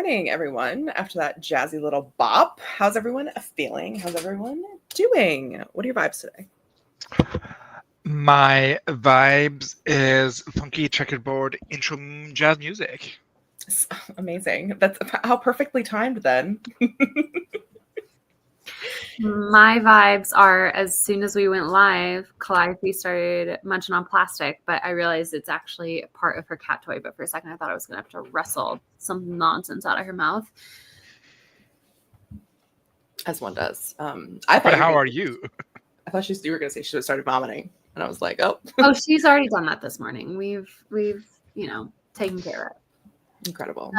morning, everyone. After that jazzy little bop, how's everyone feeling? How's everyone doing? What are your vibes today? My vibes is funky checkerboard intro jazz music. Amazing. That's how perfectly timed then. My vibes are as soon as we went live, Calliope started munching on plastic, but I realized it's actually part of her cat toy. But for a second, I thought I was going to have to wrestle some nonsense out of her mouth. As one does. But how are you? I thought you were going to say she started vomiting. And I was like, oh. Oh, she's already done that this morning. We've taken care of it. Incredible.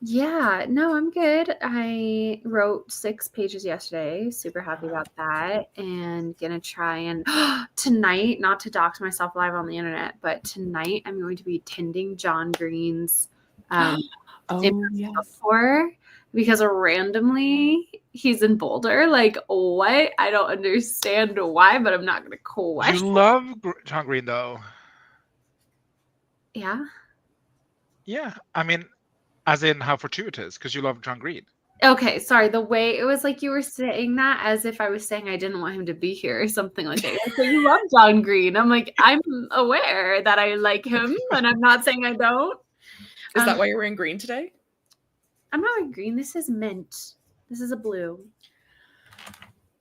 Yeah, no, I'm good. I wrote 6 pages yesterday. Super happy about that. And gonna try and tonight, not to dox myself live on the internet, but tonight I'm going to be tending John Green's tour because randomly he's in Boulder. Like, what? I don't understand why, but I'm not gonna question. You love John Green though. Yeah. Yeah, I mean, as in how fortuitous, because you love John Green. Okay, sorry. The way it was like you were saying that as if I was saying I didn't want him to be here or something like that. So you love John Green. I'm like, I'm aware that I like him, and I'm not saying I don't. Is that why you're wearing green today? I'm not wearing green. This is mint. This is a blue.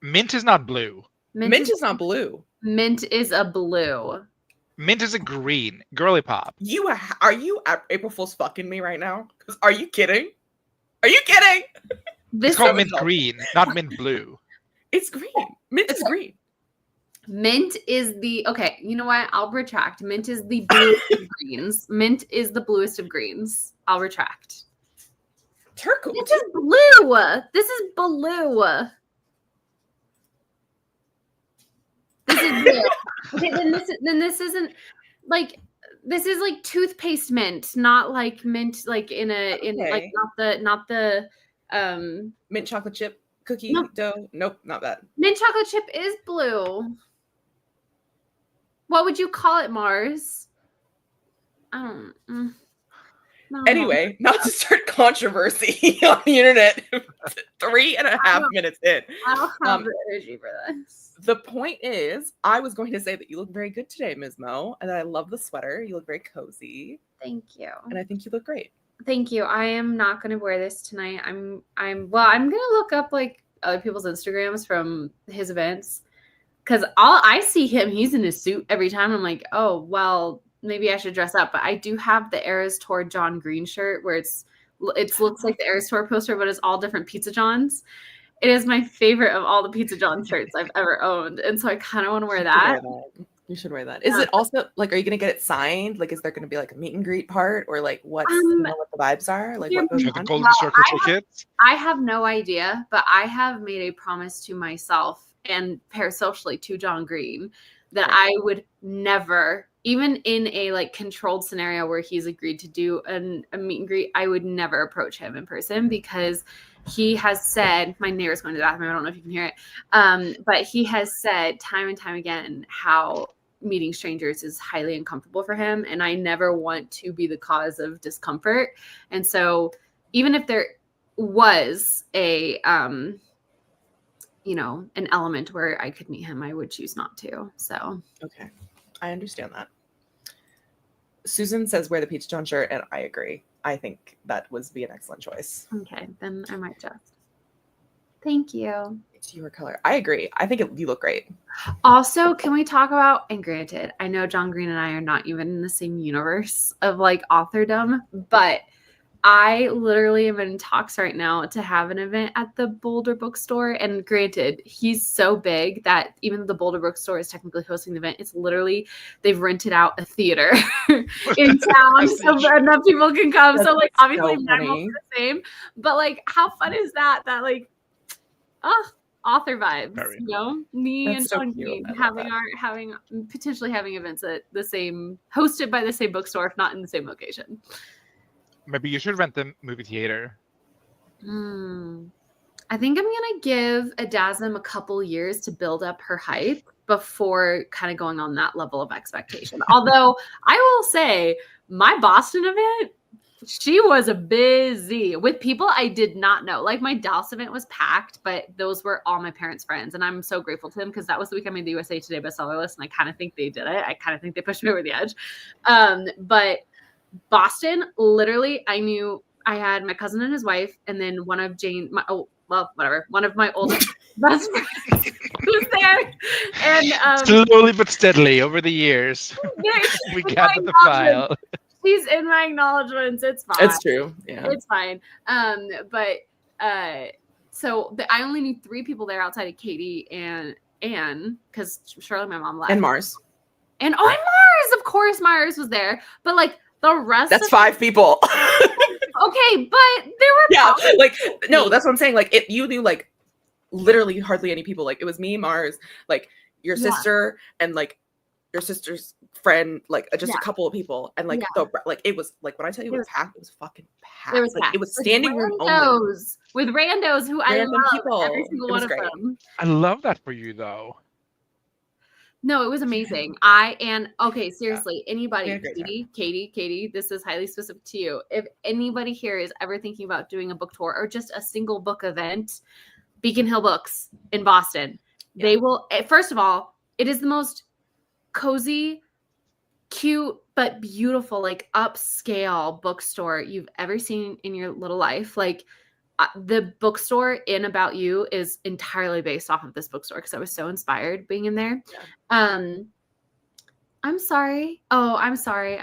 Mint is not blue. Mint is not blue. Mint is a blue. Mint is a green. Girly pop. Are you April Fool's fucking me right now? Are you kidding? Are you kidding? It's called mint green, not mint blue. It's green. Mint is green. Mint is okay, you know what? I'll retract. Mint is the bluest of greens. Mint is the bluest of greens. I'll retract. Turquoise. This is blue. This is blue. This is blue. Okay, then this isn't like this is like toothpaste mint, not like mint like like not the mint chocolate chip cookie dough. Nope, not that. Mint chocolate chip is blue. What would you call it, Mars? Anyway, not to start controversy on the internet 3.5 minutes in. I don't have the energy for this. The point is, I was going to say that you look very good today, Ms. Mo, and I love the sweater. You look very cozy. Thank you. And I think you look great. Thank you. I am not going to wear this tonight. I'm going to look up like other people's Instagrams from his events because I see him. He's in his suit every time. I'm like, oh, well, maybe I should dress up. But I do have the Eras Tour John Green shirt where it looks like the Eras Tour poster, but it's all different Pizza Johns. It is my favorite of all the Pizza John shirts I've ever owned. And so I kind of want to wear that. You should wear that. Is it also like, are you going to get it signed? Like, is there going to be like a meet and greet part or like what the vibes are? Like what goes on? The Golden Circle tickets? I have no idea, but I have made a promise to myself and parasocially to John Green that I would never, even in a like controlled scenario where he's agreed to do a meet and greet, I would never approach him in person because he has said, my neighbor's going to the bathroom, I don't know if you can hear it, but he has said time and time again how meeting strangers is highly uncomfortable for him, and I never want to be the cause of discomfort. And so even if there was an element where I could meet him, I would choose not to. So okay, I understand that. Susan says wear the Pizza John shirt, and I agree. I think that would be an excellent choice. Okay, then I might just. Thank you. It's your color. I agree. I think you look great. Also, can we talk about, and granted, I know John Green and I are not even in the same universe of like authordom, but I literally am in talks right now to have an event at the Boulder Bookstore. And granted, he's so big that even though the Boulder Bookstore is technically hosting the event, it's literally, they've rented out a theater in town so enough people can come. So like, obviously, my mom's the same. But like, how fun is that? That like, author vibes, you know? Me and John Green potentially having events at the same, hosted by the same bookstore, if not in the same location. Maybe you should rent the movie theater. I think I'm going to give Adasm a couple years to build up her hype before kind of going on that level of expectation. Although I will say my Boston event, She was busy with people I did not know. Like my Dallas event was packed, but those were all my parents' friends. And I'm so grateful to them because that was the week I made the USA Today bestseller list. And I kind of think they did it. I kind of think they pushed me over the edge. But Boston, literally, I had my cousin and his wife, and then one of one of my oldest best friends was there. And Slowly but steadily over the years, we gathered the file. She's in my acknowledgements. It's fine. It's true. Yeah. It's fine. So I only knew 3 people there outside of Katie and Anne, because Shirley, my mom, left. And Mars. And Mars, of course, Mars was there. But like the rest That's 5 people. Okay, but there were no, that's what I'm saying. Like you knew like literally hardly any people. Like it was me, Mars, like your sister, and like your sister's friend, like just a couple of people, and like it was like when I tell you it was packed, it was fucking packed. It was standing room only with randos who I love people. Every single one of them. I love that for you though. No, it was amazing. Seriously, anybody, Katie, this is highly specific to you. If anybody here is ever thinking about doing a book tour or just a single book event, Beacon Hill Books in Boston, they will. First of all, it is the most cozy, cute, but beautiful, like upscale bookstore you've ever seen in your little life. Like the bookstore in About You is entirely based off of this bookstore because I was so inspired being in there. Yeah. I'm sorry. Oh, I'm sorry.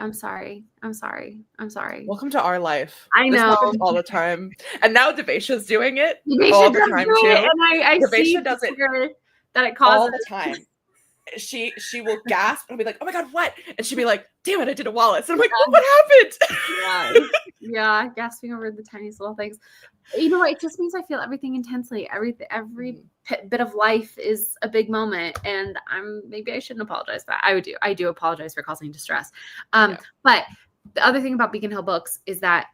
Welcome to our life. I know. This happens all the time. And now Devesha's doing it all the time too. And I see does it that it causes all the time. She will gasp and be like, "Oh my god, what?" And she'll be like, "Damn it, I did a Wallace." And I'm like, "What happened?" Yeah, gasping over the tiniest little things. You know what? It just means I feel everything intensely. Every bit of life is a big moment, and maybe I shouldn't apologize for that. I do apologize for causing distress. But the other thing about Beacon Hill Books is that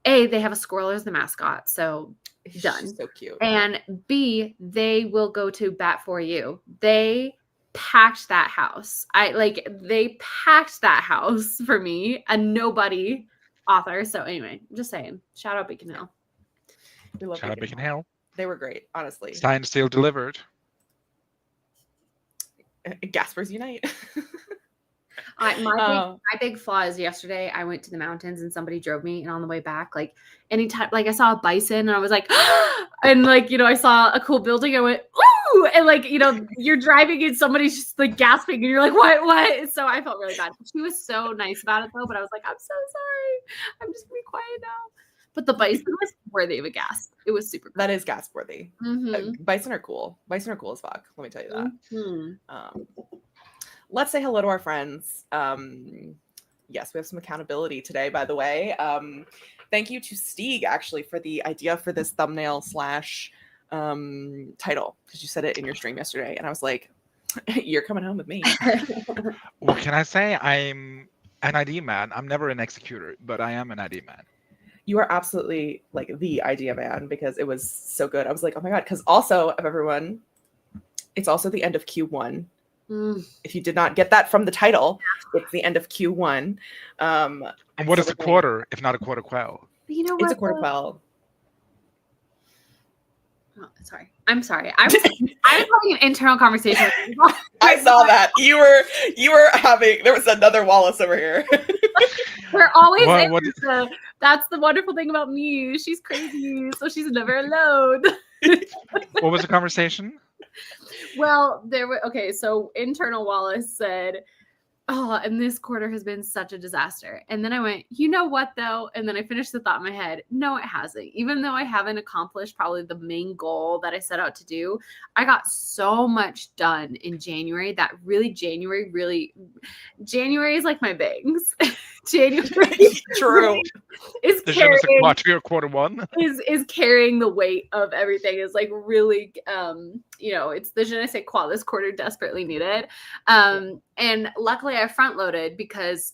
A, they have a squirrel as the mascot, so done. So cute. And B, they will go to bat for you. They packed that house. They packed that house for me, a nobody author. So anyway, I'm just saying, shout out Beacon Hill. We love Shout out Beacon Hill. They were great, honestly. Signed, sealed, delivered. Gaspers unite. My big flaw is yesterday I went to the mountains and somebody drove me, and on the way back, like anytime, like I saw a bison and I was like, and like, I saw a cool building, I went, ooh, and like, you're driving and somebody's just like gasping and you're like, what? So I felt really bad. She was so nice about it though, but I was like, I'm so sorry. I'm just gonna be quiet now. But the bison was worthy of a gasp. It was super cool. That is gasp worthy. Mm-hmm. Bison are cool. Bison are cool as fuck. Let me tell you that. Mm-hmm. Let's say hello to our friends. Yes, we have some accountability today, by the way. Thank you to Stieg, actually, for the idea for this thumbnail / title, because you said it in your stream yesterday. And I was like, you're coming home with me. What can I say? I'm an ID man. I'm never an executor, but I am an ID man. You are absolutely like the idea man, because it was so good. I was like, oh my God. Because also, of everyone, it's also the end of Q1. If you did not get that from the title, it's the end of Q1. And what is a quarter if not a quarter quell? You know what? It's a quarter quell. Oh, sorry. I'm sorry. I was having an internal conversation. I saw that. You were having, there was another Wallace over here. We're always in. That's the wonderful thing about me. She's crazy, so she's never alone. What was the conversation? Well, so internal Wallace said, "Oh, and this quarter has been such a disaster." And then I went, "You know what though?" And then I finished the thought in my head. No, it hasn't. Even though I haven't accomplished probably the main goal that I set out to do, I got so much done in January that January is like my bangs. January True. is carrying quarter one. Is carrying the weight of everything. Is like really it's the je ne sais quoi this quarter desperately needed. And luckily I front loaded because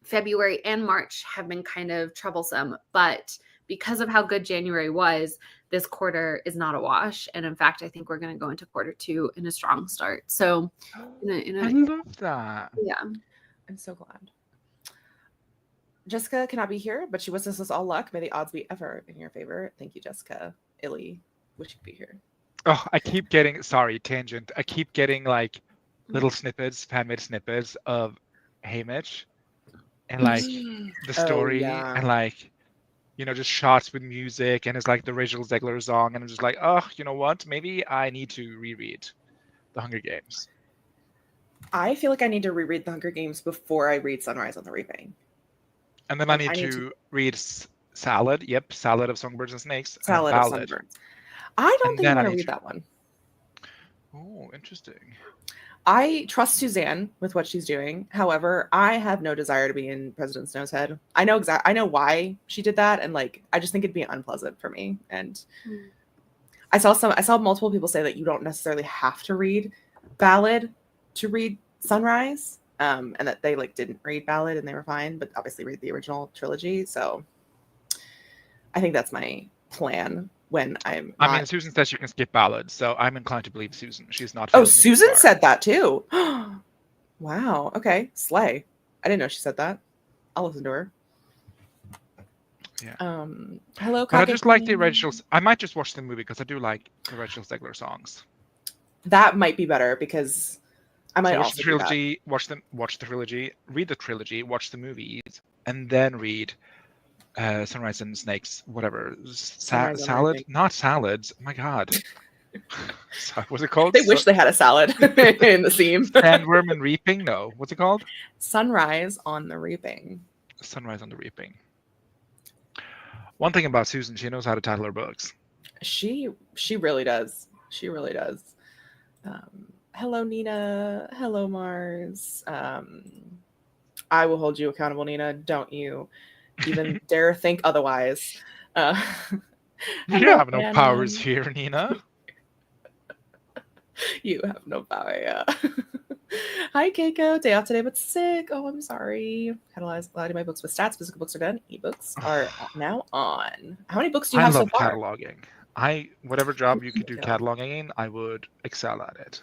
February and March have been kind of troublesome, but because of how good January was, this quarter is not a wash. And in fact, I think we're going to go into quarter 2 in a strong start. So I love that. Yeah. I'm so glad. Jessica cannot be here, but she wishes us all luck. May the odds be ever in your favor. Thank you, Jessica. Illy, wish you could be here. Oh, I keep getting, sorry, tangent. I keep getting like little snippets, fan-made snippets of Haymitch and like the story and like, you know, just shots with music and it's like the Rachel Zegler song. And I'm just like, oh, you know what? Maybe I need to reread The Hunger Games. I feel like I need to reread The Hunger Games before I read Sunrise on the Reaping. And then I need to read Salad. Yep, Salad of Songbirds and Snakes. Salad of Songbirds. I don't think I'm going to read that one. Oh, interesting. I trust Suzanne with what she's doing. However, I have no desire to be in President Snow's head. I know why she did that, and like I just think it'd be unpleasant for me. And I saw multiple people say that you don't necessarily have to read Ballad to read Sunrise, and that they like didn't read Ballad and they were fine, but obviously read the original trilogy. So I think that's my plan. When I mean, Susan says you can skip Ballad, so I'm inclined to believe Susan. She's not. Oh, Susan said that too. Wow. Okay. Slay. I didn't know she said that. I'll listen to her. Yeah. Hello. But I just like the originals. I might just watch the movie because I do like the Rachel Zegler songs. That might be better because I might watch the trilogy. Watch the trilogy. Read the trilogy. Watch the movies, and then read. Sunrise and Snakes, whatever. Salad, not salads. Oh my God. Sorry, what's it called? They wish they had a salad in the seam. Sandworm and Reaping? No. What's it called? Sunrise on the Reaping. Sunrise on the Reaping. One thing about Susan, she knows how to title her books. She really does. She really does. Hello, Nina. Hello, Mars. I will hold you accountable, Nina. Don't you even dare think otherwise. You have no powers here, Nina. You have no power, yeah. Hi, Keiko. Day off today, but sick. Oh, I'm sorry. Cataloging my books with stats. Physical books are done. Ebooks are now on. How many books do you have so far? I love cataloging. Whatever job you could do cataloging in, I would excel at it.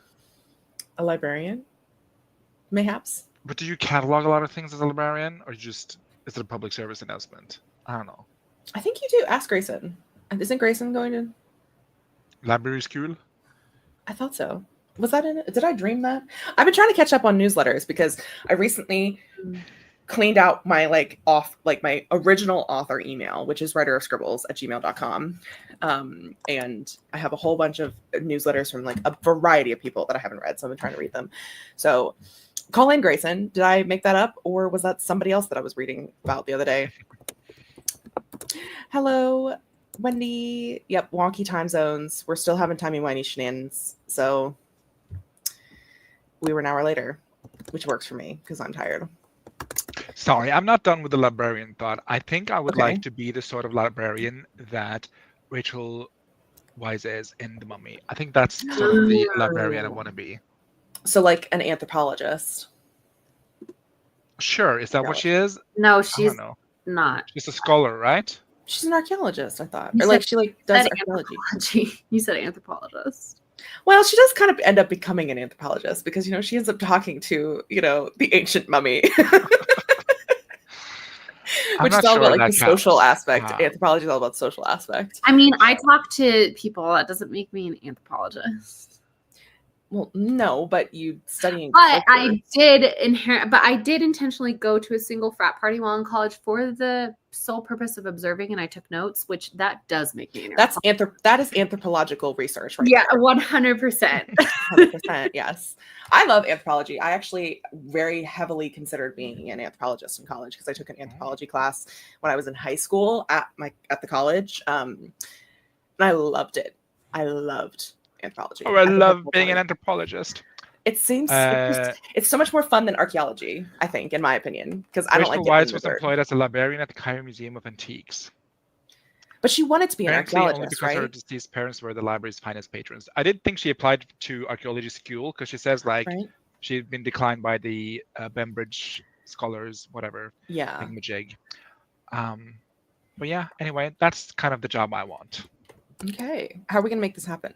A librarian? Mayhaps. But do you catalog a lot of things as a librarian, or just is it a public service announcement? I don't know. I think you do. Ask Grayson. Isn't Grayson going to library school? I thought so. Was that in it? Did I dream that? I've been trying to catch up on newsletters because I recently cleaned out my my original author email, which is writerofscribbles@gmail.com. And I have a whole bunch of newsletters from like a variety of people that I haven't read. So I've been trying to read them. So call in Grayson. Did I make that up, or was that somebody else that I was reading about the other day? Hello, Wendy. Yep, wonky time zones. We're still having timey-wimey shenanigans. So we were an hour later, which works for me because I'm tired. Sorry, I'm not done with the librarian thought. I think I would like to be the sort of librarian that Rachel Weisz is in The Mummy. I think that's sort of the librarian I want to be. So like an anthropologist. Sure. Is that what she is? No, she's not. She's a scholar, right? She's an archaeologist, I thought. Or like she like does archaeology. You said anthropologist. Well, she does kind of end up becoming an anthropologist because, she ends up talking to, the ancient mummy. Which is all about like the social aspect. Anthropology is all about the social aspect. I mean, I talk to people. That doesn't make me an anthropologist. Well, no, but you studying. But I did intentionally go to a single frat party while in college for the sole purpose of observing, and I took notes, which that does make me an anthropologist. That is anthropological research, right? Yeah, 100%. 100%, yes. I love anthropology. I actually very heavily considered being an anthropologist in college because I took an anthropology class when I was in high school at the college, and I loved it. I loved anthropology. Oh, I love being an anthropologist. It seems it's so much more fun than archaeology, I think, in my opinion, because I don't like. Weisz was employed as a librarian at the Cairo Museum of Antiques. But she wanted to be an archaeologist, only because right? her deceased parents were the library's finest patrons. I did think she applied to archaeology school because she says she'd been declined by the Bembridge scholars, whatever. Yeah. Thingamajig. But yeah, anyway, that's kind of the job I want. Okay, how are we gonna make this happen?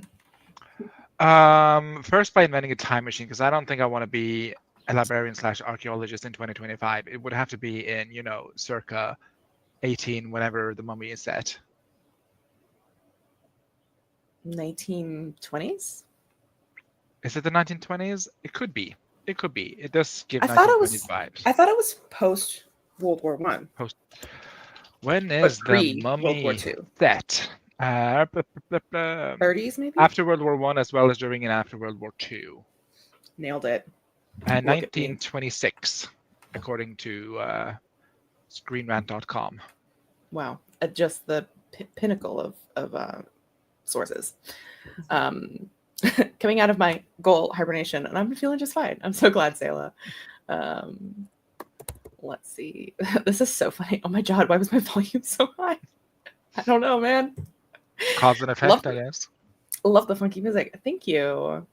First by inventing a time machine, because I don't think I want to be a librarian/archaeologist in 2025, it would have to be in, circa 18, whenever the Mummy is set. 1920s? Is it the 1920s? It could be. It does give 1920s vibes. I thought it was post World War One. When is the Mummy World War II set? 30s maybe? After World War One, as well as during and after World War II. Nailed it. 1926, according to ScreenRant.com. Wow, just the pinnacle of sources. Coming out of my goal hibernation, and I'm feeling just fine. I'm so glad, Sayla. Let's see. This is so funny. Oh my god, why was my volume so high? I don't know, man. Cause and effect, I guess. Love the funky music. Thank you.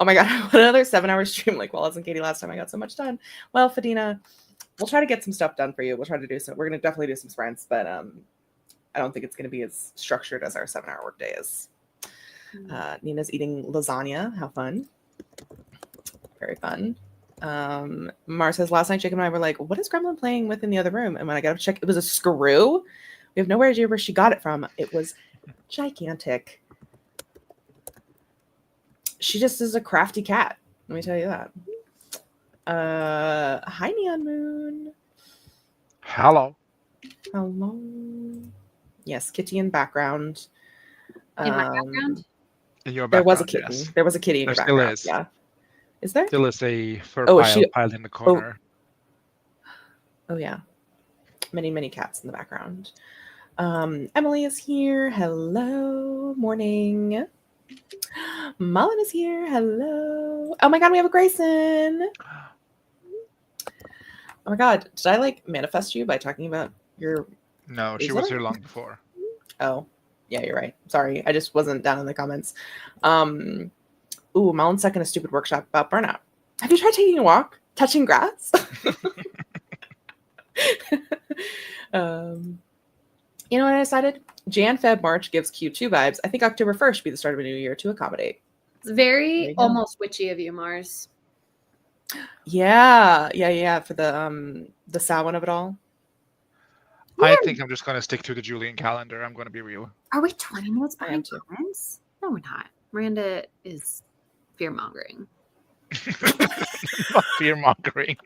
Oh my god, another 7-hour stream like Wallace and Katie last time. I got so much done. Well, Fadina, we'll try to get some stuff done for you. We'll try to do some. We're gonna definitely do some sprints, but I don't think it's gonna be as structured as our 7-hour workday is. Nina's eating lasagna. How fun. Very fun. Mars says, last night Jacob and I were like, what is Gremlin playing with in the other room? And when I got to check, it was a screw. We have no idea where she got it from. It was gigantic. She just is a crafty cat. Let me tell you that. Hi, Neon Moon. Hello. Hello. Yes, kitty in background. In my background? In your background, there was a kitten. yes. There was a kitty in your Still background. is. Yeah. Is there? Still is a fur pile in the corner. Oh yeah. Many, many cats in the background. Emily is here. Hello. Morning. Mullen is here. Hello. Oh my god, we have a Grayson. Oh my god, did I like manifest you by talking about your... No, she was here long before. Oh, yeah, you're right. Sorry, I just wasn't down in the comments. Ooh, Mullen's stuck in a stupid workshop about burnout. Have you tried taking a walk? Touching grass? You know what I decided? Jan, Feb, March gives Q2 vibes. I think October 1st should be the start of a new year to accommodate. It's very almost witchy of you, Mars. Yeah. For the Samhain of it all. I think I'm just going to stick to the Julian calendar. I'm going to be real. Are we 20 minutes behind comments? No, we're not. Miranda is fear-mongering. Not fear-mongering.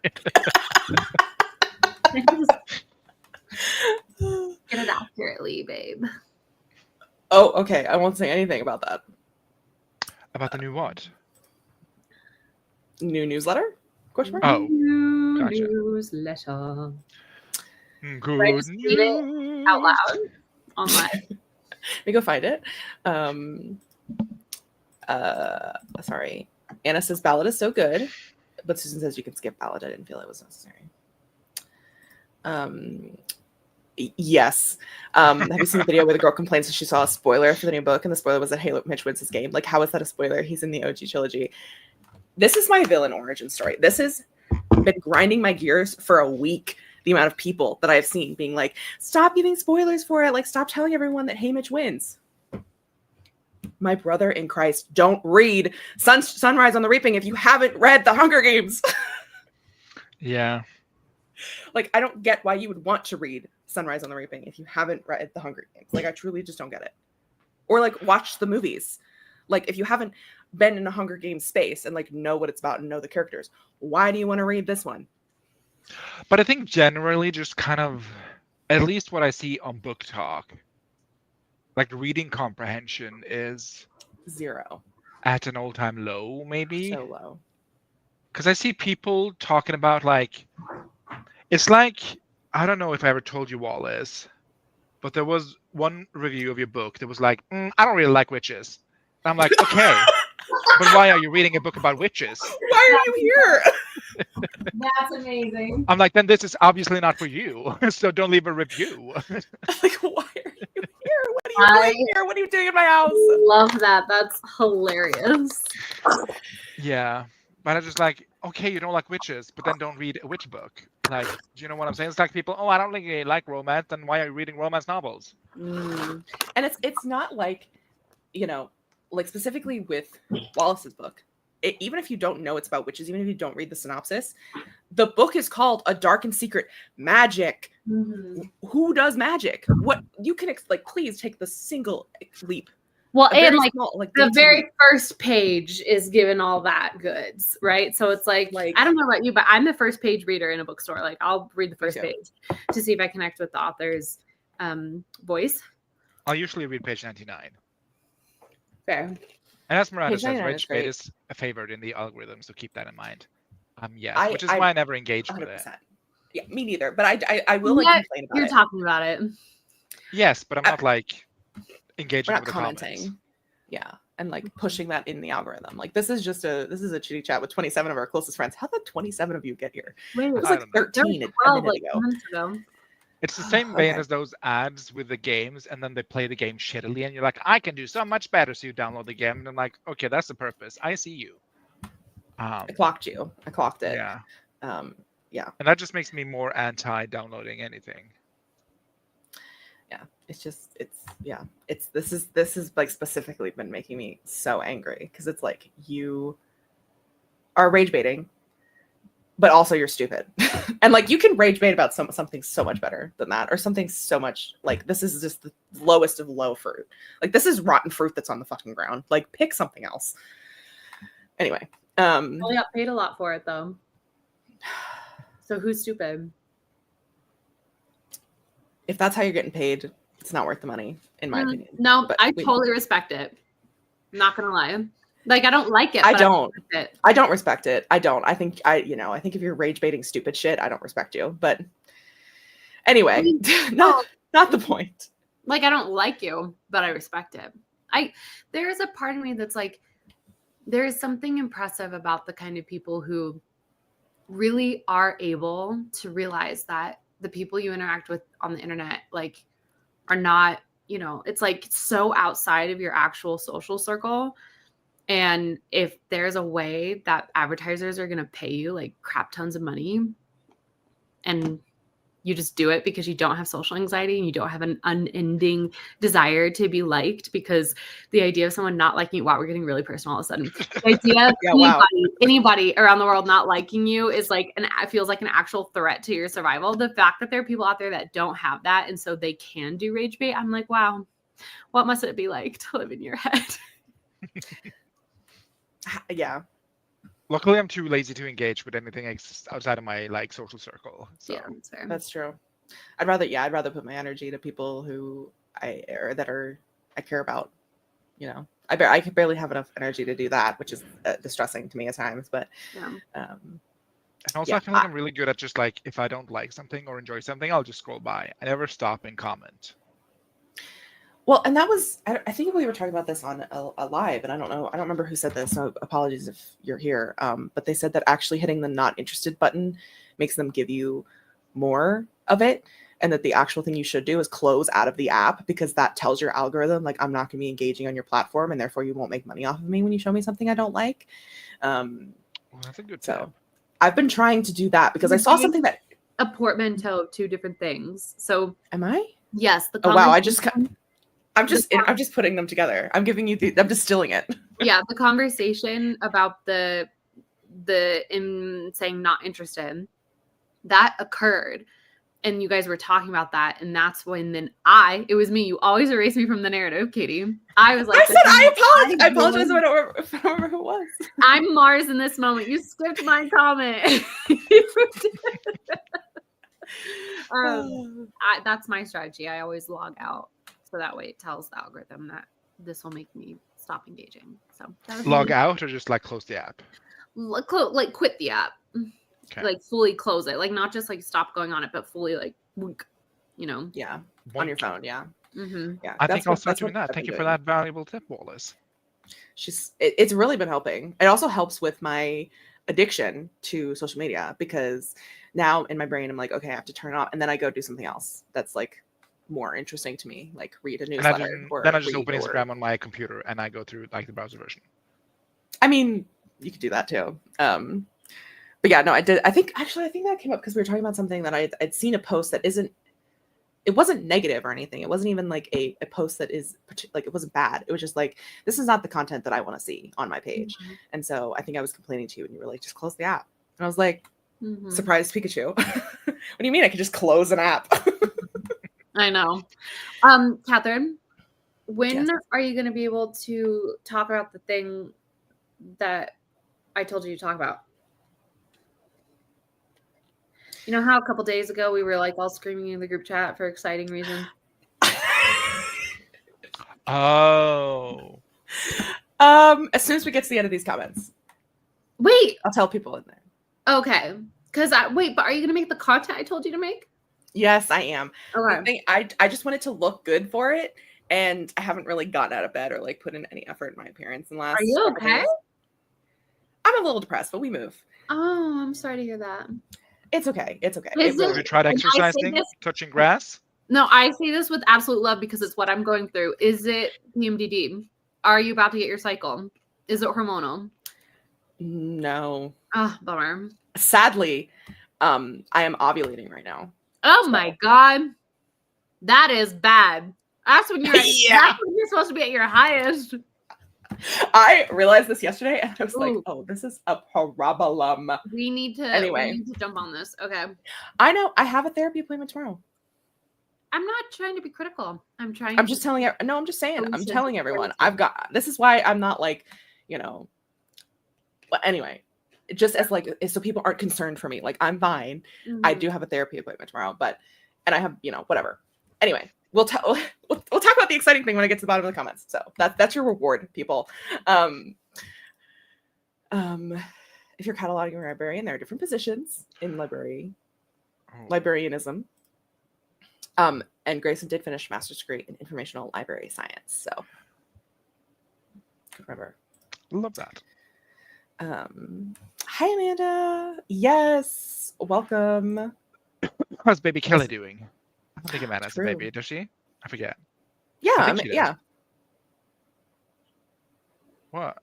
Get it accurately, babe. Oh, okay. I won't say anything about that. About the new what? New newsletter? Question mark? Oh, new gotcha. Newsletter. Good I just read it out loud online. Let me go find it. Sorry. Anna says ballad is so good, but Susan says you can skip ballad. I didn't feel it was necessary. Yes. Have you seen the video where the girl complains that she saw a spoiler for the new book, and the spoiler was that Halo Mitch wins his game? Like, how is that a spoiler? He's in the OG trilogy. This is my villain origin story. This has been grinding my gears for a week. The amount of people that I've seen being like, stop giving spoilers for it. Like, stop telling everyone that Haymitch wins. My brother in Christ, don't read Sunrise on the Reaping if you haven't read The Hunger Games. Yeah. Like, I don't get why you would want to read Sunrise on the Reaping if you haven't read The Hunger Games. Like, I truly just don't get it. Or, like, watch the movies. Like, if you haven't been in a Hunger Games space and, like, know what it's about and know the characters, why do you want to read this one? But I think generally just kind of, at least what I see on Book Talk, like reading comprehension is 0 at an all-time low, maybe. So low. Because I see people talking about, like, it's like, I don't know if I ever told you all this, but there was one review of your book that was like, I don't really like witches. And I'm like, okay, but why are you reading a book about witches? Why are you here? That's amazing. I'm like, then this is obviously not for you, so don't leave a review. Like, why are you here? What are you doing here? What are you doing in my house? Love that. That's hilarious. Yeah, but I just like, okay, you don't like witches, but then don't read a witch book. Like, do you know what I'm saying? It's like people, I don't really like romance, then why are you reading romance novels? And it's not like, like specifically with Wallace's book, even if you don't know it's about witches, even if you don't read the synopsis, the book is called A Dark and Secret Magic. Who does magic? What you can like? Please take the single leap. Well, and like, small, like the very first page is given all that goods, right? So it's like I don't know about you, but I'm the first page reader in a bookstore. Like I'll read the first page to see if I connect with the author's voice. I'll usually read page 99. Fair. And as Miranda says, rage bait is a favorite in the algorithm, so keep that in mind. Yes, which is why I never engaged 100%. With it. Yeah, me neither. But I will like complain about it. You're talking about it. Yes, but I'm not like engaging with the commenting. Comments. Yeah, and like pushing that in the algorithm. Like this is a chitty chat with 27 of our closest friends. How did 27 of you get here? Wait, it was like 13 a minute ago. It's the same vein as those ads with the games, and then they play the game shittily, and you're like, I can do so much better. So you download the game, and I'm like, okay, that's the purpose. I see you. I clocked you. I clocked it. Yeah. Yeah. And that just makes me more anti-downloading anything. Yeah. This is like specifically been making me so angry because it's like you are rage baiting, but also you're stupid. And like you can rage bait about something so much better than that, or something so much like this is just the lowest of low fruit. Like this is rotten fruit that's on the fucking ground. Like pick something else. Anyway. I got paid a lot for it though. So who's stupid? If that's how you're getting paid, it's not worth the money, in my opinion. No, but I totally respect it. I'm not gonna lie. Like I don't like it. I don't respect it. I don't. I think if you're rage baiting stupid shit, I don't respect you. But anyway, not the point. Like I don't like you, but I respect it. There is a part of me that's like, there is something impressive about the kind of people who really are able to realize that the people you interact with on the internet like are not, it's like so outside of your actual social circle. And if there's a way that advertisers are going to pay you like crap tons of money and you just do it because you don't have social anxiety and you don't have an unending desire to be liked, because the idea of someone not liking you, wow, we're getting really personal all of a sudden. The idea of anybody around the world not liking you is like, it feels like an actual threat to your survival. The fact that there are people out there that don't have that and so they can do rage bait, I'm like, wow, what must it be like to live in your head? Yeah. Luckily, I'm too lazy to engage with anything outside of my like social circle. So. Yeah, that's fair. That's true. I'd rather put my energy to people who I care about. I can barely have enough energy to do that, which is distressing to me at times. But and also, I feel like I'm really good at just like if I don't like something or enjoy something, I'll just scroll by. I never stop and comment. Well, and that was, I think we were talking about this on a live, and I don't remember who said this, so apologies if you're here, but they said that actually hitting the not interested button makes them give you more of it, and that the actual thing you should do is close out of the app, because that tells your algorithm, like, I'm not going to be engaging on your platform, and therefore you won't make money off of me when you show me something I don't like. Well, that's a good tip. So I've been trying to do that, because I saw something that... A portmanteau of two different things. So... Am I? Yes. Oh, wow, I'm just putting them together. I'm giving you I'm distilling it. Yeah, the conversation about the saying not interested, that occurred, and you guys were talking about that, and that's when it was me. You always erase me from the narrative, Katie. I was like, I apologize. I don't remember who it was. I'm Mars in this moment. You skipped my comment. That's my strategy. I always log out. So that way it tells the algorithm that this will make me stop engaging. So log out or just like close the app? Like quit the app. Okay. Like fully close it. Like not just like stop going on it, but fully like, Yeah. On your phone. Yeah. Mm-hmm. Yeah. I think I'll start doing that. Thank you for that valuable tip, Wallace. It's really been helping. It also helps with my addiction to social media, because now in my brain, I'm like, okay, I have to turn it off. And then I go do something else that's like more interesting to me, like read a newsletter. Then I just open Instagram on my computer and I go through like the browser version. I mean, you could do that too. But yeah, no, I did. I think that came up because we were talking about something that I'd seen a post that isn't it wasn't negative or anything. It wasn't even like a post that is like, it wasn't bad. It was just like, this is not the content that I want to see on my page. Mm-hmm. And so I think I was complaining to you and you were like, just close the app. And I was like, surprise Pikachu. What do you mean I could just close an app? I know. Catherine, when are you going to be able to talk about the thing that I told you to talk about? You know how a couple days ago we were like all screaming in the group chat for exciting reasons? Oh. As soon as we get to the end of these comments. Wait. I'll tell people in there. Okay. But are you going to make the content I told you to make? Yes, I am. Okay. I just want it to look good for it, and I haven't really gotten out of bed or like put in any effort in my appearance in the last. Are you okay? Days. I'm a little depressed, but we move. Oh, I'm sorry to hear that. It's okay. It's okay. Have you tried exercising, touching grass? No, I say this with absolute love because it's what I'm going through. Is it PMDD? Are you about to get your cycle? Is it hormonal? No. Oh, bummer. Sadly, I am ovulating right now. Oh my God. That is bad. That's when you're that's when you're supposed to be at your highest. I realized this yesterday and I was like, oh, this is a problem. We need to jump on this. Okay. I know. I have a therapy appointment tomorrow. I'm not trying to be critical. I'm just telling you. No, I'm just saying. I'm telling everyone. This is why I'm not like, but anyway, just as like, so people aren't concerned for me. Like, I'm fine. Mm-hmm. I do have a therapy appointment tomorrow, and I have, whatever. Anyway, we'll talk about the exciting thing when I get to the bottom of the comments. So that's your reward, people. If you're cataloging a librarian, there are different positions in librarianism. And Grayson did finish a master's degree in informational library science. So remember. Love that. Hi, Amanda. Yes. Welcome. How's baby Kelly doing? I don't think Amanda has a baby, does she? I forget. Yeah. Yeah. What?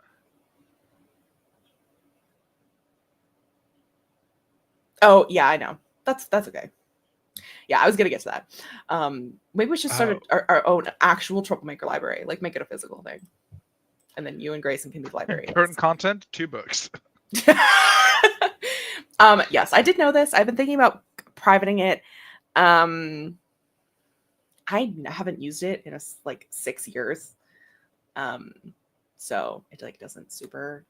Oh, yeah, I know. That's okay. Yeah, I was gonna get to that. Maybe we should start our own actual troublemaker library, like make it a physical thing, and then you and Grayson can be librarians. Current content: 2 books. Yes, I did know this. I've been thinking about privating it. I haven't used it in 6 years, so it doesn't super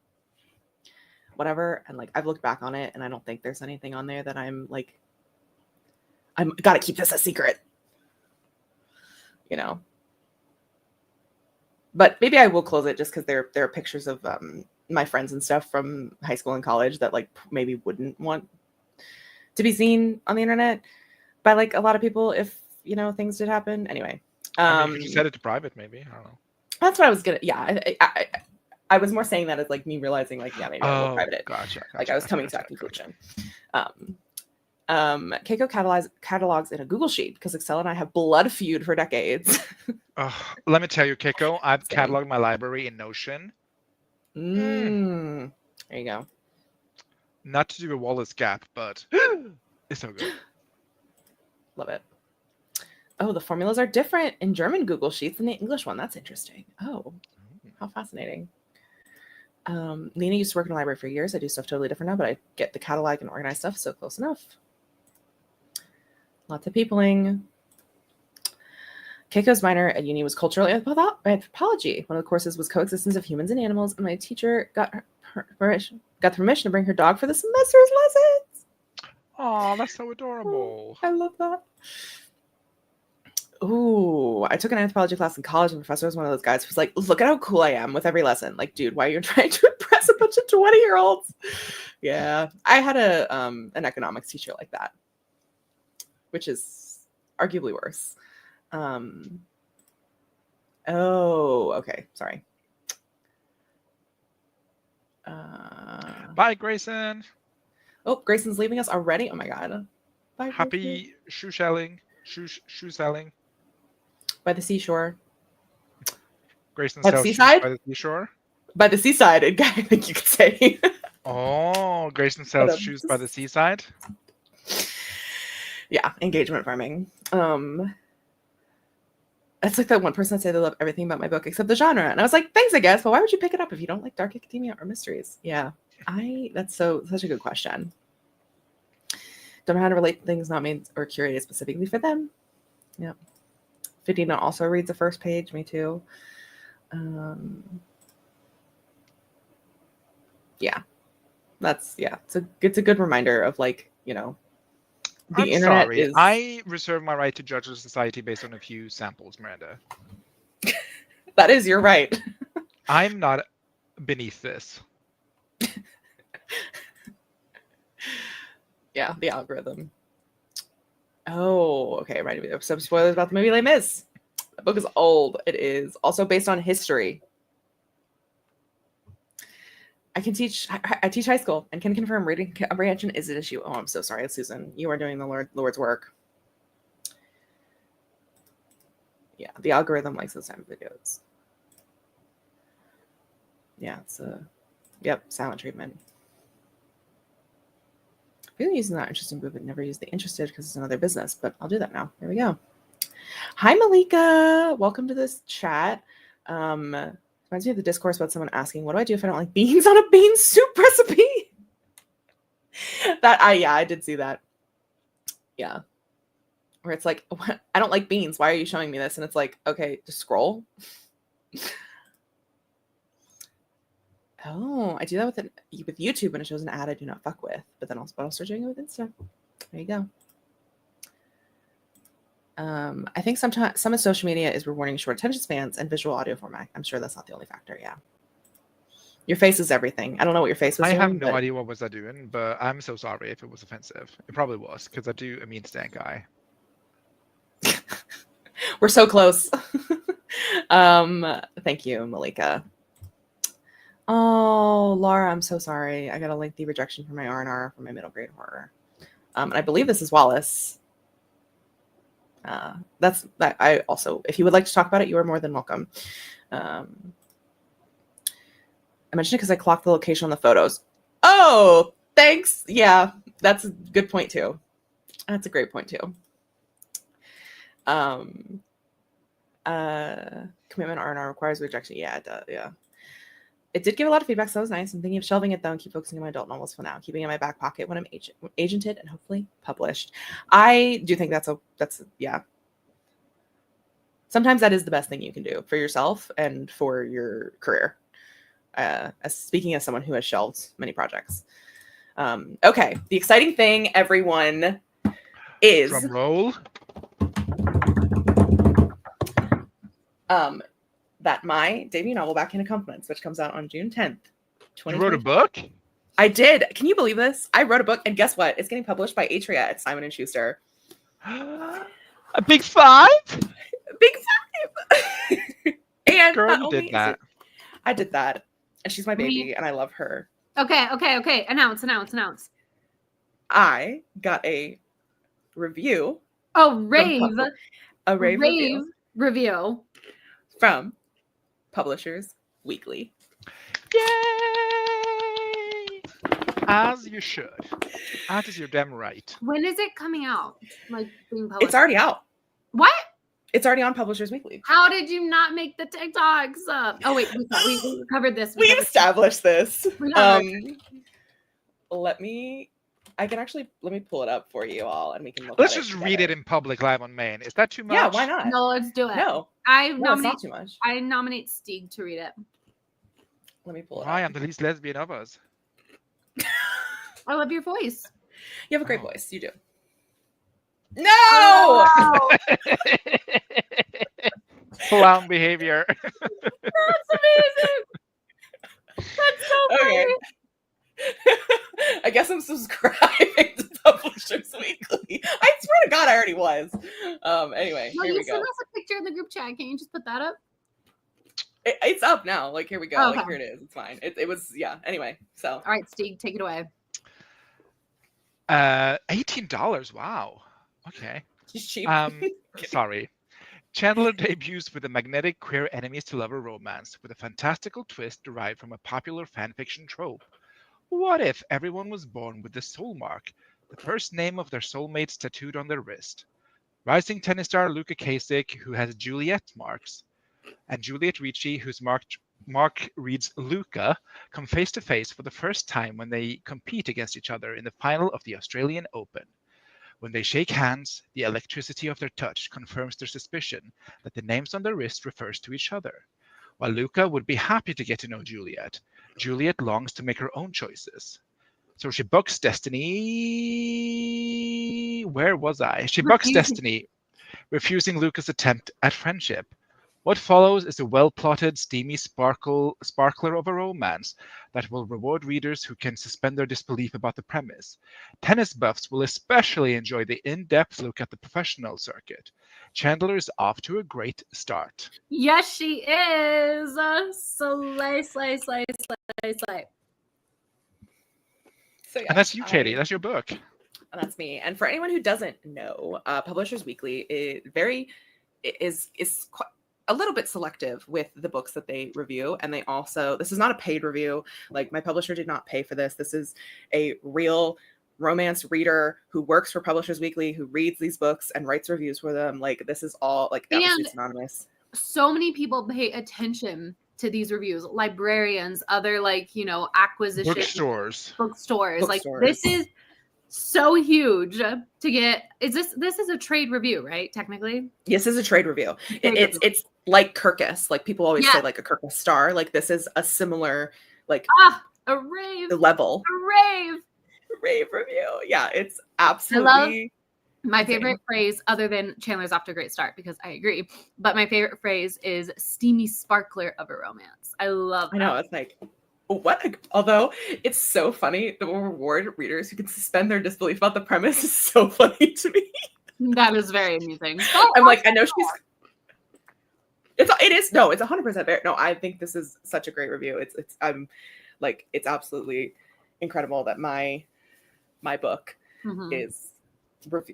whatever. And I've looked back on it, and I don't think there's anything on there that I'm gotta keep this a secret, But maybe I will close it just because there are pictures of my friends and stuff from high school and college that maybe wouldn't want to be seen on the internet by a lot of people if things did happen. Anyway, if you set it to private, maybe I don't know. That's what I was gonna. Yeah, I was more saying that as me realizing maybe I will private it. Gotcha. I was coming to that conclusion. Keiko catalogs in a Google sheet because Excel and I have blood feud for decades. Let me tell you, Keiko, I've cataloged my library in Notion. There you go. Not to do a Wallace Gap, but it's so good. Love it. Oh, the formulas are different in German Google Sheets than the English one. That's interesting. Oh, how fascinating. Lena used to work in a library for years. I do stuff totally different now, but I get the catalog and organize stuff, so close enough. Lots of peopling. Keiko's minor at uni was cultural anthropology. One of the courses was coexistence of humans and animals, and my teacher got permission to bring her dog for the semester's lessons. Oh, that's so adorable. I love that. Ooh, I took an anthropology class in college, and the professor was one of those guys who's like, look at how cool I am with every lesson. Dude, why are you trying to impress a bunch of 20-year-olds? Yeah, I had an economics teacher like that, which is arguably worse. Oh, okay. Sorry. Bye, Grayson. Oh, Grayson's leaving us already? Oh my God. Bye, Happy shoe selling. By the seashore. Grayson by the seaside? By the seashore? By the seaside, I think you could say. Oh, Grayson sells shoes by the seaside? Yeah, engagement farming. It's like that one person that said they love everything about my book except the genre. And I was like, thanks, I guess. But why would you pick it up if you don't like dark academia or mysteries? Yeah. That's such a good question. Don't know how to relate things not made or curated specifically for them. Yeah. Fidina also reads the first page. Me too. Yeah. It's a good reminder of like, the internet sorry. is. I reserve my right to judge a society based on a few samples, Miranda. That is your right. I'm not beneath this. Yeah, the algorithm. Oh, okay. Right. There were some spoilers about the movie Les Mis. The book is old. It is also based on history. I teach high school and can confirm reading comprehension is an issue. Oh, I'm so sorry, Susan. You are doing the Lord's work. Yeah, the algorithm likes those type of videos. Yeah, silent treatment. I've been using that interesting book, but never used the interested because it's another business, but I'll do that now. There we go. Hi, Malika. Welcome to this chat. Reminds me of the discourse about someone asking, what do I do if I don't like beans on a bean soup recipe? I did see that. Yeah. Where it's like, I don't like beans. Why are you showing me this? And it's like, okay, just scroll. Oh, I do that with YouTube when it shows an ad I do not fuck with. But then I'll start doing it with Insta. There you go. I think some of social media is rewarding short attention spans and visual audio format. I'm sure that's not the only factor. Yeah. Your face is everything. I don't know what your face was I doing. have no idea what was I doing, but I'm so sorry if it was offensive. It probably was, because I do a mean stank guy. We're so close. Thank you, Malika. Oh, Laura, I'm so sorry. I got a lengthy rejection from my R&R for my middle grade horror. And I believe this is Wallace. That's that. I also, if you would like to talk about it, you are more than welcome. I mentioned it because I clocked the location on the photos. Oh, thanks. Yeah, that's a good point too. That's a great point too. Commitment R&R requires rejection. Yeah, it does. Yeah. It did give a lot of feedback, so that was nice. I'm thinking of shelving it though and keep focusing on my adult novels for now, keeping it in my back pocket when I'm agented and hopefully published. I do think that's yeah. Sometimes that is the best thing you can do for yourself and for your career. Speaking as someone who has shelved many projects. Okay, the exciting thing, everyone, is drum roll. That my debut novel, Backhand Compliments, which comes out on June 10th, 2020. You wrote a book? I did. Can you believe this? I wrote a book, and guess what? It's getting published by Atria at Simon & Schuster. A big five? Big five! And girl, you did that. I did that. And she's my baby, and I love her. Okay. Announce. I got a review. Oh, rave. A rave review. From Publishers Weekly. Yay! As you should. That is your damn right. When is it coming out? Like being published? It's already out. What? It's already on Publishers Weekly. How did you not make the TikToks? Oh wait, we covered this. We established this. Let me pull it up for you all, and we can look. Let's just read it in public live on main. Is that too much? Yeah, why not? No, let's do it. No, it's not too much. I nominate Stieg to read it. Let me pull it up. I am the least lesbian of us. I love your voice. You have a great voice. You do. No! Clown behavior. That's amazing. That's so funny. Okay. I guess I'm subscribing to Publishers Weekly. I swear to God, I already was. Anyway, No, here we you sent go. us a picture in the group chat. Can you just put that up? It's up now. Like, here we go. Oh, okay. Like, here it is. It's fine. It was, yeah. Anyway, so. All right, Stieg, take it away. $18. Wow. Okay. She's cheap. Sorry. Chandler debuts with a magnetic queer enemies to lover romance with a fantastical twist derived from a popular fanfiction trope. What if everyone was born with the soul mark, the first name of their soulmates tattooed on their wrist? Rising tennis star Luka Kasich, who has Juliet marks, and Juliet Ricci, whose mark reads Luka, come face to face for the first time when they compete against each other in the final of the Australian Open. When they shake hands, the electricity of their touch confirms their suspicion that the names on their wrist refers to each other. While Luka would be happy to get to know Juliet, Juliet longs to make her own choices. So she books Destiny. Where was I? She books Destiny, refusing Luka's attempt at friendship. What follows is a well-plotted, steamy sparkler of a romance that will reward readers who can suspend their disbelief about the premise. Tennis buffs will especially enjoy the in-depth look at the professional circuit. Chandler is off to a great start. Yes, she is. Slay. So, yeah, and that's you, Katie. That's your book. That's me. And for anyone who doesn't know, Publishers Weekly is quite a little bit selective with the books that they review. And they also, this is not a paid review. Like, my publisher did not pay for this. This is a real romance reader who works for Publishers Weekly, who reads these books and writes reviews for them. Like, this is all like it's anonymous. So many people pay attention to these reviews, librarians, other acquisition bookstores. Like, this is so huge to get. This is a trade review, right? Technically, yes, it's a trade review. It's like Kirkus. Like, people always say, like, a Kirkus star. Like, this is a similar, like, a rave level, a rave review. Yeah, it's absolutely. My favorite phrase, other than Chandler's off to a great start, because I agree, but my favorite phrase is steamy sparkler of a romance. I love that. I know, it's like, what? Although it's so funny, the reward readers who can suspend their disbelief about the premise is so funny to me. That is very amusing. I'm like, I know it is 100% fair. No, I think this is such a great review. I'm like, it's absolutely incredible that my book is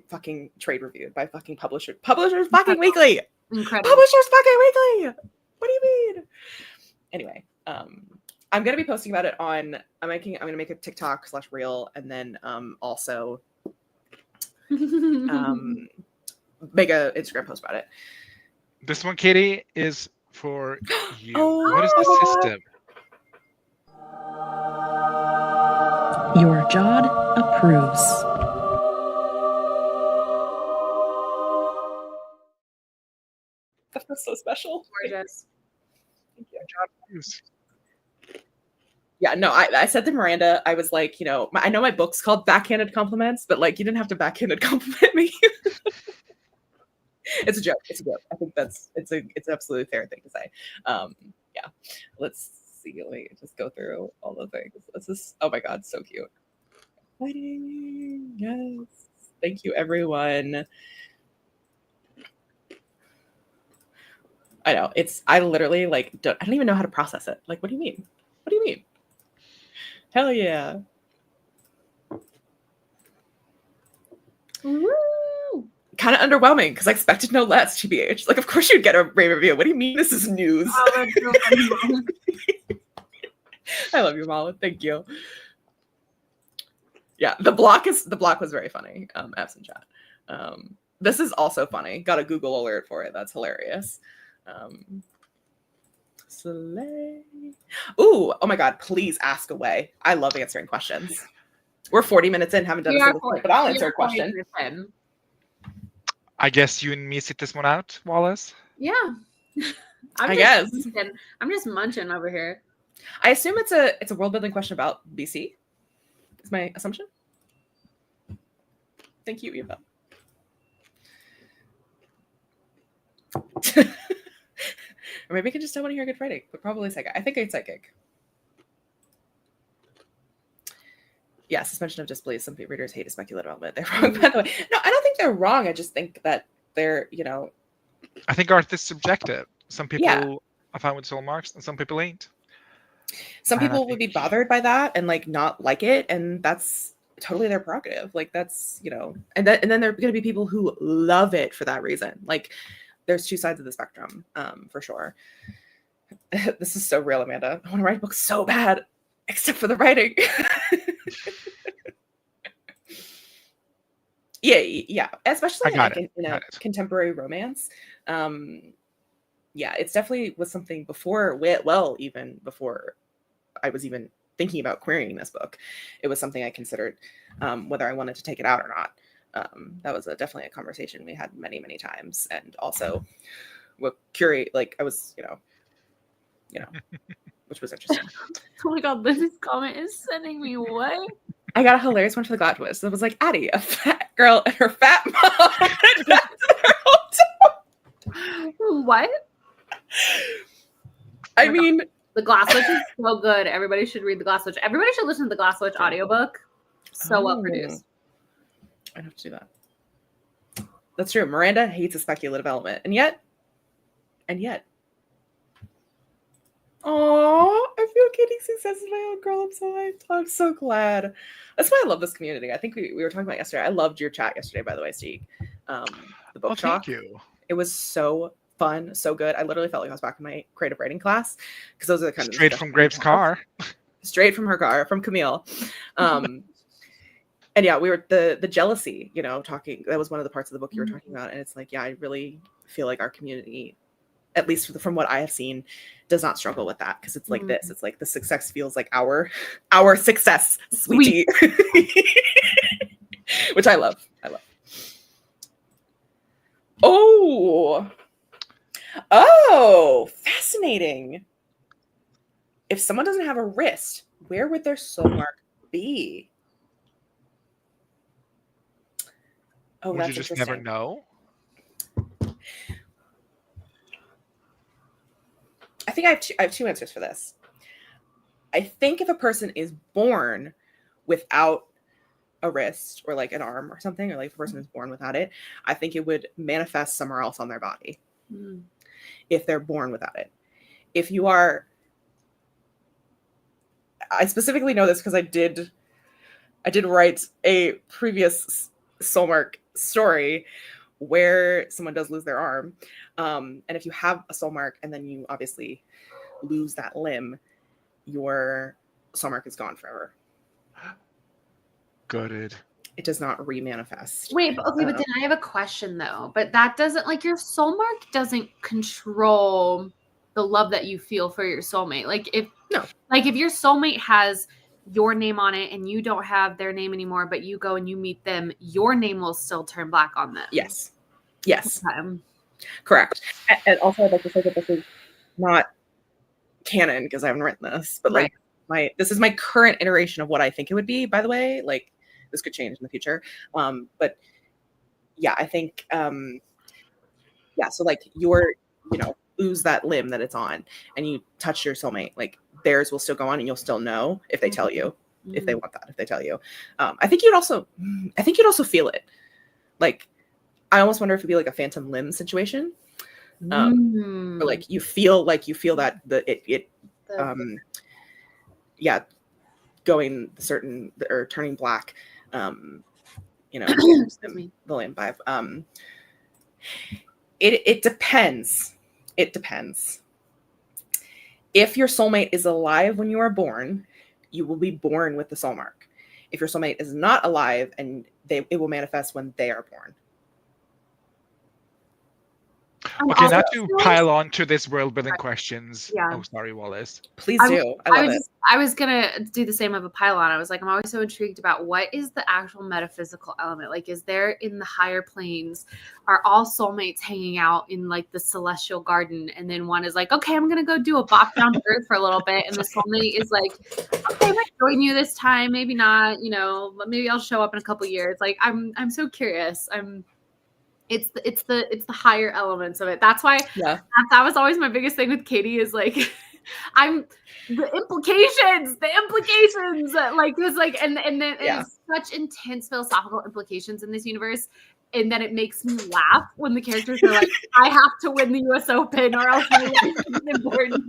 fucking trade reviewed by fucking Publishers fucking Weekly. Incredible. Publishers fucking Weekly. What do you mean? Anyway, I'm gonna be posting about it on. I'm gonna make a TikTok /reel, and then also make a Instagram post about it. This one, Katie, is for you. Oh. What is the system? Your Jod approves. That was so special. Gorgeous. Thank you. Yeah, no, I said to Miranda, I was like, I know my book's called Backhanded Compliments, but like, you didn't have to backhanded compliment me. It's a joke. It's a joke. I think it's an absolutely fair thing to say. Yeah. Let's see. Let me just go through all the things. Oh my God, so cute. Yes. Thank you, everyone. I know. I literally I don't even know how to process it. Like, what do you mean? What do you mean? Hell yeah. Woo! Kind of underwhelming because I expected no less, TBH. Like, of course you'd get a rave review. What do you mean this is news? Oh, that's so funny. I love you, Mala. Thank you. Yeah, the block was very funny. Absent chat. This is also funny. Got a Google alert for it. That's hilarious. Slay. Ooh, oh my God, please ask away. I love answering questions. We're 40 minutes in, haven't done a single point, but I'll answer a question. I guess you and me sit this one out, Wallace. Yeah. I guess. I'm just munching over here. I assume it's a world building question about BC. Is my assumption. Thank you, Eva. Or maybe I can just don't want to hear good writing, but probably psychic. I think it's psychic. Yeah, suspension of disbelief. Some readers hate a speculative element. They're wrong, by the way. No, I don't think they're wrong. I just think that they're, I think art is subjective. Some people are fine with soul marks, and some people ain't. Some people would be bothered by that and not like it, and that's totally their prerogative. Like, that's and then there are going to be people who love it for that reason. Like, there's two sides of the spectrum, for sure. This is so real, Amanda. I want to write a book so bad, except for the writing. Yeah. Especially I got in a contemporary romance. Yeah, it's definitely was something before, even before I was even thinking about querying this book. It was something I considered whether I wanted to take it out or not. That was definitely a conversation we had many, many times. And also what curate, like I was, which was interesting. Oh my God, Lizzie's comment is sending me what? I got a hilarious one for the GLAAD twist. It was like, Addie, a fat girl and her fat mom. What? I mean, The Glass Witch is so good. Everybody should read The Glass Witch. Everybody should listen to the Glass Witch audiobook. So well produced. I'd have to do that. That's true. Miranda hates a speculative element. And yet. Oh, I feel Katie's success is my own girl. I'm so hyped. I'm so glad. That's why I love this community. I think we were talking about yesterday. I loved your chat yesterday, by the way, Steve. The book talk. Thank you. It was so fun, so good. I literally felt like I was back in my creative writing class because those are the kind of straight from Grape's car. Straight from her car, from Camille. And yeah, we were the jealousy, talking. That was one of the parts of the book you were talking about. And it's like, yeah, I really feel like our community, at least from what I have seen, does not struggle with that because it's like this. It's like the success feels like our success, sweetie. Which I love. Oh, fascinating. If someone doesn't have a wrist, where would their soul mark be? Oh, would that's you just interesting. never know? I think I have two answers for this. I think if a person is born without a wrist or like an arm or something, or like if a person is born without it, I think it would manifest somewhere else on their body. If they're born without it. If you are, I specifically know this because I did write a previous soulmark story where someone does lose their arm. And if you have a soulmark and then you obviously lose that limb, your soulmark is gone forever. Good. It does not remanifest. Wait, but then I have a question though. But that doesn't, like, your soulmark doesn't control the love that you feel for your soulmate. Like if your soulmate has your name on it and you don't have their name anymore, but you go and you meet them, your name will still turn black on them. Yes. Correct. And also I'd like to say that this is not canon because I haven't written this, but like this is my current iteration of what I think it would be, by the way. Like this could change in the future. But yeah, I think so like you're, lose that limb that it's on and you touch your soulmate, like theirs will still go on and you'll still know if they tell you, if they want that, if they tell you. I think you'd also feel it. Like I almost wonder if it'd be like a phantom limb situation. Or like you feel that going certain or turning black, the limb vibe. It depends. It depends. If your soulmate is alive when you are born, you will be born with the soul mark. If your soulmate is not alive, and it will manifest when they are born. Okay, not to pile on to this world building questions. Yeah. Oh, sorry, Wallace. Please do. I love it. I was gonna do the same of a pile on. I was like, I'm always so intrigued about what is the actual metaphysical element. Like, is there in the higher planes, are all soulmates hanging out in like the celestial garden, and then one is like, okay, I'm gonna go do a bop down to earth for a little bit, and the soulmate is like, okay, I might join you this time, maybe not, but maybe I'll show up in a couple years. Like, I'm so curious. It's the higher elements of it. That's why that was always my biggest thing with Katie is like, the implications, like there's like, and then it's such intense philosophical implications in this universe. And then it makes me laugh when the characters are like, I have to win the US Open or else my life is important.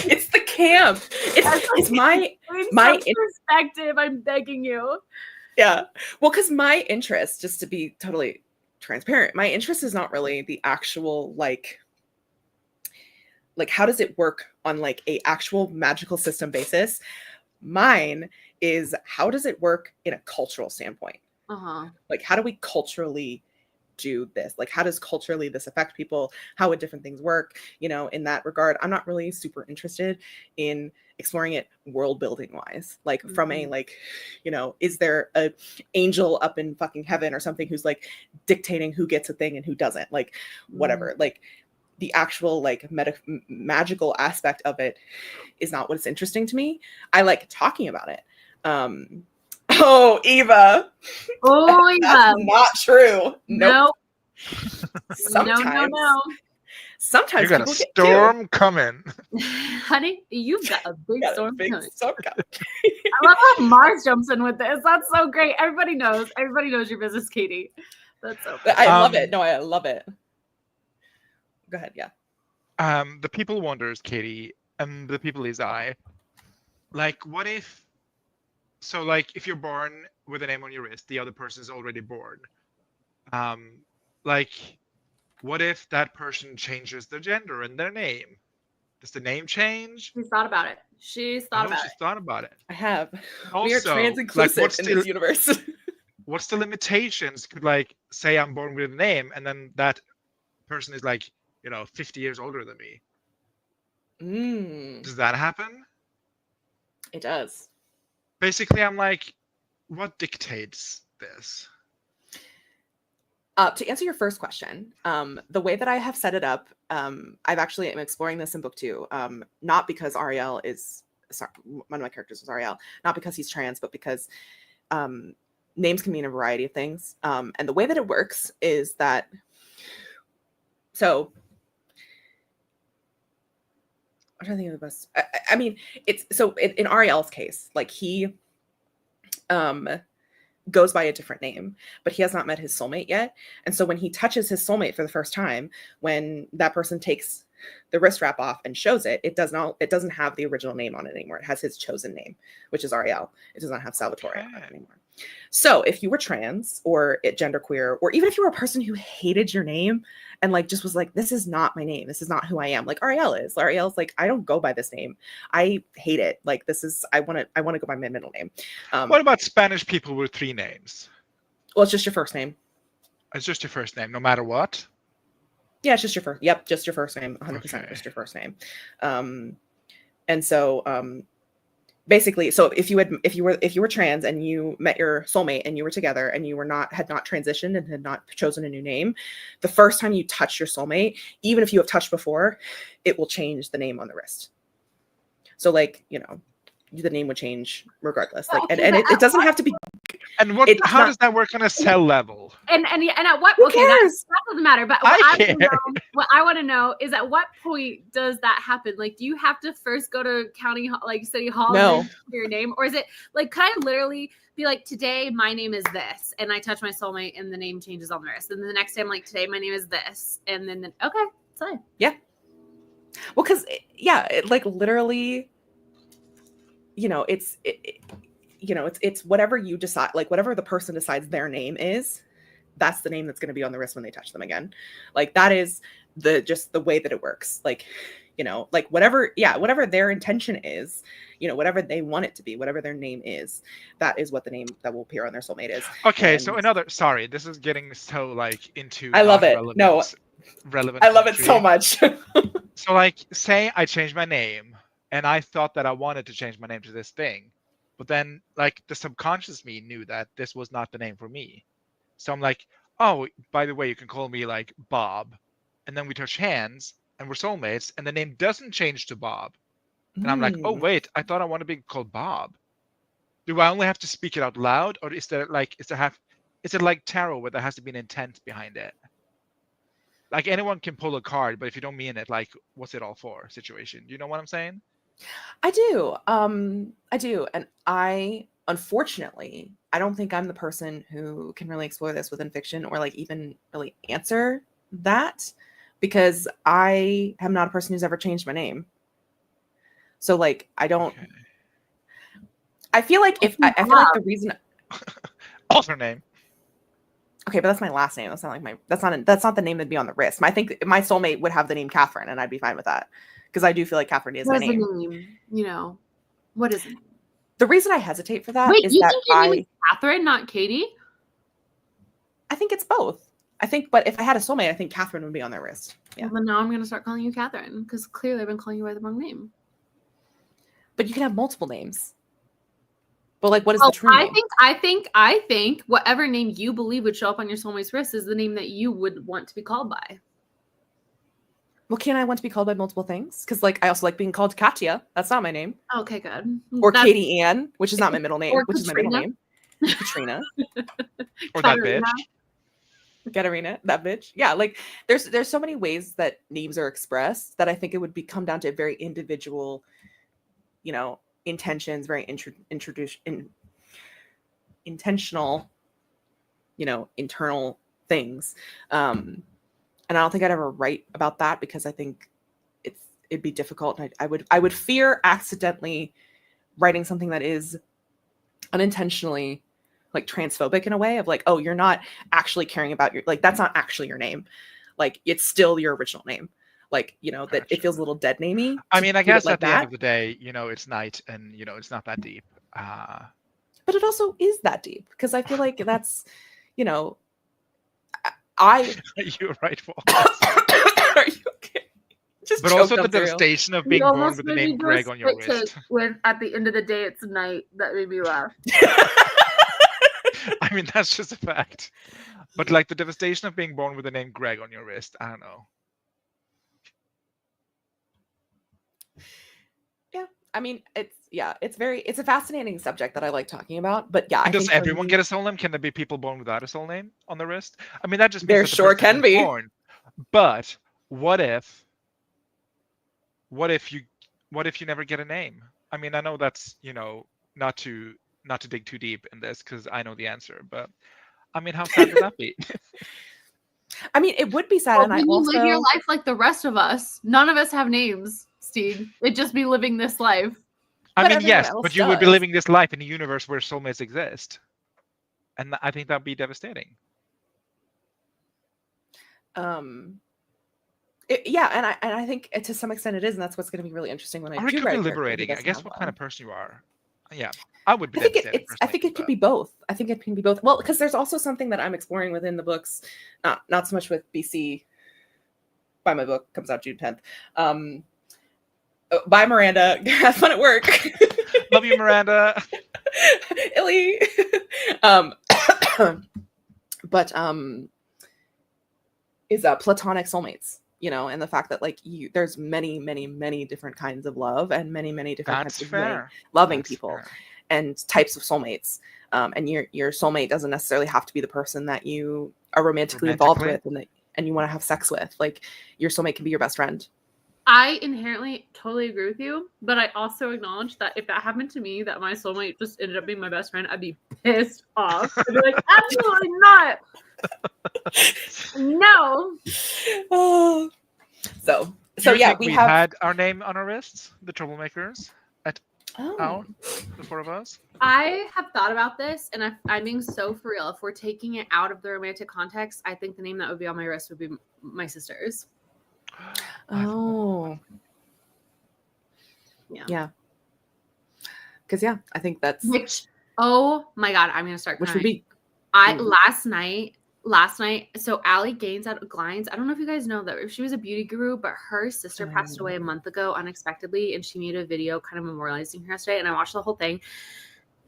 It's the camp. It's my perspective. I'm begging you. Yeah. Well, because my interest, just to be totally transparent, my interest is not really the actual like how does it work on like a actual magical system basis. Mine is how does it work in a cultural standpoint. Like, how do we culturally do this? Like, how does culturally this affect people? How would different things work? You know, in that regard, I'm not really super interested in exploring it world building wise, like from a, like, you know, is there a angel up in fucking heaven or something who's like dictating who gets a thing and who doesn't, like whatever. Like the actual like magical aspect of it is not what's interesting to me. I like talking about it. Oh, Eva. Oh, Eva. That's not true. Nope. Sometimes. No. Sometimes you got a storm coming. Honey, you've got a big storm coming. I love how Mars jumps in with this. That's so great. Everybody knows your business, Katie. That's so funny. I love it. No, I love it. Go ahead, yeah. The people wonders, Katie, and the people is I. Like, what if... So, like, if you're born with a name on your wrist, the other person is already born. Like, what if that person changes their gender and their name? Does the name change? She's thought about it. She's thought about it. I have. Also, we are trans inclusive like, in this universe. What's the limitations? Could, like, say I'm born with a name, and then that person is, like, you know, 50 years older than me. Does that happen? It does. Basically, I'm like, what dictates this? To answer your first question, the way that I have set it up, I'm exploring this in book 2, not because Ariel is, sorry, one of my characters is Ariel, not because he's trans, but because names can mean a variety of things. And the way that it works is that, so, I'm trying to think of the best. I mean, it's so in Ariel's case, like he goes by a different name, but he has not met his soulmate yet. And so when he touches his soulmate for the first time, when that person takes the wrist wrap off and shows it, it doesn't have the original name on it anymore. It has his chosen name, which is Ariel. It does not have Salvatore on it anymore. So if you were trans or genderqueer, or even if you were a person who hated your name and like just was like, this is not my name, this is not who I am, like Ariel's like, I don't go by this name, I hate it, like this is, I want to go by my middle name. What about Spanish people with 3 names? Well, it's just your first name. It's just your first name, no matter what? Yeah, it's just your first. Yep, just your first name. 100% Okay. Just your first name. And so basically, so if you were trans and you met your soulmate and you were together and you had not transitioned and had not chosen a new name, the first time you touch your soulmate, even if you have touched before, it will change the name on the wrist. So like, you know, the name would change regardless. Like, and it doesn't have to be. And how does that work on a cell level? And at what? Who okay, cares? that doesn't matter. But what I want to know is at what point does that happen? Like, do you have to first go to county, like city hall, No, for your name, or is it like, could I literally be like, today my name is this, and I touch my soulmate, and the name changes on the wrist, and then the next day I'm like, today my name is this, and then okay, it's fine. Yeah. Well, because it like literally, you know, it's whatever you decide, like whatever the person decides their name is, that's the name that's going to be on the wrist when they touch them again. Like that is just the way that it works. Like, you know, like whatever their intention is, you know, whatever they want it to be, whatever their name is, that is what the name that will appear on their soulmate is. Okay, so sorry, this is getting so like into. I love it. Relevant. I love it so much. So like, say I changed my name and I thought that I wanted to change my name to this thing. But then, like, the subconscious me knew that this was not the name for me. So I'm like, oh, by the way, you can call me, like, Bob. And then we touch hands, and we're soulmates, and the name doesn't change to Bob. And I'm like, oh, wait, I thought I want to be called Bob. Do I only have to speak it out loud? Or is it like tarot where there has to be an intent behind it? Like, anyone can pull a card, but if you don't mean it, like, what's it all for situation? You know what I'm saying? I do. And unfortunately, I don't think I'm the person who can really explore this within fiction or like even really answer that, because I am not a person who's ever changed my name. So like, I don't, okay. I feel like I feel like the reason. Alter name. Okay, but that's my last name. That's not the name that'd be on the wrist. I think my soulmate would have the name Catherine, and I'd be fine with that. Because I do feel like Catherine is my name. You know, what is it? The reason I hesitate for that is you that think your name is Catherine, not Katie? I think it's both. I think, but if I had a soulmate, I think Catherine would be on their wrist. Yeah. Well, then now I'm going to start calling you Catherine because clearly I've been calling you by the wrong name. But you can have multiple names. But like, what is the true name? I think whatever name you believe would show up on your soulmate's wrist is the name that you would want to be called by. Well, can I want to be called by multiple things? Because like, I also like being called Katya. That's not my name. Okay, good. Or Katie Ann, which is not my middle name, which is my middle Katrina. name. Katrina. Or that bitch. Katarina, that bitch. Yeah, like there's so many ways that names are expressed that I think it would come down to very individual, intentions, very intentional, internal things. And I don't think I'd ever write about that because I think it'd be difficult. And I would fear accidentally writing something that is unintentionally like transphobic in a way of like, oh, you're not actually caring about that's not actually your name. Like it's still your original name. Like, that it feels a little dead namey. I mean, I guess at the end of the day, it's night and, it's not that deep. But it also is that deep because I feel like that's, You're right, Paul. Are you okay? But also the devastation of being born with the name Greg on your wrist. With at the end of the day, it's night. That made me laugh. I mean, that's just a fact. But like the devastation of being born with the name Greg on your wrist, I don't know. Yeah, I mean, it's a fascinating subject that I like talking about. But yeah, and does everyone get a soul name? Can there be people born without a soul name on the wrist? I mean, that just means there sure can be. Born. But what if you never get a name? I mean, I know that's not to dig too deep in this because I know the answer, but I mean, how sad would that be? I mean, it would be sad, and I also live your life like the rest of us. None of us have names, Steve. It'd just be living this life. I mean, yes, but you would be living this life in a universe where soulmates exist, and I think that'd be devastating. Yeah, and I think to some extent it is, and that's what's going to be really interesting when I do write. Or it could be liberating. I guess what kind of person you are. Yeah, I would be. I think it could be both. I think it can be both. Well, because there's also something that I'm exploring within the books, not so much with BC. By my book comes out June 10th. Bye, Miranda. Have fun at work. Love you, Miranda. Illy. But is platonic soulmates. And the fact that there's many, many, many different kinds of love and many, many different kinds of loving people and types of soulmates. And your soulmate doesn't necessarily have to be the person that you are romantically involved with and you want to have sex with. Like your soulmate can be your best friend. I inherently totally agree with you, but I also acknowledge that if that happened to me, that my soulmate just ended up being my best friend, I'd be pissed off. I'd be like, absolutely not. No. Oh. So yeah, we have had our name on our wrists, the troublemakers. The four of us. I have thought about this, and I'm being so for real. If we're taking it out of the romantic context, I think the name that would be on my wrist would be my sister's. Oh. Yeah. Because I think that's oh my god, I'm gonna start crying. Which would be last night, so Allie Gaines out of Glines, I don't know if you guys know that she was a beauty guru, but her sister passed away a month ago unexpectedly, and she made a video kind of memorializing her yesterday, and I watched the whole thing.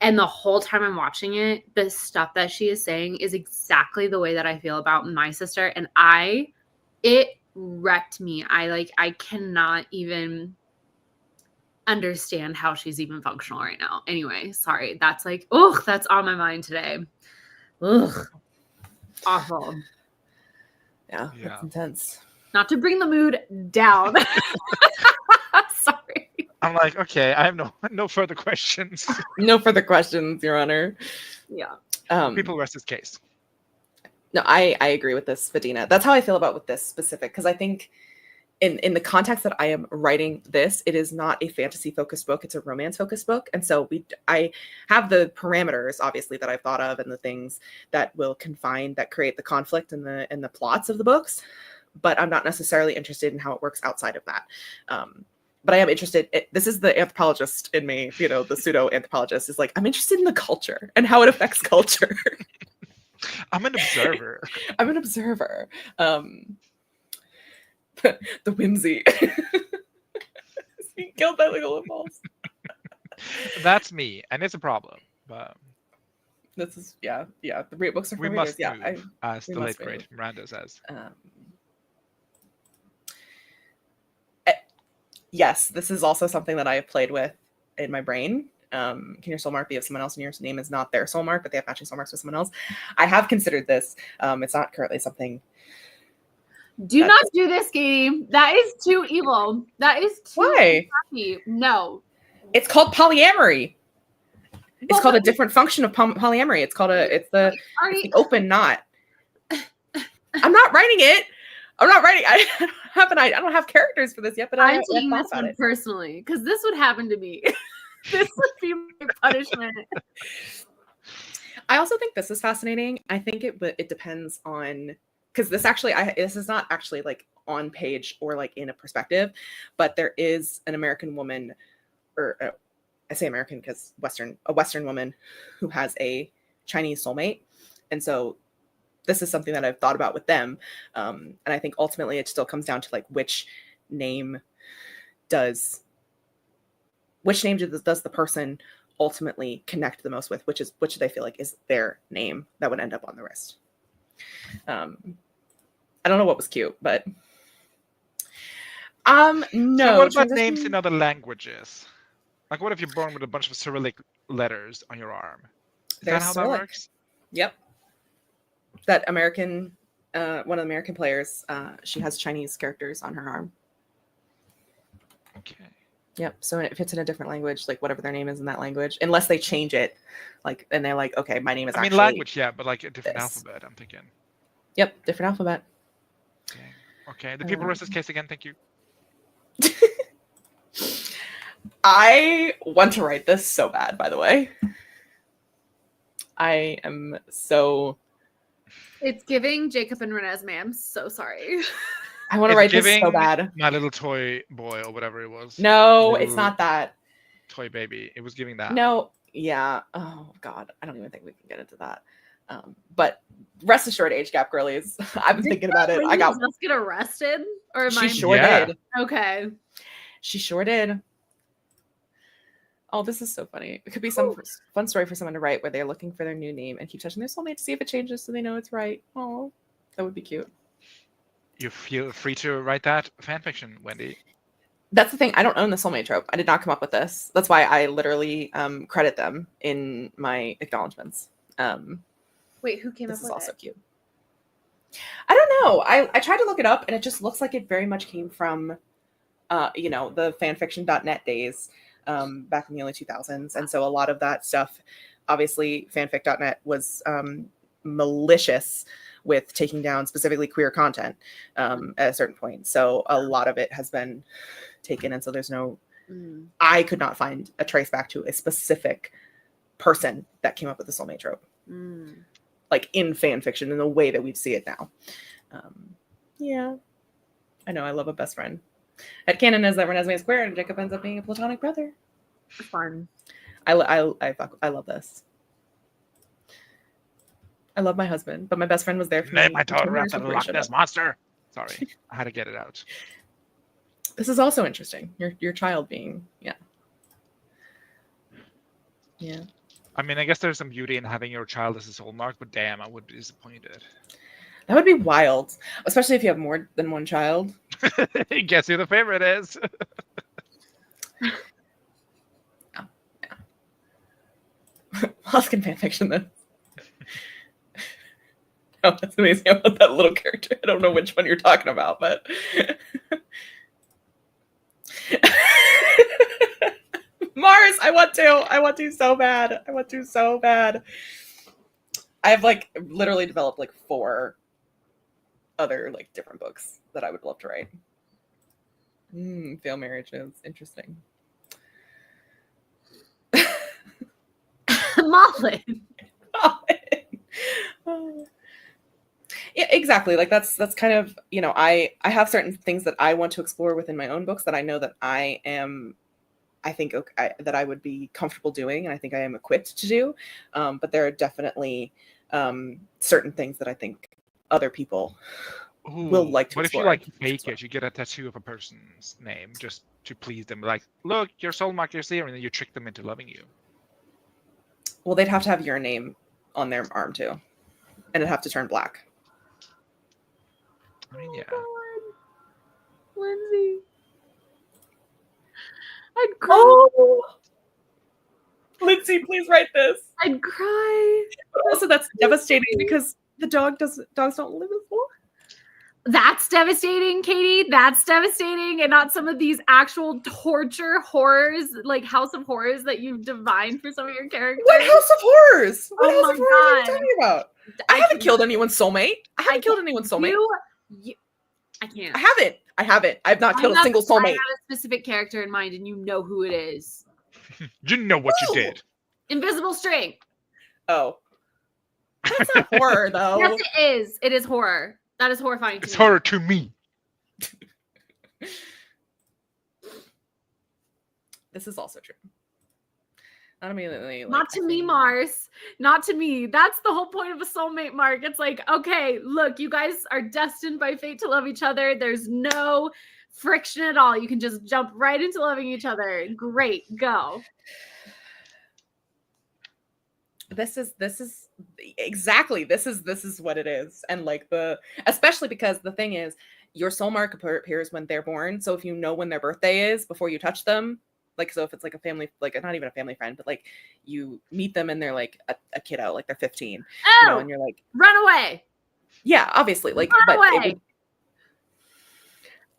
And the whole time I'm watching it, the stuff that she is saying is exactly the way that I feel about my sister, and it wrecked me. I cannot even understand how she's even functional right now. Anyway, sorry. That's that's on my mind today. Ugh. Awful. Yeah, that's intense. Not to bring the mood down. Sorry. I'm like, okay, I have no further questions. No further questions, Your Honor. Yeah. People rest his case. No, I agree with this, Fadina. That's how I feel about with this specific, because I think in the context that I am writing this, it is not a fantasy focused book, it's a romance focused book. And so I have the parameters obviously that I've thought of and the things that will that create the conflict and the plots of the books, but I'm not necessarily interested in how it works outside of that. But I am interested. This is the anthropologist in me, the pseudo anthropologist is like, I'm interested in the culture and how it affects culture. I'm an observer. I'm an observer. The whimsy. He killed that little impulse. That's me, and it's a problem. But this is yeah. The books are for we readers. must Yeah, move, as the late great Miranda says. Yes, this is also something that I have played with in my brain. Can your soul mark be of someone else and your name is not their soul mark, but they have matching soul marks with someone else? I have considered this. It's not currently something. Do not do this game. That is too evil. That is too happy. No. It's called polyamory. It's called a different function of polyamory. It's called it's the open knot. I'm not writing it. I'm not writing. I don't have characters for this yet, but I'm taking this one personally because this would happen to me. This would be my punishment. I also think this is fascinating. I think it depends on, because this is not actually like on page or like in a perspective, but there is an American woman, or I say American because a Western woman who has a Chinese soulmate, and so this is something that I've thought about with them, and I think ultimately it still comes down to like which name does the person ultimately connect the most with, which they feel like is their name that would end up on the wrist. I don't know what was cute, but no. So what about names in other languages? Like, what if you're born with a bunch of Cyrillic letters on your arm? Is that how that works? Yep. That American, one of the American players, she has Chinese characters on her arm. Okay. Yep. So if it's in a different language, like whatever their name is in that language, unless they change it, like, and they're like, okay, my name is. I mean, language, yeah, but like a different alphabet. I'm thinking. Yep, different alphabet. Okay. The people rest this case again. Thank you. I want to write this so bad, by the way. I am so. It's giving Jacob and Renesmee. I'm so sorry. I want to write this so bad. My little toy boy or whatever it was. No, it's not that. Toy baby. It was giving that. No. Yeah. Oh God. I don't even think we can get into that. But rest assured, age gap girlies. I've been thinking about it. I got just get arrested, or am she sure did. Okay. She sure did. Oh, this is so funny. It could be some fun story for someone to write where they're looking for their new name and keep touching their soulmate to see if it changes so they know it's right. Oh, that would be cute. You feel free to write that fan fiction, Wendy. That's the thing. I don't own the soulmate trope. I did not come up with this. That's why I literally credit them in my acknowledgements. Wait, who came up with it? This is also cute. I don't know. I tried to look it up, and it just looks like it very much came from, the fanfiction.net days back in the early 2000s. And so a lot of that stuff, obviously, fanfic.net was malicious with taking down specifically queer content at a certain point. So a lot of it has been taken. And so there's no, I could not find a trace back to a specific person that came up with the soulmate trope. Like in fan fiction in the way that we'd see it now. Yeah. I know. I love a best friend. Headcanon is that Renesmee is queer and Jacob ends up being a platonic brother. Fun. I love this. I love my husband, but my best friend was there for me. Name my daughter after the Loch Ness monster. Sorry, I had to get it out. This is also interesting. Your child being, yeah. I mean, I guess there's some beauty in having your child as a soul mark, but damn, I would be disappointed. That would be wild, especially if you have more than one child. Guess who the favorite is? Huskin fanfiction then. Oh, that's amazing about that little character. I don't know which one you're talking about, but Mars, I want to so bad. I have like literally developed like 4 other like different books that I would love to write. Failed marriages, interesting. Mullen. Yeah, exactly. Like that's kind of, I have certain things that I want to explore within my own books that I know that I think that I would be comfortable doing, and I think I am equipped to do. But there are definitely certain things that I think other people will like to explore. What if you like fake it? You get a tattoo of a person's name just to please them. Like, look, your soul marker's here, and then you trick them into loving you. Well, they'd have to have your name on their arm too, and it'd have to turn black. I mean, yeah. Oh, Lindsay. I'd cry. Oh, Lindsay, please write this. I'd cry. But also, that's devastating because the dogs don't live as long. That's devastating, Katie. That's devastating, and not some of these actual torture horrors, like House of Horrors, that you've divined for some of your characters. What House of Horrors? What Oh House my of Horrors are you God. talking about? I haven't killed anyone's soulmate. I haven't killed anyone's soulmate. I can't. I haven't. I've not killed a single I soulmate. have a specific character in mind, and you know who it is. You know what you did. Invisible String. Oh. That's not horror, though. Yes, it is. It is horror. That is horrifying to It's me. horror to me. This is also true. Not immediately. Like, Not to me, Mars. Not to me. That's the whole point of a soulmate, Mark. It's like, okay, look, you guys are destined by fate to love each other. There's no friction at all. You can just jump right into loving each other. Great, go. This is exactly this is what it is. And like especially because the thing is your soul mark appears when they're born. So if you know when their birthday is before you touch them, like, so if it's like a family, like not even a family friend, but like you meet them and they're like a kiddo, like they're 15, you know, and you're like, run away. Yeah, obviously, like, run away.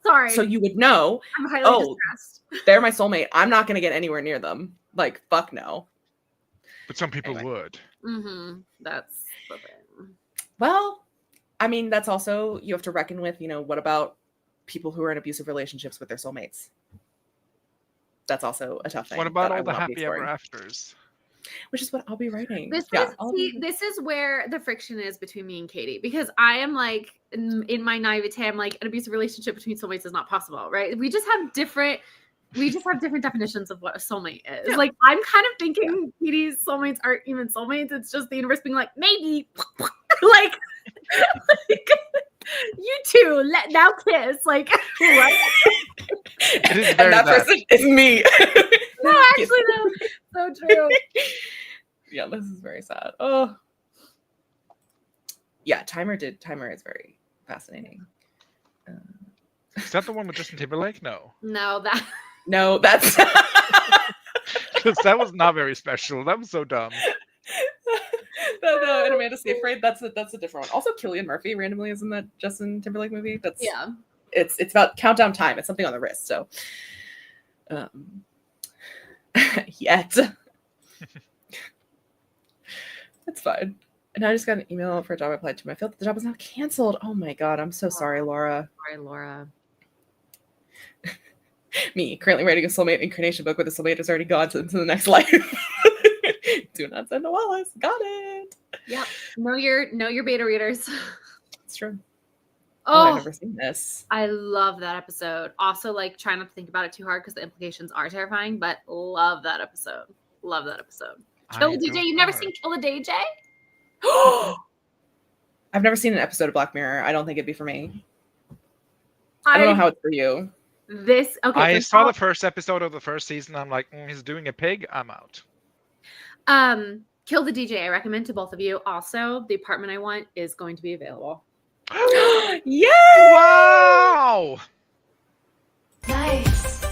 Sorry. So you would know, I'm highly distressed. They're my soulmate. I'm not going to get anywhere near them. Like, fuck no. But some people would. Mm-hmm. That's the thing. Well, I mean, that's also, you have to reckon with, you know, what about people who are in abusive relationships with their soulmates? That's also a tough thing. What about all the happy ever afters? Which is what I'll be writing. This is where the friction is between me and Katie, because I am like, in my naivete, I'm like, an abusive relationship between soulmates is not possible, right? We just have different definitions of what a soulmate is. Yeah. Like, I'm kind of thinking Katie's soulmates aren't even soulmates. It's just the universe being like, maybe, like you two, now kiss. Like, what? And that person is me. No, actually, no. So true. Yeah, this is very sad. Oh. Yeah, Timer is very fascinating. Is that the one with Justin Timberlake? No, that's because that was not very special. That was so dumb. No, and Amanda Seyfried, that's a different one. Also, Cillian Murphy randomly is in that Justin Timberlake movie. It's about countdown time. It's something on the wrist. So, yet it's fine. And I just got an email for a job I applied to. I feel that the job is now canceled. Oh my god, I'm so sorry, Laura. Sorry, Laura. Me, currently writing a soulmate incarnation book where the soulmate is already gone into the next life. Do not send to Wallace. Got it. Yep. Know your beta readers. It's true. Oh, I've never seen this. I love that episode. Also, like, try not to think about it too hard because the implications are terrifying, but love that episode. Love that episode. Kill the DJ. You've never seen Kill the DJ? I've never seen an episode of Black Mirror. I don't think it'd be for me. I don't know how it's for you. I saw the first episode of the first season. I'm like, he's doing a pig. I'm out. Kill the DJ. I recommend to both of you. Also, the apartment I want is going to be available. Yay! Wow! Nice.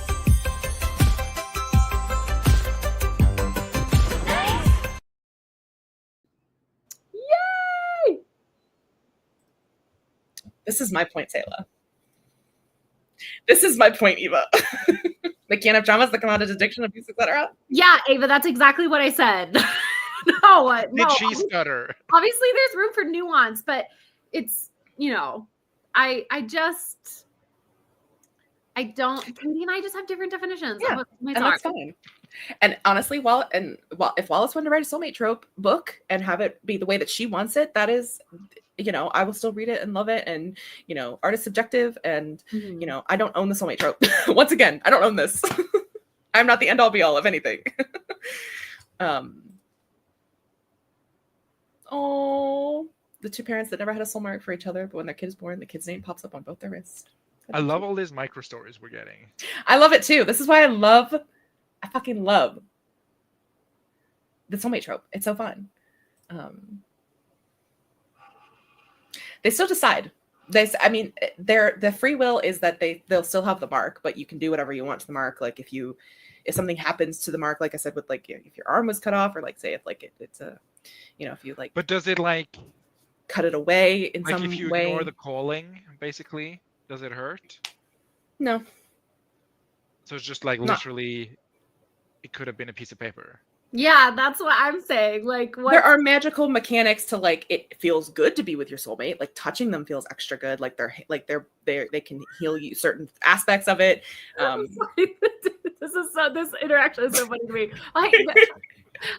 Yay! This is my point, Sayla. This is my point, Eva. They can't have dramas that come out of addiction, abuse, etc. Yeah, Ava, that's exactly what I said. No. Did she stutter? Obviously, there's room for nuance, but it's, you know, I don't. Katie and I just have different definitions. Yeah, and that's fine. And honestly, if Wallace wanted to write a soulmate trope book and have it be the way that she wants it, that is, you know, I will still read it and love it. And, you know, art is subjective, and, you know, I don't own the soulmate trope. Once again, I don't own this. I'm not the end all be all of anything. Oh, the two parents that never had a soul mark for each other, but when their kid is born, the kid's name pops up on both their wrists. I love all these micro stories we're getting. I love it too. This is why I fucking love the soulmate trope. It's so fun. They still decide. The free will is that they'll still have the mark, but you can do whatever you want to the mark. Like if something happens to the mark, like I said, with like if your arm was cut off, or like say if like it's a, if you like. But does it like cut it away in like some way? If you ignore the calling, basically, does it hurt? No. So it's just like literally, it could have been a piece of paper. Yeah, that's what I'm saying. Like, there are magical mechanics to like it feels good to be with your soulmate. Like touching them feels extra good. Like they can heal you certain aspects of it. This interaction is so funny to me. Like,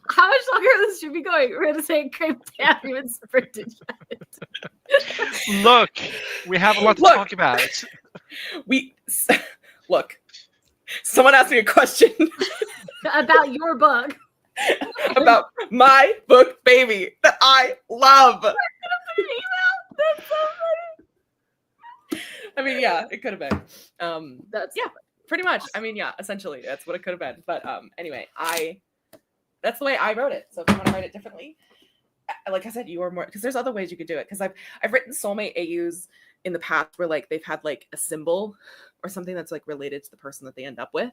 how much longer this should be going? We're gonna say Craig haven't even sprinted yet. Look, we have a lot to talk about. Look. Someone asked me a question about your book. About my book, baby, that I love. That's so funny. I mean, yeah, it could have been. Pretty much. I mean, yeah, essentially, that's what it could have been. But anyway, that's the way I wrote it. So if you want to write it differently, like I said, you are more, because there's other ways you could do it. Because I've written soulmate AUs in the past where like they've had like a symbol or something that's like related to the person that they end up with.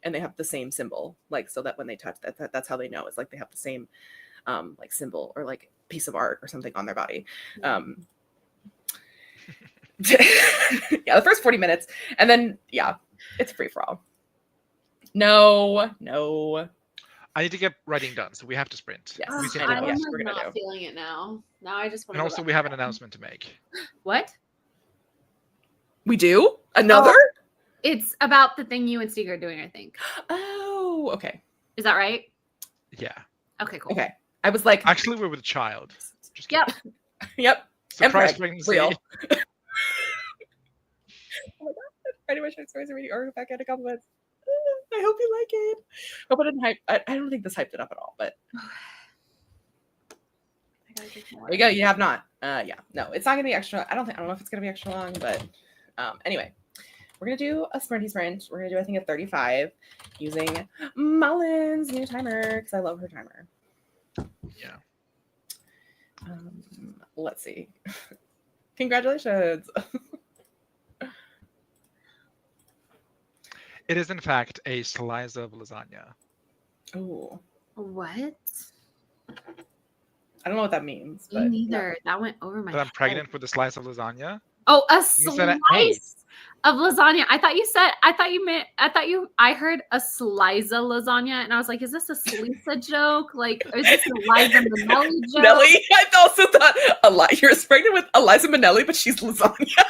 And they have the same symbol, like, so that when they touch that's how they know. It's like they have the same like symbol or like piece of art or something on their body. Yeah, the first 40 minutes, and then it's free for all. No. I need to get writing done, so we have to sprint. Yes. I'm not feeling it now. Now I just want to. And also, we have an announcement to make. What? We do? Another? Oh, it's about the thing you and Steve are doing, I think. Oh, okay. Is that right? Yeah. Okay, cool. Okay. I was like, actually, we're with a child. Just yep. Yep. Surprise pregnancy. Real. Oh my god. Writing my short stories and reading art back at a couple minutes. I hope you like it. Hope I didn't hype. I don't think this hyped it up at all, but there you go. You have not. No, it's not gonna be extra. I don't know if it's gonna be extra long, but anyway, we're gonna do a sprinty sprint. We're gonna do, I think, a 35 using Mullen's new timer because I love her timer. Yeah. Let's see. Congratulations. It is, in fact, a slice of lasagna. Oh. What? I don't know what that means. Me neither. That went over my head. I'm pregnant with a slice of lasagna. Oh, a slice of lasagna. I heard a slice of lasagna, and I was like, is this a Slisa joke? Like, is this a Liza Minnelli joke? Nelly? I also thought you're pregnant with Eliza Minnelli, but she's lasagna.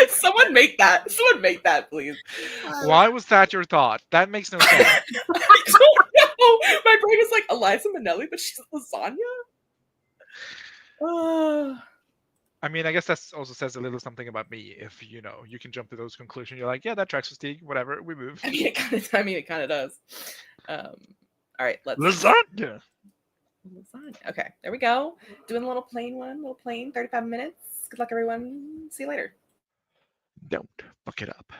Someone make that. Someone make that, please. Why was that your thought? That makes no sense. I don't know. My brain is like Eliza Minnelli, but she's lasagna. I mean, I guess that also says a little something about me. If you can jump to those conclusions. You're like, yeah, that tracks with Steve. Whatever, we move. I mean, it kind of does. All right, let's lasagna. Okay, there we go. Doing a little plain 35 minutes. Good luck, everyone. See you later. Don't fuck it up.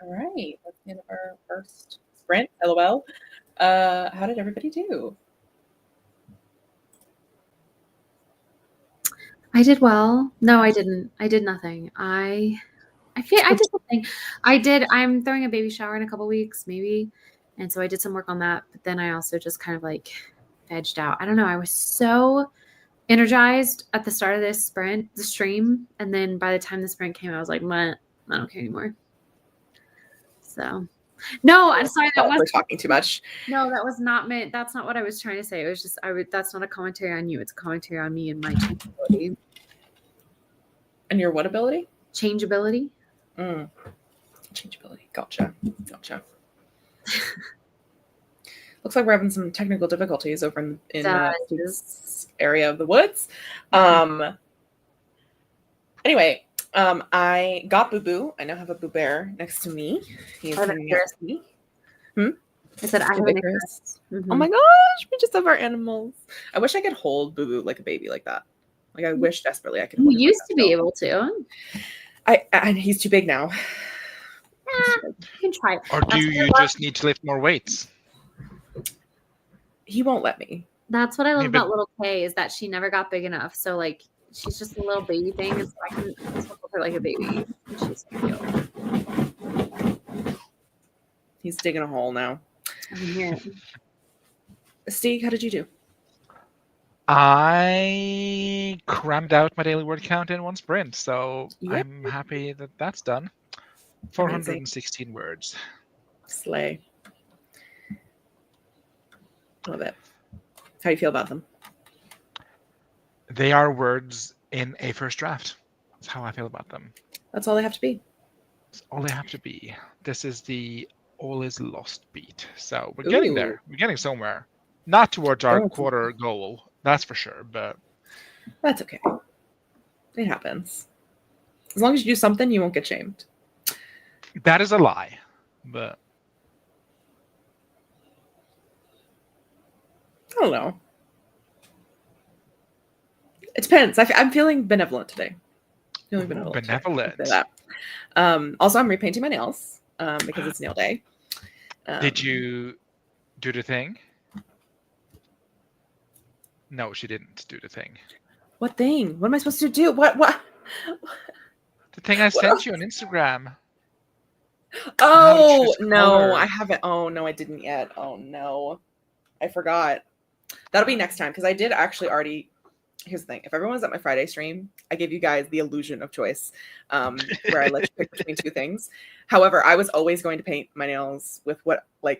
All right, that's the end of our first sprint. LOL. How did everybody do? I did well. No, I didn't. I did nothing. I feel I did something. I'm throwing a baby shower in a couple weeks, maybe. And so I did some work on that. But then I also just kind of like vegged out. I don't know. I was so energized at the start of the stream. And then by the time the sprint came, I was like, I don't care anymore. So no, I'm sorry. We're talking too much. No, that was not meant. That's not what I was trying to say. It was just that's not a commentary on you. It's a commentary on me and my changeability. And your what ability? Changeability. Changeability. Gotcha. Looks like we're having some technical difficulties over in this area of the woods. Anyway, I got Boo Boo. I now have a Boo Bear next to me. He's hanging out with me. I said I have an Icarus. Oh my gosh, we just have our animals. I wish I could hold Boo Boo like a baby like that. Like I wish desperately I could. You used to be able to. And he's too big now. You can try. Or do you just need to lift more weights? He won't let me. That's what I love about little Kay is that she never got big enough. So like she's just a little baby thing, and so I can hold her like a baby. She's cute. He's digging a hole now. I can hear it. Steve, how did you do? I crammed out my daily word count in one sprint, so I'm happy that that's done. 416 words. Slay. Love it. How do you feel about them? They are words in a first draft. That's how I feel about them. That's all they have to be. That's all they have to be. This is the all is lost beat. So we're getting there. We're getting somewhere. Not towards our quarter goal, that's for sure, but that's okay. It happens. As long as you do something, you won't get shamed. That is a lie, but I don't know. It depends. I'm feeling benevolent today. Benevolent. Also, I'm repainting my nails because it's nail day. Did you do the thing? No, she didn't do the thing. What thing? What am I supposed to do? What? The thing I sent you on Instagram. Oh, no, I haven't. Oh, no, I didn't yet. Oh, no. I forgot. That'll be next time because I did actually already. Here's the thing. If everyone was at my Friday stream, I gave you guys the illusion of choice where I let you pick between two things. However, I was always going to paint my nails with I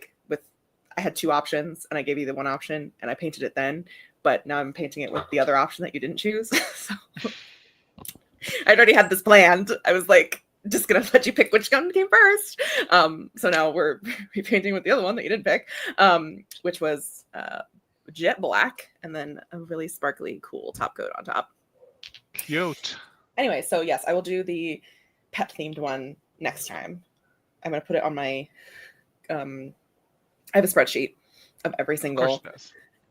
had two options and I gave you the one option and I painted it then. But now I'm painting it with the other option that you didn't choose. So I'd already had this planned. I was like, just going to let you pick which one came first. So now we're repainting with the other one that you didn't pick, which was jet black and then a really sparkly, cool top coat on top. Cute. Anyway, so yes, I will do the pet themed one next time. I'm going to put it on my, I have a spreadsheet of every single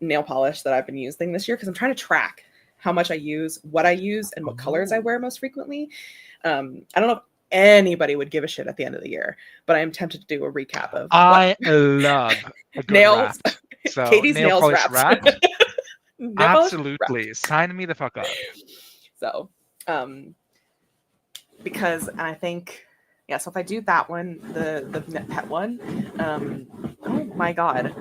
nail polish that I've been using this year because I'm trying to track how much I use, what I use, and what colors I wear most frequently. I don't know if anybody would give a shit at the end of the year, but I am tempted to do a recap of I love a good nails. Wrap. So Katie's nail nails polish wrapped. Absolutely. Sign me the fuck up. So, because I think, yeah, so if I do that one, the pet one, oh my God.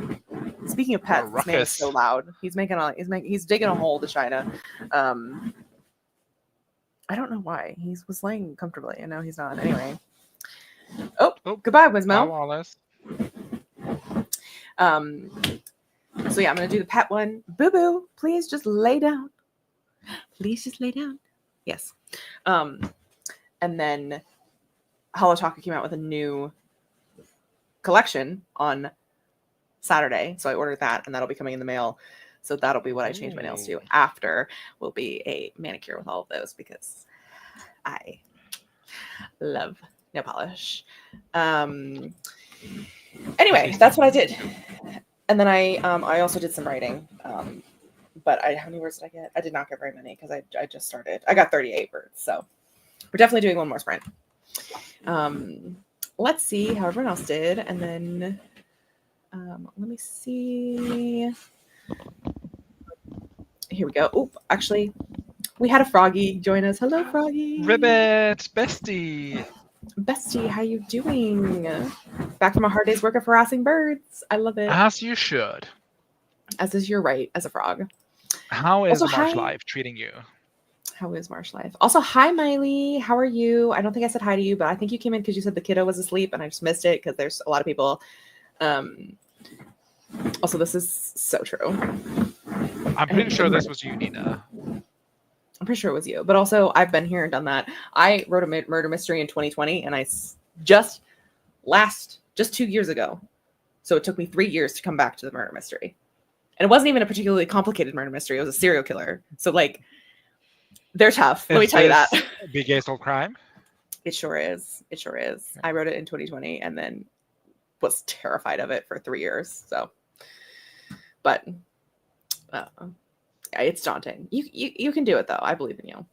Speaking of pets, this man is so loud. He's digging a hole to China. I don't know why. He was laying comfortably and now he's not. Anyway. Oh, goodbye, Wismo. Wallace. So yeah, I'm gonna do the pet one. Boo Boo, please just lay down. Please just lay down. Yes. And then Hollow Taco came out with a new collection on Saturday, so I ordered that, and that'll be coming in the mail. So that'll be what I change my nails to. After will be a manicure with all of those because I love nail polish. Anyway, that's what I did, and then I also did some writing. But how many words did I get? I did not get very many because I just started. I got 38 words, so we're definitely doing one more sprint. let's see how everyone else did. And then let me see. Here we go. Oop, actually, we had a Froggy join us. Hello, Froggy. Ribbit, bestie. Bestie, how you doing? Back from a hard day's work of harassing birds. I love it. As you should. As is your right as a frog. How is Also, Marsh hi. Life treating you? How is Marsh Life? Also, hi, Miley. How are you? I don't think I said hi to you, but I think you came in because you said the kiddo was asleep, and I just missed it because there's a lot of people. Also, this is so true. I'm pretty sure this was you, Nina. I'm pretty sure it was you. But also, I've been here and done that. I wrote a murder mystery in 2020, and I just 2 years ago. So it took me 3 years to come back to the murder mystery. And it wasn't even a particularly complicated murder mystery. It was a serial killer. So, like, they're tough. Let me tell you that. Biggest old crime? It sure is. It sure is. I wrote it in 2020 and then was terrified of it for 3 years. So, but it's daunting. You can do it, though. I believe in you.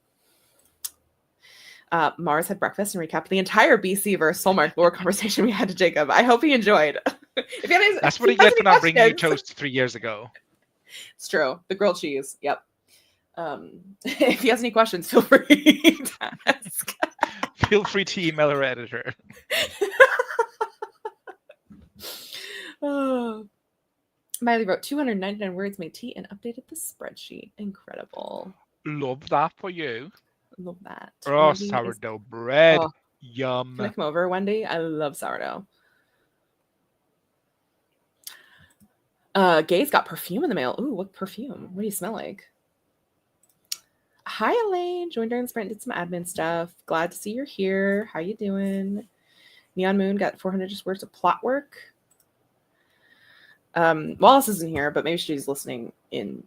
Mars had breakfast and recapped the entire BC versus Soulmark lore conversation we had to Jacob. I hope he enjoyed. That's what he gets for not bringing you toast 3 years ago. It's true. The grilled cheese. Yep. If he has any questions, feel free to ask. Feel free to email our editor. Miley wrote 299 words, made tea, and updated the spreadsheet. Incredible. Love that for you. Love that. Oh, Wendy sourdough bread. Oh. Yum. Can I come over, Wendy? I love sourdough. Gay's got perfume in the mail. Ooh, what perfume? What do you smell like? Hi, Elaine. Joined during the sprint, did some admin stuff. Glad to see you're here. How you doing? Neon Moon got 400 just words of plot work. Wallace isn't here, but maybe she's listening in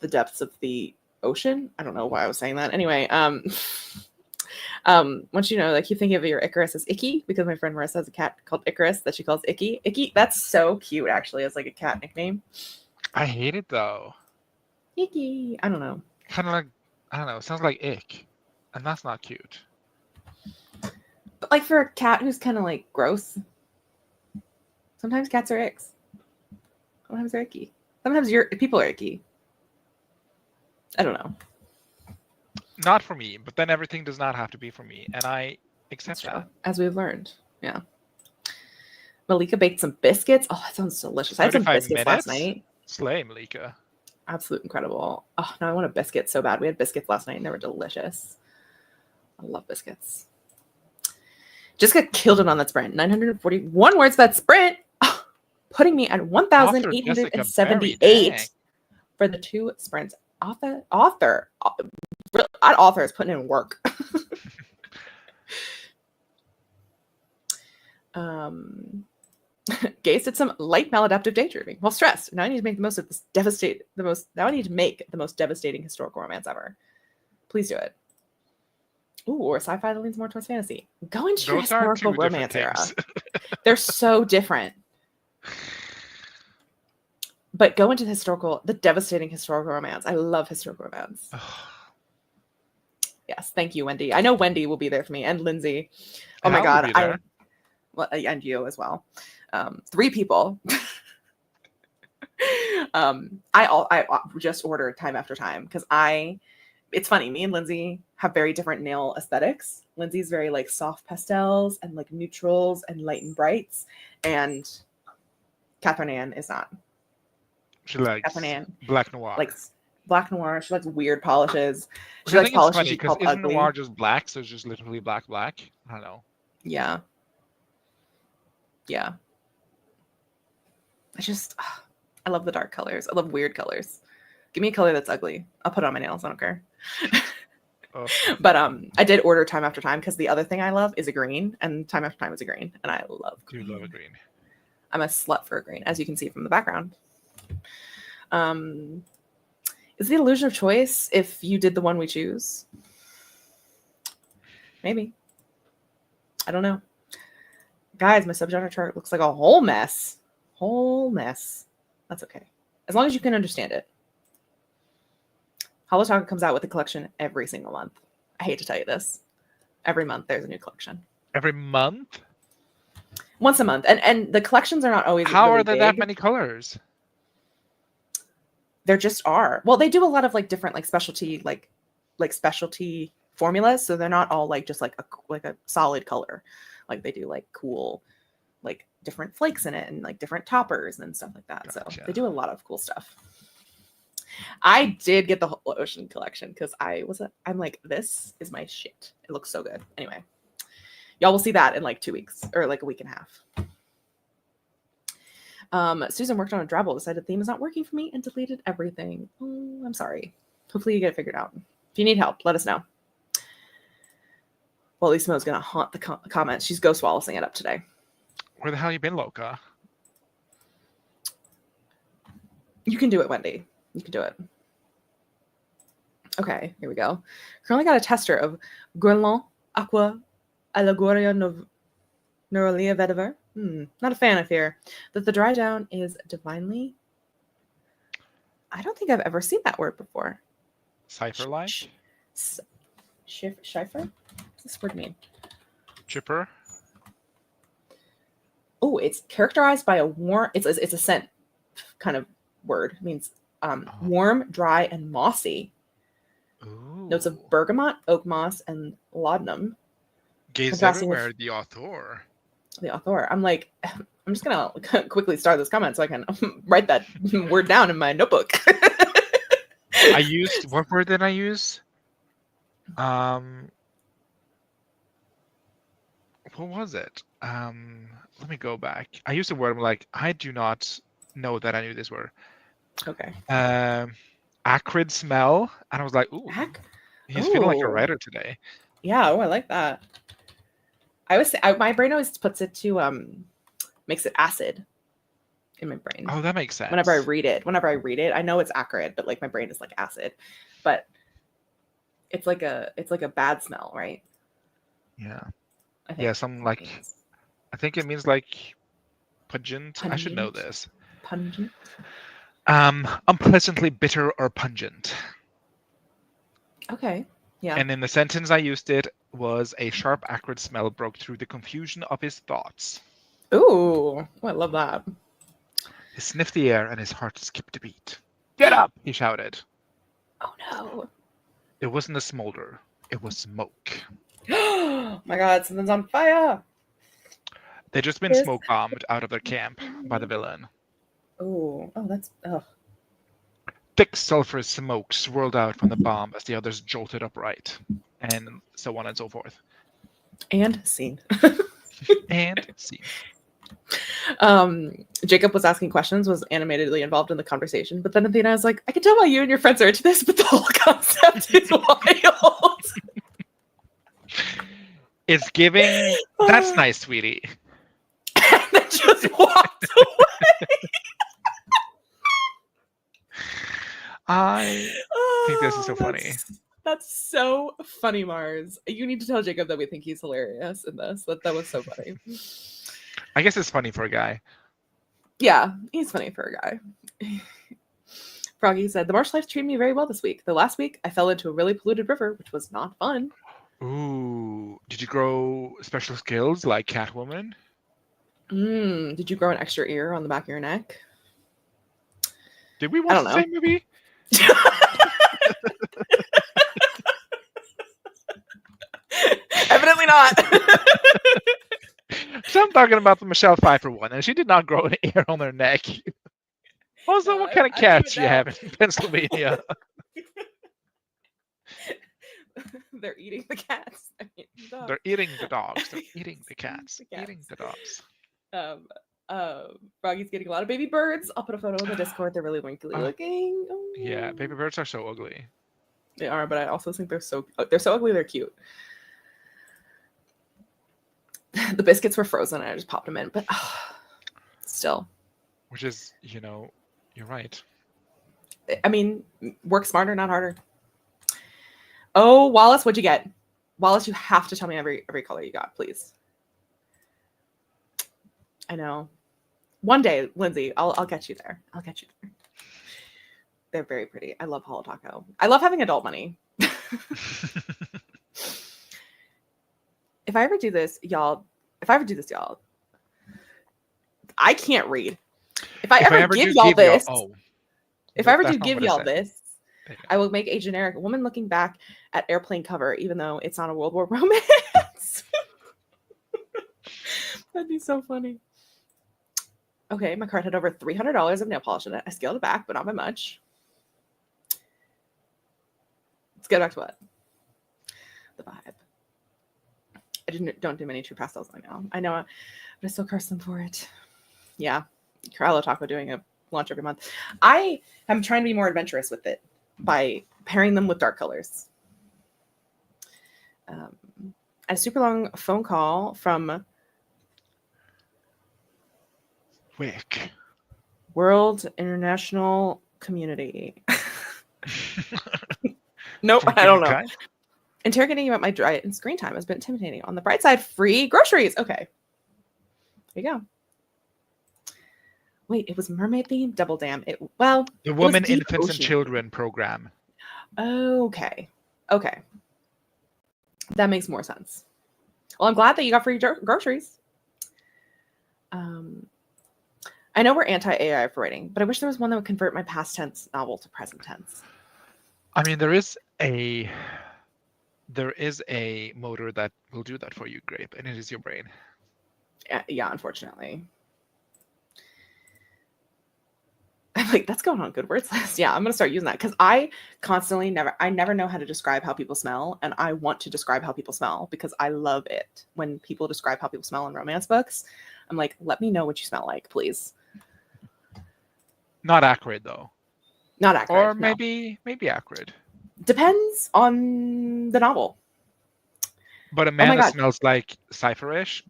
the depths of the ocean. I don't know why I was saying that. Anyway, once you know, like, you think of your Icarus as Icky, because my friend Marissa has a cat called Icarus that she calls Icky. Icky, that's so cute, actually, as like a cat nickname. I hate it, though. Icky. I don't know. Kind of like, I don't know, it sounds like ick. And that's not cute. But like for a cat who's kind of like gross, sometimes cats are icks. Sometimes they're icky. Sometimes people are icky. I don't know. Not for me, but then everything does not have to be for me, and I accept that. As we've learned. Yeah. Malika baked some biscuits. Oh, that sounds delicious. I had some biscuits last night. Slay, Malika. Absolute incredible. Oh, now I want a biscuit so bad. We had biscuits last night and they were delicious. I love biscuits. Just got killed it on that sprint. 941 words that sprint. Oh, putting me at 1,878 for the 2 sprints. Author is putting in work. Gaze did some light maladaptive daydreaming while stressed. Now I need to make the most devastating historical romance ever. Please do it. Ooh, or sci-fi that leans more towards fantasy. Go into your historical romance era. They're so different. But go into the devastating historical romance. I love historical romance. Yes, thank you, Wendy. I know Wendy will be there for me, and Lindsay. Oh my God, and you as well. 3 people. I just order time after time because it's funny. Me and Lindsay have very different nail aesthetics. Lindsay's very like soft pastels and like neutrals and light and brights, and Catherine Ann is not. She likes black noir. Likes black noir. She likes weird polishes. She I likes think it's polishes funny because isn't noir just black? So it's just literally black. I don't know. Yeah. I love the dark colors. I love weird colors. Give me a color that's ugly. I'll put it on my nails. I don't care. But I did order time after time because the other thing I love is a green, and time after time is a green, and I love green. You love a green. I'm a slut for a green, as you can see from the background. Is the illusion of choice if you did the one we choose? Maybe. I don't know. Guys, my subgenre chart looks like a whole mess. That's okay. As long as you can understand it. Holotalk comes out with a collection every single month. I hate to tell you this. Every month there's a new collection. Every month? Once a month, and the collections are not always. How really are there big. that many colors? There just are. Well, they do a lot of like different like specialty specialty formulas, so they're not all like just like a solid color. Like they do like cool like different flakes in it and like different toppers and stuff like that. Gotcha. So they do a lot of cool stuff. I did get the whole ocean collection because I'm like, this is my shit. It looks so good. Anyway, y'all will see that in like 2 weeks or like a week and a half. Susan worked on a Drabble, decided the theme is not working for me, and deleted everything. Oh, I'm sorry. Hopefully you get it figured out. If you need help, let us know. Well, Lisa Mo's going to haunt the comments. She's ghost wallacing it up today. Where the hell you been, Loca? You can do it, Wendy. You can do it. Okay, here we go. Currently got a tester of Grelon Aqua Allegoria Neuralia Vetiver. Not a fan, I fear. That the dry down is divinely. I don't think I've ever seen that word before. Cipher-like? Schiffer? What's this word mean? Chipper? Oh, it's characterized by a warm. It's a scent kind of word. It means warm, dry, and mossy. Ooh. Notes of bergamot, oak moss, and laudanum. Gaze everywhere, the author. The author. I'm like, I'm just gonna quickly start this comment so I can write that word down in my notebook. I used, what word did I use? What was it? Let me go back. I used a word. I'm like, I do not know that I knew this word. Okay. Acrid smell, and I was like, ooh, he's feeling like a writer today. Yeah. Oh, I like that. My brain always puts it to makes it acid in my brain. Oh, that makes sense. Whenever I read it, I know it's acrid, but like my brain is like acid, but it's like a bad smell, right? Yeah. I think. Yeah, some like, I think it means like pungent. I should know this. Pungent. Unpleasantly bitter or pungent. Okay. Yeah. And in the sentence I used it was a sharp, acrid smell broke through the confusion of his thoughts. Ooh, oh, I love that. He sniffed the air and his heart skipped a beat. Get up! He shouted. Oh no. It wasn't a smolder. It was smoke. Oh my god, something's on fire. They'd just been smoke bombed out of their camp by the villain. Oh, that's Thick sulphurous smoke swirled out from the bomb as the others jolted upright, and so on and so forth. And scene. And scene. Jacob was asking questions, was animatedly involved in the conversation, but then Athena was like, I can tell why you and your friends are into this, but the whole concept is wild. It's giving, that's nice, sweetie. And then just walked away. I think this is so funny. That's so funny, Mars. You need to tell Jacob that we think he's hilarious in this. That was so funny. I guess it's funny for a guy. Yeah, he's funny for a guy. Froggy said, the marsh life treated me very well this week. Though last week, I fell into a really polluted river, which was not fun. Ooh, did you grow special skills like Catwoman? Did you grow an extra ear on the back of your neck? Did we watch the same movie? Evidently not. So I'm talking about the Michelle Pfeiffer one, and she did not grow an ear on her neck. Also, what kind of cats do you have in Pennsylvania? They're eating the cats. They're eating the dogs. They're eating the cats. Eating the dogs. Froggy's getting a lot of baby birds. I'll put a photo in the Discord. They're really winkly looking. Oh. Yeah, baby birds are so ugly. They are, but I also think they're so ugly. They're cute. The biscuits were frozen, and I just popped them in. But still, which is, you're right. I mean, work smarter, not harder. Oh, Wallace, what'd you get? Wallace, you have to tell me every color you got, please. I know. One day, Lindsay, I'll get you there. I'll get you there. They're very pretty. I love Holo Taco. I love having adult money. If I ever do this, y'all, I can't read. If I ever give do y'all this, if I ever do give y'all this, There you go. I will make a generic woman looking back at airplane cover, even though it's not a World War romance. That'd be so funny. Okay, my card had over $300 of nail polish in it. I scaled it back, but not by much. Let's get back to what? The vibe. I don't do many true pastels right now. I know, but I still curse them for it. Yeah, Carlo talk about doing a launch every month. I am trying to be more adventurous with it by pairing them with dark colors. A super long phone call from Wick. World International Community. Nope, From I don't know. Humankind? Interrogating about my diet and screen time has been intimidating. On the bright side, free groceries. Okay. There you go. Wait, it was mermaid themed? Double damn. The Women, Infants, and Children program. Okay. Okay. That makes more sense. Well, I'm glad that you got free groceries. I know we're anti-AI for writing, but I wish there was one that would convert my past tense novel to present tense. I mean, there is a motor that will do that for you, Grape, and it is your brain. Yeah, unfortunately. I'm like, that's going on good words list. Yeah, I'm gonna start using that because I never know how to describe how people smell, and I want to describe how people smell because I love it when people describe how people smell in romance books. I'm like, let me know what you smell like, please. Not accurate though. Not accurate. Or maybe accurate. Depends on the novel. But a man that smells like Cypherish,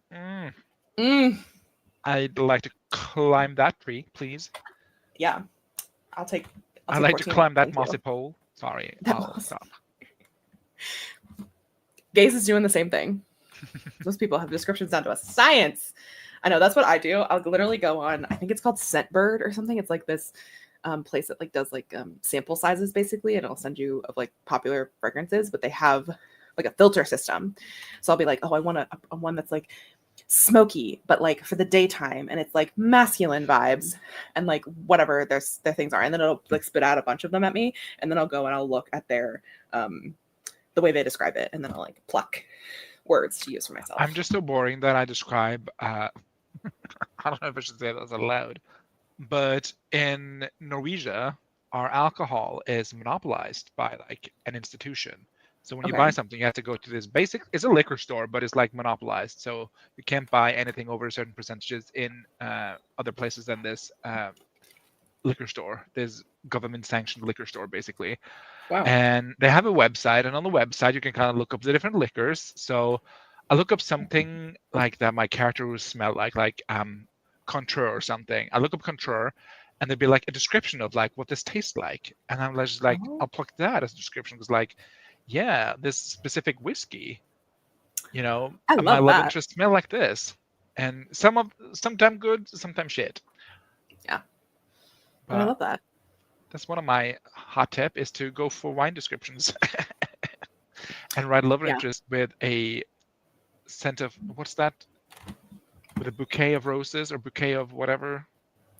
I'd like to climb that tree, please. Yeah, I'd like to climb that mossy pole. Sorry, I'll stop. Gaze is doing the same thing. Those people have descriptions down to a science. I know, that's what I do. I'll literally go on, I think it's called Scentbird or something. It's like this place that like does like sample sizes basically, and it'll send you of like popular fragrances, but they have like a filter system. So I'll be like, oh, I want a one that's like smoky, but like for the daytime, and it's like masculine vibes and like whatever their things are, and then it'll like spit out a bunch of them at me, and then I'll go and I'll look at their the way they describe it, and then I'll like pluck words to use for myself. I'm just so boring that I describe I don't know if I should say that aloud, but in Norwegia our alcohol is monopolized by like an institution. So when you buy something, you have to go to this it's a liquor store, but it's like monopolized. So you can't buy anything over certain percentages in other places than this liquor store. There's government sanctioned liquor store basically. Wow. And they have a website, and on the website you can kind of look up the different liquors. So I look up something like that my character will smell like Contour or something. I look up Contour, and there'd be like a description of like what this tastes like, and I'm just like, I'll pluck that as a description because like, yeah, this specific whiskey, my love interest smell like this, and sometimes good, sometimes shit. Yeah, but I love that. That's one of my hot tip is to go for wine descriptions and write love interest with a scent of what's that? With a bouquet of roses or bouquet of whatever.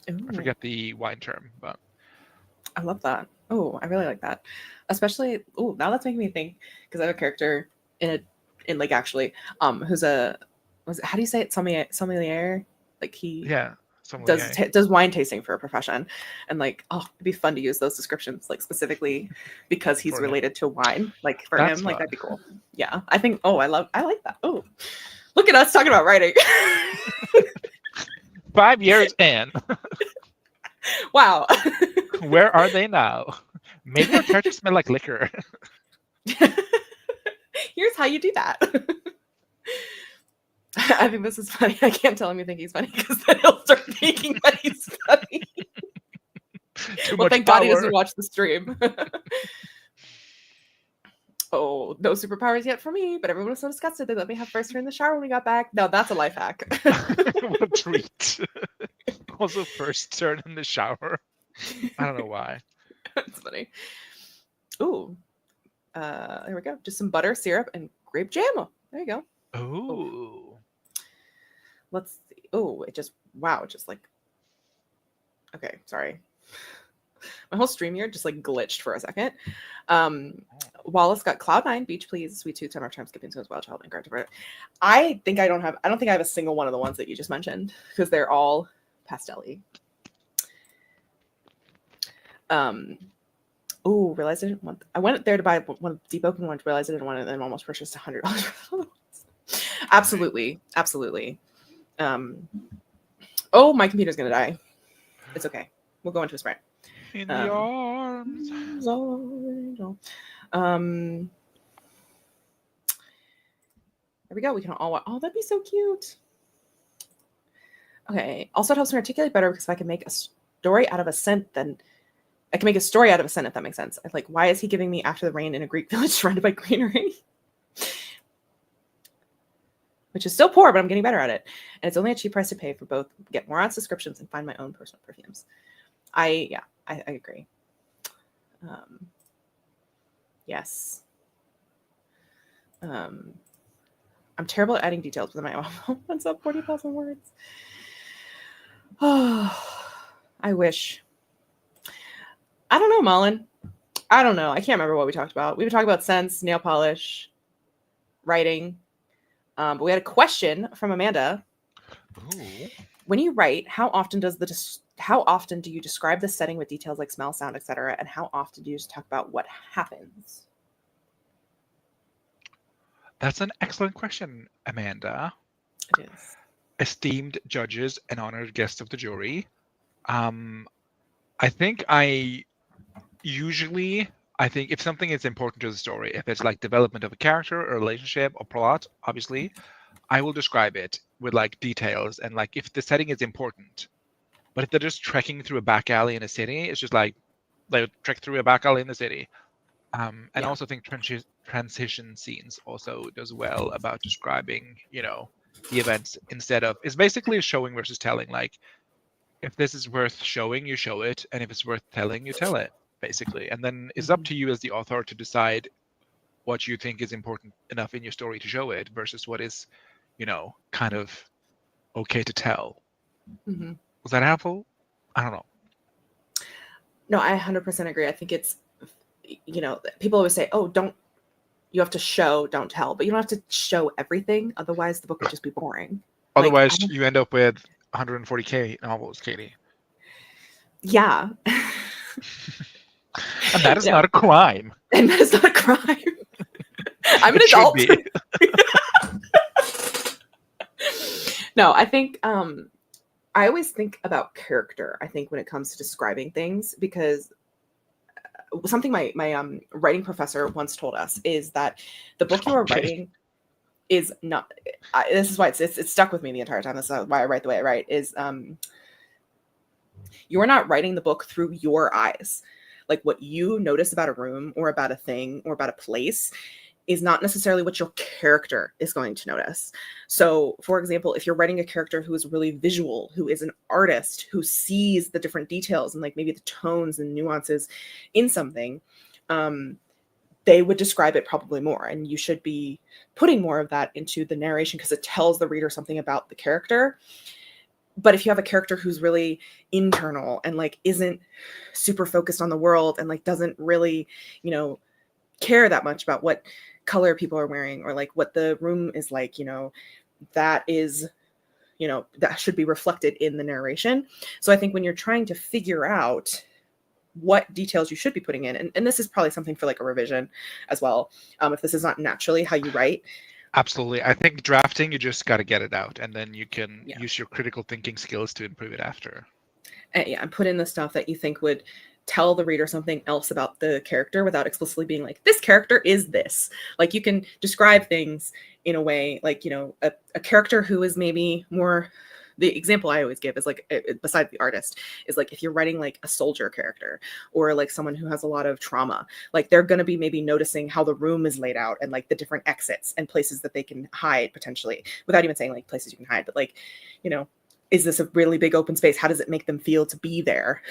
Ooh. I forget the wine term, but I love that. Oh, I really like that. Especially, now that's making me think because I have a character in like actually, who's how do you say it? Sommelier? Like he does wine tasting for a profession, and like, it'd be fun to use those descriptions like specifically because he's related to wine. Like for him, like that'd be cool. Yeah, I think. I like that. Oh, look at us talking about writing. 5 years in. Wow. Where are they now? Maybe our characters smell like liquor. Here's how you do that. I think this is funny. I can't tell him you think he's funny because then he'll start thinking that he's funny. Well, thank God he doesn't watch the stream. Oh, no superpowers yet for me, but everyone was so disgusted they let me have first turn in the shower when we got back. No, that's a life hack. What a treat. Also first turn in the shower. I don't know why. That's funny. Ooh. There we go. Just some butter, syrup, and grape jam. There you go. Ooh. let's see. Oh, it just like, okay, sorry. My whole stream here just like glitched for a second. Wallace got Cloud9, Beach Please, Sweet Tooth, Time Skipping Tunes, Wild Child, and Guard. I don't think I have a single one of the ones that you just mentioned because they're all pastel-y. Oh, realized I didn't want. I went there to buy one deep open one, realized I didn't want it, and then almost purchased $100. Absolutely. Oh, my computer's gonna die. It's okay. We'll go into a sprint. In the arms. There we go. We can all watch. Oh, that'd be so cute. Okay. Also, it helps me articulate better because if I can make a story out of a scent, then I can make a story out of a scent, if that makes sense. I'm like, why is he giving me After the Rain in a Greek village surrounded by greenery? Which is still poor, but I'm getting better at it. And it's only a cheap price to pay for both get more on subscriptions and find my own personal perfumes. I agree. Yes. I'm terrible at adding details, but my opens up 40,000 words. Oh, I wish. I don't know, Mullen. I don't know. I can't remember what we talked about. We were talking about scents, nail polish, writing. But we had a question from Amanda. Ooh. When you write, how often do you describe the setting with details like smell, sound, etc., and how often do you just talk about what happens? That's an excellent question, Amanda. It is. Esteemed judges and honored guests of the jury. I think if something is important to the story, if it's like development of a character or relationship or plot, obviously, I will describe it with like details and like if the setting is important. But if they're just trekking through a back alley in a city, it's just like they trek through a back alley in the city. And I also think transition scenes also does well about describing, the events instead of, it's basically showing versus telling. Like if this is worth showing, you show it, and if it's worth telling, you tell it, basically. And then it's up to you as the author to decide what you think is important enough in your story to show it versus what is, kind of okay to tell. Mm-hmm. Was that helpful? I don't know. No, I 100% agree. I think it's, people always say, oh, you have to show, don't tell, but you don't have to show everything. Otherwise the book would just be boring. Otherwise you end up with 140K novels, Katie. Yeah. And that is not a crime. And that is not a crime. I'm an adult. No, I think I always think about character, I think, when it comes to describing things, because something my writing professor once told us is that the book you are writing is not, this is why it's stuck with me the entire time. This is why I write the way I write, is you're not writing the book through your eyes. Like what you notice about a room or about a thing or about a place is not necessarily what your character is going to notice. So, for example, if you're writing a character who is really visual, who is an artist, who sees the different details and like maybe the tones and nuances in something, they would describe it probably more. And you should be putting more of that into the narration because it tells the reader something about the character. But if you have a character who's really internal and like isn't super focused on the world and like doesn't really, care that much about what color people are wearing or like what the room is like, that is, that should be reflected in the narration. So I think when you're trying to figure out what details you should be putting in, and this is probably something for like a revision as well, if this is not naturally how you write. Absolutely. I think drafting, you just got to get it out and then you can use your critical thinking skills to improve it after. And put in the stuff that you think would tell the reader something else about the character without explicitly being like, this character is this. Like you can describe things in a way like, a character who is maybe more, the example I always give is like, besides the artist, is like if you're writing like a soldier character or like someone who has a lot of trauma, like they're going to be maybe noticing how the room is laid out and like the different exits and places that they can hide potentially, without even saying like places you can hide, but like, is this a really big open space? How does it make them feel to be there?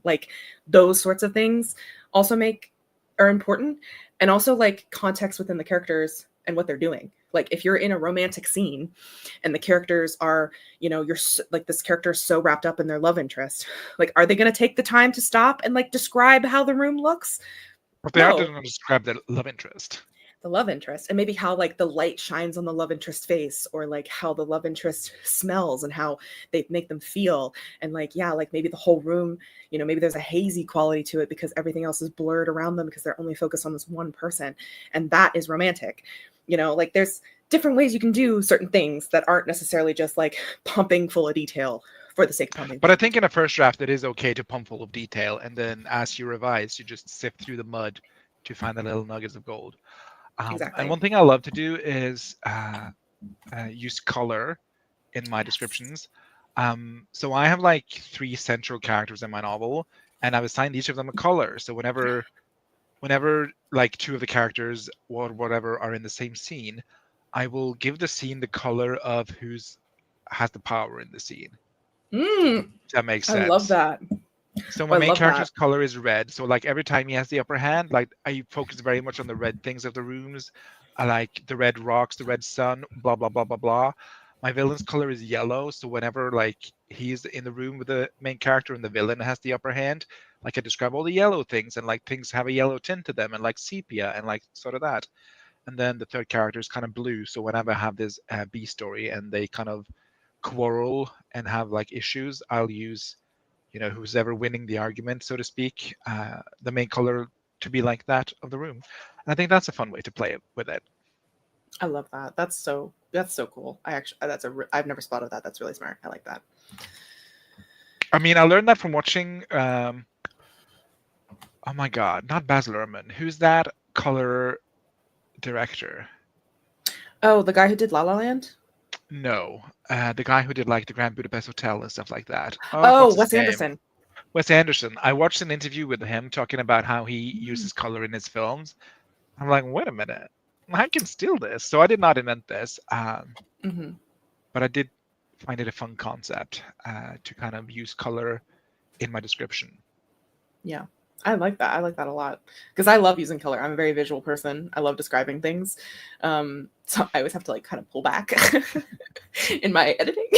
Like those sorts of things also are important. And also like context within the characters and what they're doing. Like if you're in a romantic scene and the characters are, you're like, this character is so wrapped up in their love interest, like, are they going to take the time to stop and like describe how the room looks? But they have to describe the love interest. The love interest, and maybe how like the light shines on the love interest face, or like how the love interest smells and how they make them feel. And like, yeah, like maybe the whole room, maybe there's a hazy quality to it because everything else is blurred around them because they're only focused on this one person. And that is romantic. Like there's different ways you can do certain things that aren't necessarily just like pumping full of detail for the sake of pumping. But I think in a first draft, it is okay to pump full of detail. And then as you revise, you just sift through the mud to find the little nuggets of gold. Exactly. And one thing I love to do is use color in my descriptions. So I have like 3 central characters in my novel, and I've assigned each of them a color. So whenever like 2 of the characters or whatever are in the same scene, I will give the scene the color of who's has the power in the scene. That makes sense. I love that. So my main character's color is red. So like every time he has the upper hand, like I focus very much on the red things of the rooms. I like the red rocks, the red sun, blah, blah, blah, blah, blah. My villain's color is yellow. So whenever like he's in the room with the main character and the villain has the upper hand, like I describe all the yellow things, and like things have a yellow tint to them, and like sepia and like sort of that. And then the third character is kind of blue. So whenever I have this B story and they kind of quarrel and have like issues, I'll use who's ever winning the argument, so to speak, the main color to be like that of the room. And I think that's a fun way to play with it. I love that. That's so cool. I've never spotted that. That's really smart. I like that. I mean, I learned that from watching. Oh my God, not Baz Luhrmann. Who's that color director? Oh, the guy who did La La Land? No, the guy who did like the Grand Budapest Hotel and stuff like that. Oh, Wes Anderson. Wes Anderson. I watched an interview with him talking about how he uses color in his films. I'm like, wait a minute, I can steal this. So I did not invent this, but I did find it a fun concept to kind of use color in my description. Yeah. I like that. I like that a lot because I love using color. I'm a very visual person. I love describing things. So I always have to like kind of pull back in my editing.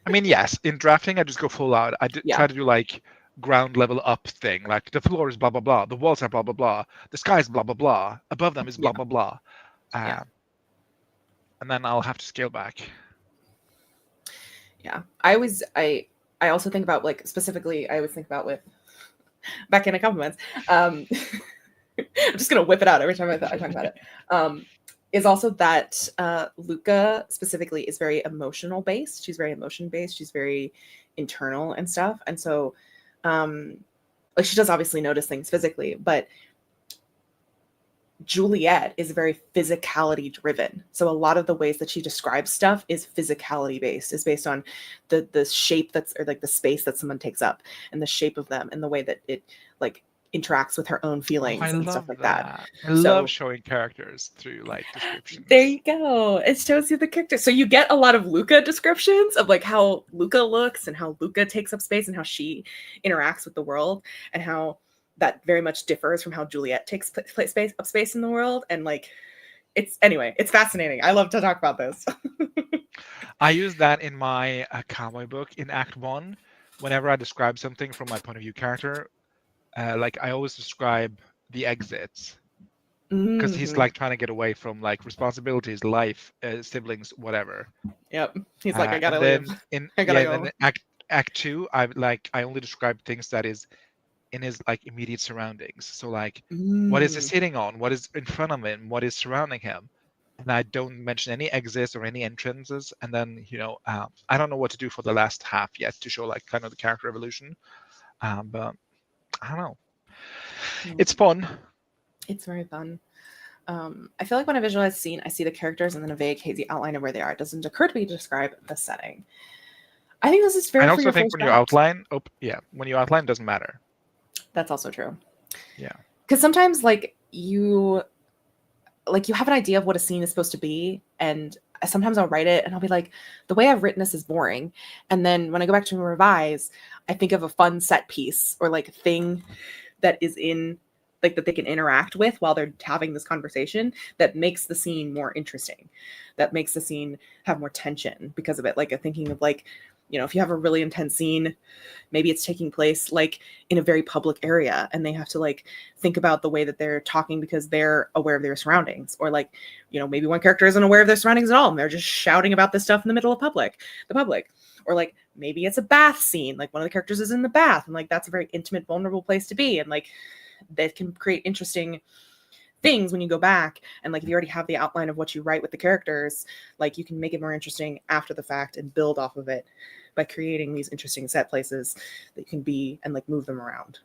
I mean, yes, in drafting, I just go full out. I try to do like ground level up thing. Like the floor is blah, blah, blah. The walls are blah, blah, blah. The sky is blah, blah, blah. Above them is blah, blah, blah. And then I'll have to scale back. Yeah. I also think about like specifically, I always think about with backhanded compliments. I'm just gonna whip it out every time I talk about it. Is also that Luca specifically is very emotional based. She's very emotion based. She's very internal and stuff. And so, like she does obviously notice things physically, but Juliet is very physicality driven. So a lot of the ways that she describes stuff is physicality based, is based on the shape or like the space that someone takes up and the shape of them and the way that it like interacts with her own feelings and stuff like that. I love showing characters through like descriptions. There you go. It shows you the character. So you get a lot of Luca descriptions of like how Luca looks and how Luca takes up space and how she interacts with the world and how that very much differs from how Juliet takes space in the world. And like, it's fascinating. I love to talk about this. I use that in my cowboy book in Act 1. Whenever I describe something from my point of view character, like I always describe the exits because he's like trying to get away from like responsibilities, life, siblings, whatever. Yep. He's like, I gotta leave. Then Act 2, I only describe things that is in his like immediate surroundings. So like, what is he sitting on? What is in front of him? What is surrounding him? And I don't mention any exits or any entrances. And then I don't know what to do for the last half yet to show like kind of the character evolution. But I don't know. It's fun. It's very fun. I feel like when I visualize a scene, I see the characters and then a vague, hazy outline of where they are. It doesn't occur to me to describe the setting. I think this is fair. I also think when you outline, when you outline, it doesn't matter. That's also true. Yeah. Because sometimes like you have an idea of what a scene is supposed to be, and sometimes I'll write it and I'll be like, the way I've written this is boring. And then when I go back to revise, I think of a fun set piece or like thing that is in like that they can interact with while they're having this conversation, that makes the scene more interesting, that makes the scene have more tension because of it. Like thinking of like, you know, if you have a really intense scene, maybe it's taking place like in a very public area and they have to like think about the way that they're talking because they're aware of their surroundings. Or like, you know, maybe one character isn't aware of their surroundings at all and they're just shouting about this stuff in the middle of the public. Or like maybe it's a bath scene, like one of the characters is in the bath and like that's a very intimate, vulnerable place to be, and like that can create interesting things when you go back. And like if you already have the outline of what you write with the characters, like you can make it more interesting after the fact and build off of it by creating these interesting set places that you can be and like move them around.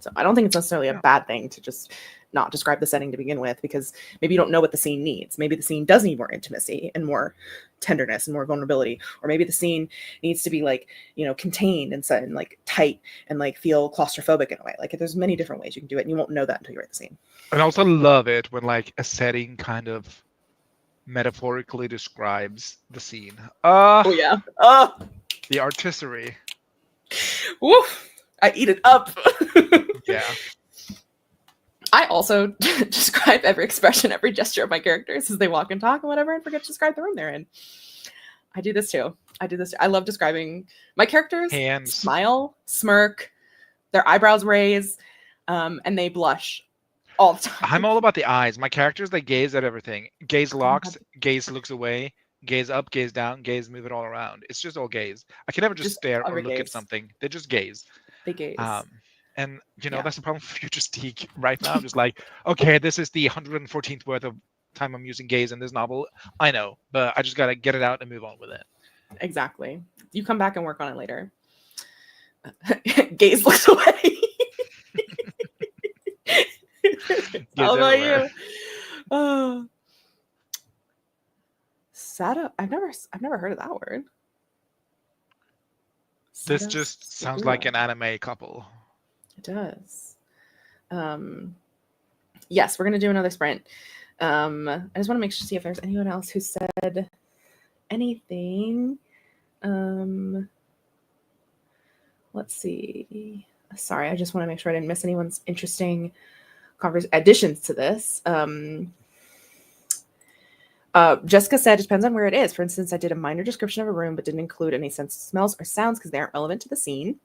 So I don't think it's necessarily a bad thing to just not describe the setting to begin with, because maybe you don't know what the scene needs. Maybe the scene does need more intimacy and more tenderness and more vulnerability, or maybe the scene needs to be like, you know, contained and set and like tight and like feel claustrophobic in a way. Like there's many different ways you can do it, and you won't know that until you write the scene. And I also love it when like a setting kind of metaphorically describes the scene. Oh yeah. Oh, the artistry. Woof. I eat it up. Yeah. I also describe every expression, every gesture of my characters as they walk and talk and whatever, and forget to describe the room they're in. I do this too. I love describing my characters. Hands. Smile, smirk, their eyebrows raise, and they blush all the time. I'm all about the eyes. My characters, they gaze at everything. Gaze locks, gaze looks away, gaze up, gaze down, gaze move it all around. It's just all gaze. I can never just stare or look at something. They just gaze. They gaze. And you know, that's the problem for Futuristique right now. I'm just like, okay, this is the 114th worth of time I'm using gaze in this novel. I know, but I just gotta get it out and move on with it. Exactly. You come back and work on it later. Gaze looks away. How about you? Oh, Sada. I've never heard of that word. This just sounds like an anime couple. It does. Yes, we're gonna do another sprint. I just want to see if there's anyone else who said anything. Let's see. Sorry, I just want to make sure I didn't miss anyone's interesting additions to this. Jessica said, it depends on where it is. For instance, I did a minor description of a room, but didn't include any sense of smells or sounds because they aren't relevant to the scene.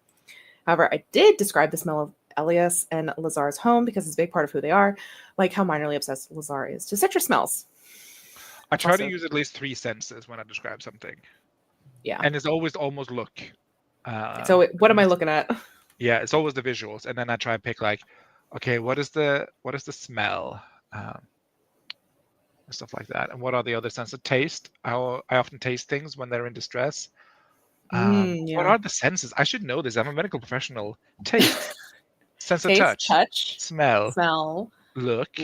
However, I did describe the smell of Elias and Lazar's home because it's a big part of who they are, like how minorly obsessed Lazar is to citrus smells. I try to use at least 3 senses when I describe something. Yeah. And it's always almost look. So what am I looking at? Yeah, it's always the visuals. And then I try and pick like, okay, what is the smell? Stuff like that. And what are the other senses? Taste. I often taste things when they're in distress. What are the senses? I should know this. I'm a medical professional. Taste. Sense of touch. Smell. Look.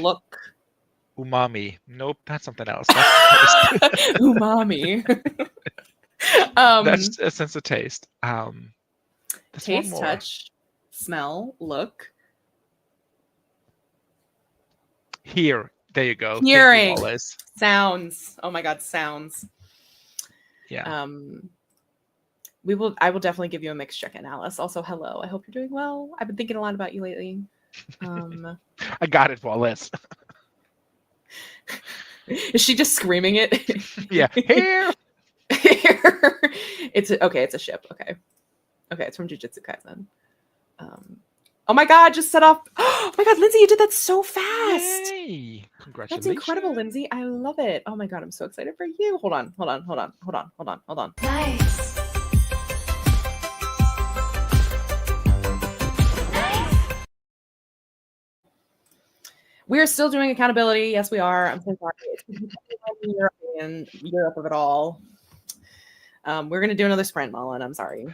Umami. Nope, that's something else. That's umami. That's a sense of taste. Taste, touch, smell, look. Hear. There you go. Hearing. Sounds. Oh my God, sounds. Yeah. I will definitely give you a mixed check-in, Alice. Also, hello. I hope you're doing well. I've been thinking a lot about you lately. I got it, Wallace. Is she just screaming it? Yeah. Here. It's a ship. Okay, it's from Jujutsu Kaisen. Oh my God, just set off. Oh my God, Lindsay, you did that so fast. Yay. Congratulations. That's incredible, Lindsay. I love it. Oh my God, I'm so excited for you. Hold on. Nice. We are still doing accountability. Yes, we are. I'm so sorry. Europe of it all. We're going to do another sprint, Mullen. I'm sorry.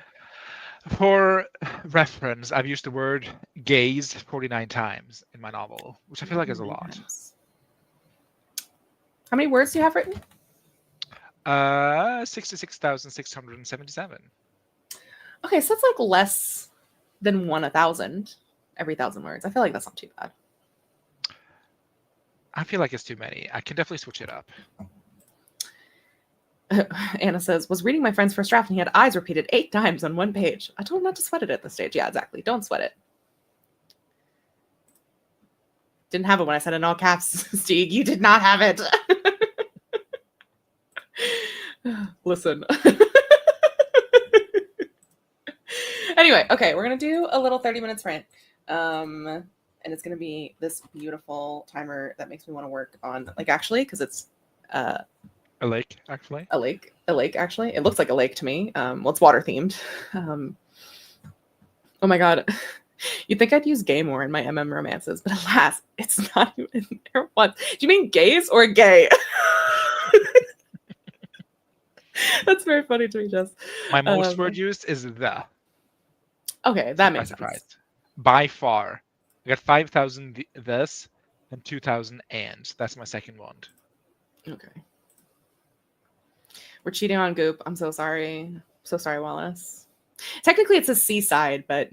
For reference, I've used the word gaze 49 times in my novel, which I feel like is a lot. How many words do you have written? 66,677. Okay, so that's like less than 1,000 every 1,000 words. I feel like that's not too bad. I feel like it's too many. I can definitely switch it up. Anna says, was reading my friend's first draft and he had eyes repeated 8 times on one page. I told him not to sweat it at this stage. Yeah, exactly. Don't sweat it. Didn't have it when I said in all caps, Stieg. You did not have it. Listen. Anyway, okay, we're gonna do a little 30-minute sprint. And it's gonna be this beautiful timer that makes me want to work on, like, actually, because it's a lake, actually. A lake, actually. It looks like a lake to me. Well, it's water themed. Oh my god. You'd think I'd use gay more in my MM romances, but alas, it's not even there once. Do you mean gays or gay? That's very funny to me, Jess. My most word used is the. Okay, that makes sense. By far. I got 5,000 this and 2,000 and. That's my second one. Okay. We're cheating on Goop. I'm so sorry. So sorry, Wallace. Technically, it's a seaside, but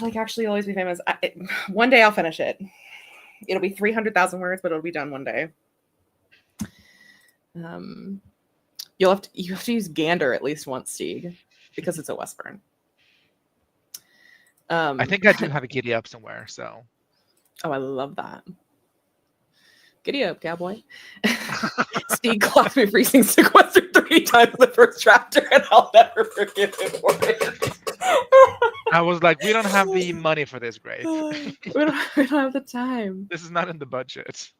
like, actually, always be famous. One day I'll finish it. It'll be 300,000 words, but it'll be done one day. You have to use gander at least once, Stieg, because it's a Westburn. I think I do have a giddy up somewhere, so. Oh, I love that. Giddy up, cowboy. Stieg clocked me freezing sequestered 3 times in the first chapter, and I'll never forgive him for it. I was like, we don't have the money for this, Grape. we don't have the time. This is not in the budget.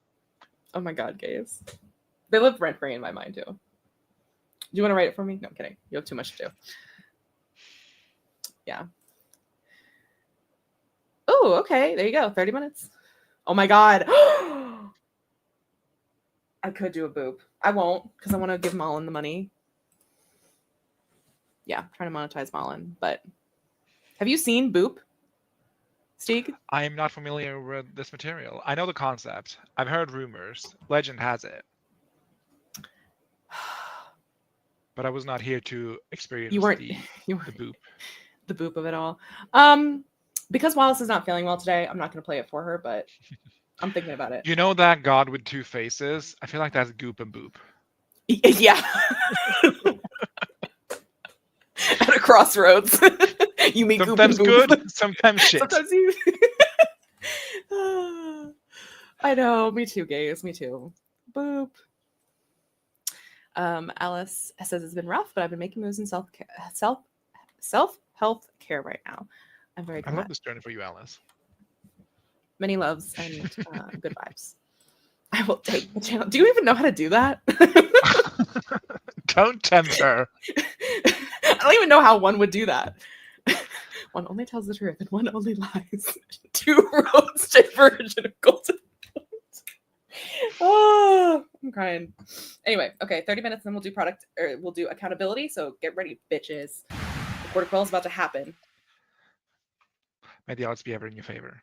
Oh my god, gays. They live rent-free in my mind, too. Do you want to write it for me? No, I'm kidding. You have too much to do. Yeah. Oh, okay. There you go. 30 minutes. Oh my god. I could do a boop. I won't, because I want to give Malin the money. Yeah, trying to monetize Malin. But have you seen Boop, Stieg? I am not familiar with this material. I know the concept. I've heard rumors. Legend has it. But I was not here to experience the boop. The boop of it all. Because Wallace is not feeling well today, I'm not going to play it for her, but I'm thinking about it. You know that god with 2 faces? I feel like that's Goop and Boop. Yeah. At a crossroads. You meet sometimes Goop and Boop. Good, sometimes shit. Sometimes you... I know. Me too, gays. Me too. Boop. Alice says it's been rough, but I've been making moves in self-health care right now. I'm very glad. I love this journey for you, Alice. Many loves and good vibes. I will take the channel. Do you even know how to do that? Don't tempt her. I don't even know how one would do that. One only tells the truth and one only lies. 2 roads diverge in a golden point. Oh, I'm crying. Anyway, okay, 30 minutes, and then we'll do accountability. So get ready, bitches. The quarter quell is about to happen. May the odds be ever in your favor.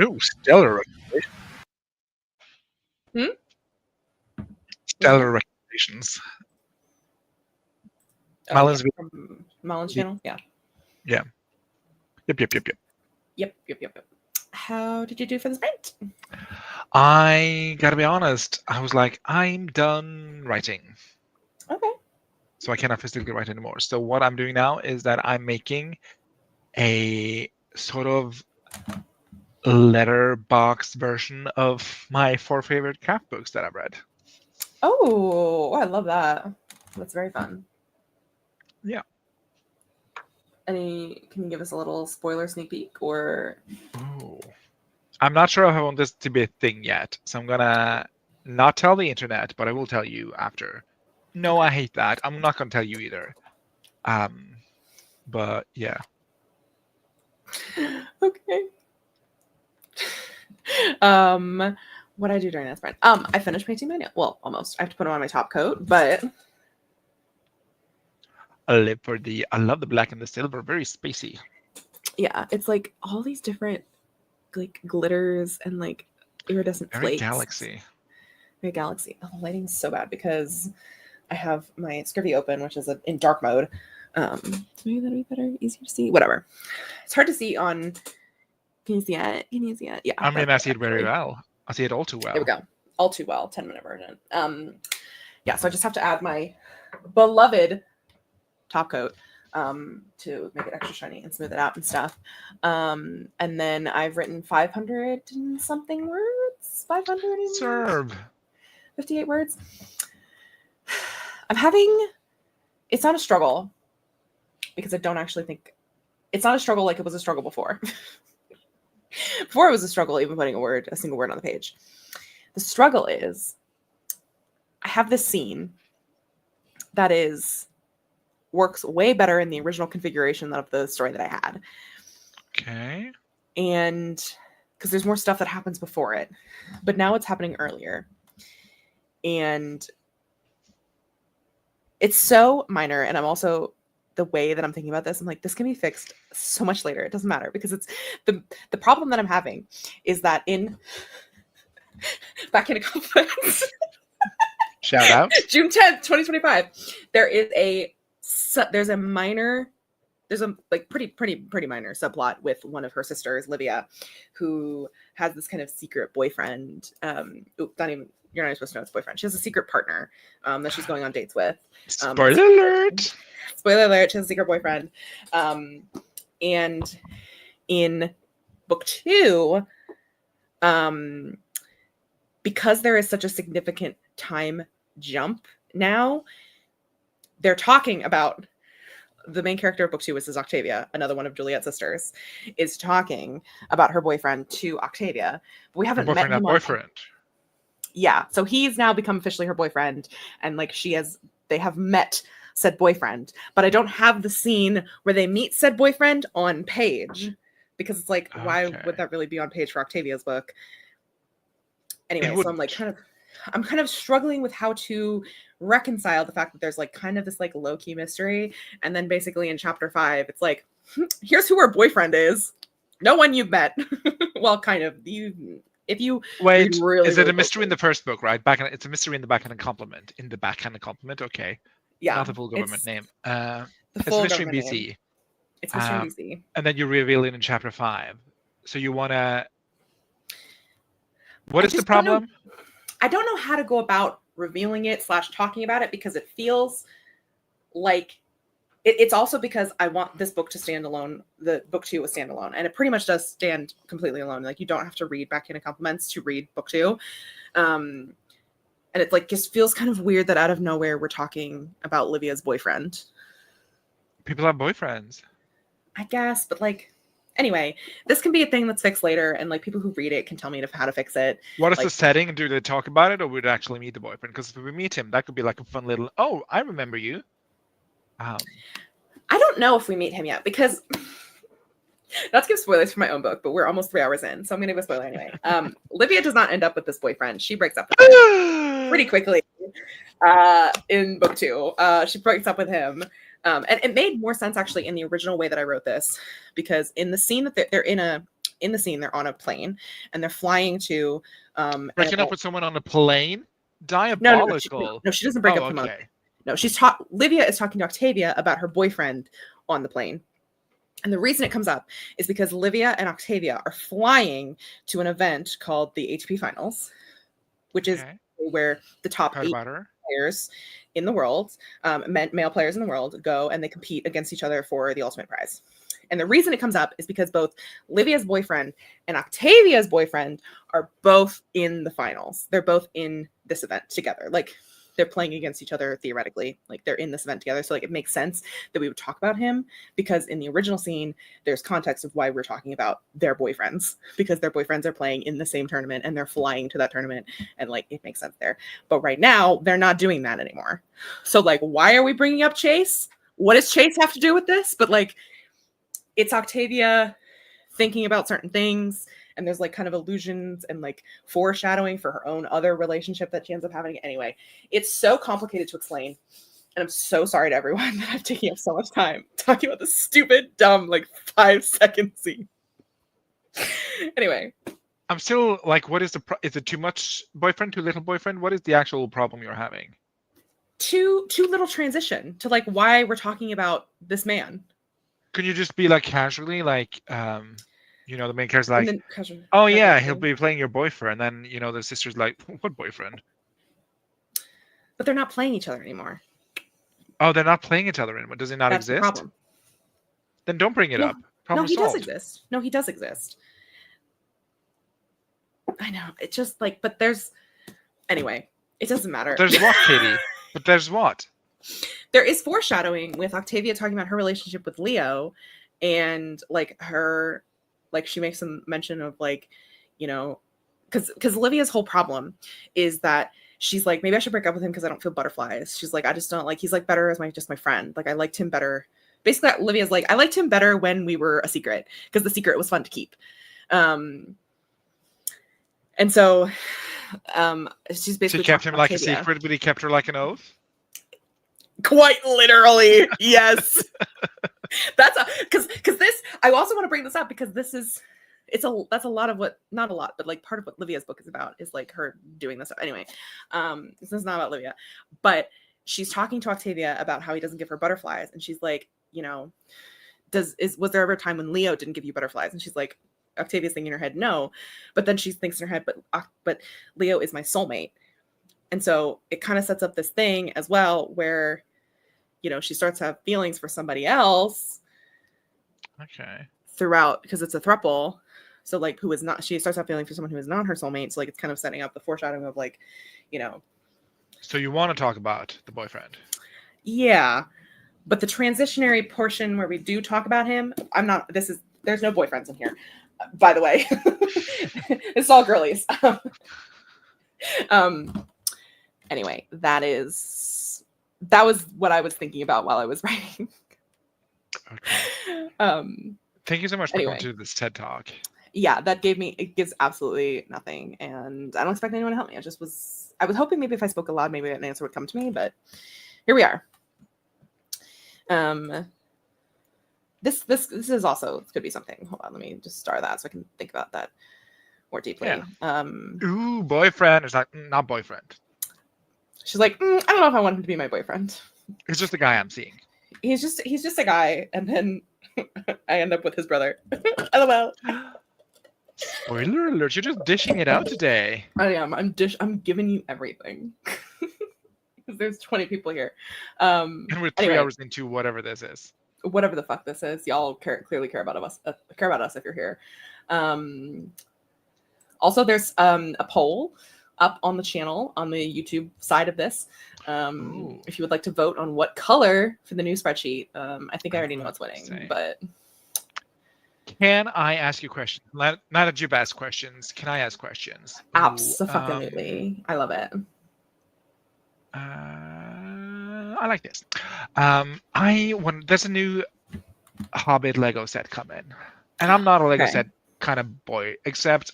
Ooh, stellar recommendation. Stellar recommendations. From Malin's channel? Yeah. Yeah. Yep. How did you do for the sprint? I gotta be honest, I was like, I'm done writing. Okay. So I cannot physically write anymore. So what I'm doing now is that I'm making a sort of letterbox version of my 4 favorite craft books that I've read. Oh, I love that. That's very fun. Yeah. Can you give us a little spoiler sneak peek or? Oh. I'm not sure if I want this to be a thing yet, so I'm gonna not tell the internet, but I will tell you after. No, I hate that. I'm not gonna tell you either. But yeah. Okay. What did I do during that sprint? I finished painting my nail. Well, almost. I have to put on my top coat, but I love the black and the silver, very spacey. Yeah, it's like all these different like glitters and like iridescent Very flakes. galaxy. Very galaxy. Oh, the lighting's so bad because I have my Scrivy open, which is in dark mode. So maybe that'll be better, easier to see. Whatever. It's hard to see on. Can you see it? Can you see it? Yeah. I mean, I see it very well. I see it all too well. There we go. All too well. 10-minute version. Yeah. So I just have to add my beloved top coat to make it extra shiny and smooth it out and stuff. And then I've written 500 and something words. 558 words. It's not a struggle because I don't actually think it's not a struggle like it was a struggle before. Before it was a struggle even putting a single word on the page. The struggle is I have this scene that works way better in the original configuration of the story that I had. Okay. And because there's more stuff that happens before it, but now it's happening earlier. And it's so minor. And I'm also, the way that I'm thinking about this, I'm like, this can be fixed so much later. It doesn't matter because it's the problem that I'm having is that back in a conference, shout out, June 10th, 2025, there's a like pretty minor subplot with one of her sisters, Livia, who has this kind of secret boyfriend. You're not supposed to know it's boyfriend. She has a secret partner that she's going on dates with. Spoiler alert! Spoiler alert, she has a secret boyfriend. And in book 2, because there is such a significant time jump now, they're talking about the main character of book 2, which is Octavia, another one of Juliet's sisters, is talking about her boyfriend to Octavia. But we haven't met him. Yeah, so he's now become officially her boyfriend, and like they have met said boyfriend, but I don't have the scene where they meet said boyfriend on page because it's like, why would that really be on page for Octavia's book? Anyway, so I'm kind of struggling with how to reconcile the fact that there's like kind of this like low-key mystery, and then basically in chapter 5 it's like, here's who her boyfriend is. No one you've met. Well, kind of. If you wait, really, is it a mystery in the first book, right? It's a mystery in the backhand compliment. In the backhand compliment, okay. Yeah. Not the full government name. It's a mystery in BC. It's mystery in BC. And then you reveal it in chapter 5. So you wanna. What is the problem? I don't know how to go about revealing it / talking about it because it feels like it's also because I want this book to stand alone. The book 2 will stand alone, and it pretty much does stand completely alone. Like you don't have to read Backhand Compliments to read book 2. And it like just feels kind of weird that out of nowhere we're talking about Livia's boyfriend. People have boyfriends, I guess, but like anyway, this can be a thing that's fixed later, and like people who read it can tell me how to fix it. What is the setting, and do they talk about it, or would they actually meet the boyfriend? Because if we meet him, that could be like a fun little, oh, I remember you. I don't know if we meet him yet because not to give spoilers for my own book, but we're almost 3 hours in, so I'm gonna give a spoiler anyway. Livia does not end up with this boyfriend. She breaks up with him pretty quickly in book 2. She breaks up with him. And it made more sense actually in the original way that I wrote this, because in the scene that they're in in the scene, they're on a plane and they're flying to breaking up with someone on a plane. Diabolical. No, she doesn't break up with him. No, Livia is talking to Octavia about her boyfriend on the plane. And the reason it comes up is because Livia and Octavia are flying to an event called the HP Finals, which is where the top 8 players in the world, male players in the world, go and they compete against each other for the ultimate prize. And the reason it comes up is because both Livia's boyfriend and Octavia's boyfriend are both in the finals. They're both in this event together. Like, they're playing against each other theoretically. Like, they're in this event together. So, like, it makes sense that we would talk about him, because in the original scene, there's context of why we're talking about their boyfriends, because their boyfriends are playing in the same tournament and they're flying to that tournament. And, like, it makes sense there. But right now, they're not doing that anymore. So, like, why are we bringing up Chase? What does Chase have to do with this? But, like, it's Octavia thinking about certain things, and there's like kind of allusions and like foreshadowing for her own other relationship that she ends up having. Anyway, it's so complicated to explain, and I'm so sorry to everyone that I'm taking up so much time talking about this stupid, dumb, like 5-second scene. Anyway, I'm still like, what is is it too much boyfriend, too little boyfriend? What is the actual problem you're having? Too little transition to like why we're talking about this man. Can you just be like casually, like, you know, the main character's like, oh yeah, he'll be playing your boyfriend. And then, you know, the sister's like, what boyfriend? But they're not playing each other anymore. Oh, they're not playing each other anymore. Does it not exist? The problem. Then don't bring it up. Problem he solved. does exist. No, he does exist. I know. It's just like, but there's, anyway, it doesn't matter. But there's what, Katie? But there's what? There is foreshadowing with Octavia talking about her relationship with Leo, and like her, like she makes some mention of like, you know, because Olivia's whole problem is that she's like, maybe I should break up with him because I don't feel butterflies. She's like, I just don't like, he's like better as just my friend. Like I liked him better. Basically, Olivia's like, I liked him better when we were a secret because the secret was fun to keep. And so she's basically, she kept him like a secret, but he kept her like an oath. Quite literally, yes. That's because this. I also want to bring this up because that's a lot of what, not a lot, but like part of what Livia's book is about is like her doing this. Anyway, this is not about Livia, but she's talking to Octavia about how he doesn't give her butterflies, and she's like, you know, was there ever a time when Leo didn't give you butterflies? And she's like, Octavia's thinking in her head, no, but then she thinks in her head, but Leo is my soulmate, and so it kind of sets up this thing as well where, you know, she starts to have feelings for somebody else. Okay. Throughout, because it's a throuple. So like, she starts to have feelings for someone who is not her soulmate. So like, it's kind of setting up the foreshadowing of like, you know. So you want to talk about the boyfriend? Yeah. But the transitionary portion where we do talk about him, there's no boyfriends in here, by the way. It's all girlies. Anyway, that was what I was thinking about while I was writing. Okay. Thank you so much for coming to this TED Talk. Yeah, it gives absolutely nothing. And I don't expect anyone to help me. I was hoping maybe if I spoke aloud, maybe an answer would come to me, but here we are. This is also, this could be something. Hold on, let me just star that so I can think about that more deeply. Yeah. Ooh, boyfriend. It's like, not boyfriend. She's like, I don't know if I want him to be my boyfriend. He's just a guy I'm seeing. He's just a guy, and then I end up with his brother. LOL. Spoiler alert! You're just dishing it out today. I am. I'm giving you everything. Because there's 20 people here. And we're 3 hours into whatever this is. Whatever the fuck this is, y'all clearly care about us. Care about us if you're here. Also, there's a poll up on the channel on the YouTube side of this. If you would like to vote on what color for the new spreadsheet. I think I already know what's winning, but can I ask you questions? Not that you've asked questions. Can I ask questions? Absolutely. I love it. I like this. There's a new Hobbit Lego set coming, and I'm not a Lego set kind of boy, except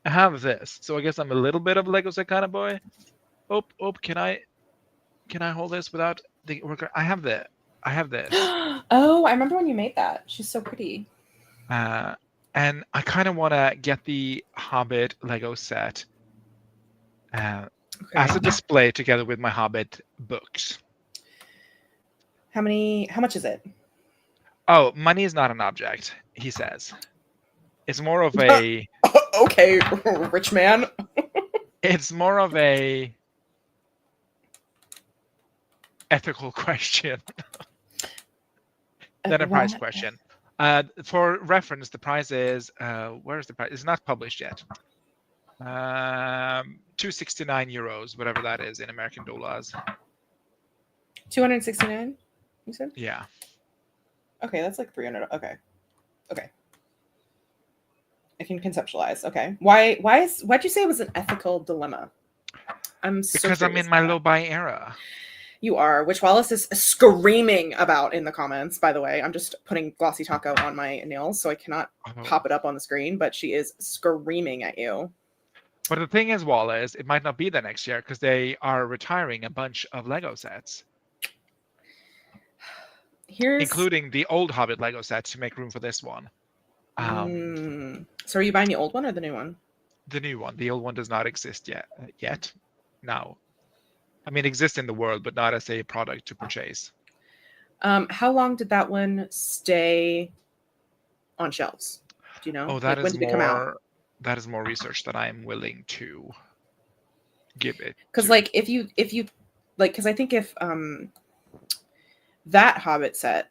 I have this, so I guess I'm a little bit of a Lego set kind of boy. Oh, can I hold this without the worker? I have this. Oh, I remember when you made that. She's so pretty. And And I kind of want to get the Hobbit Lego set as a display together with my Hobbit books. How much is it? Oh, money is not an object, he says. It's more of a... Okay, rich man. It's more of a ethical question than a price question. For reference, the price is... where is the price? It's not published yet. 269 euros, whatever that is in American dollars. 269, you said? Yeah. Okay, that's like 300. Okay. I can conceptualize. Okay. Why'd you say it was an ethical dilemma? Because I'm in my low buy era. You are, which Wallace is screaming about in the comments, by the way. I'm just putting Glossy Taco on my nails, so I cannot pop it up on the screen, but she is screaming at you. But the thing is, Wallace, it might not be the next year because they are retiring a bunch of Lego sets. Including the old Hobbit Lego sets to make room for this one. So are you buying the old one or the new one? The new one. The old one does not exist yet. Now. I mean, exists in the world, but not as a product to purchase. How long did that one stay on shelves? Do you know? Oh, when did it come out? That is more research that I am willing to give it. Because like if you like, because I think if that Hobbit set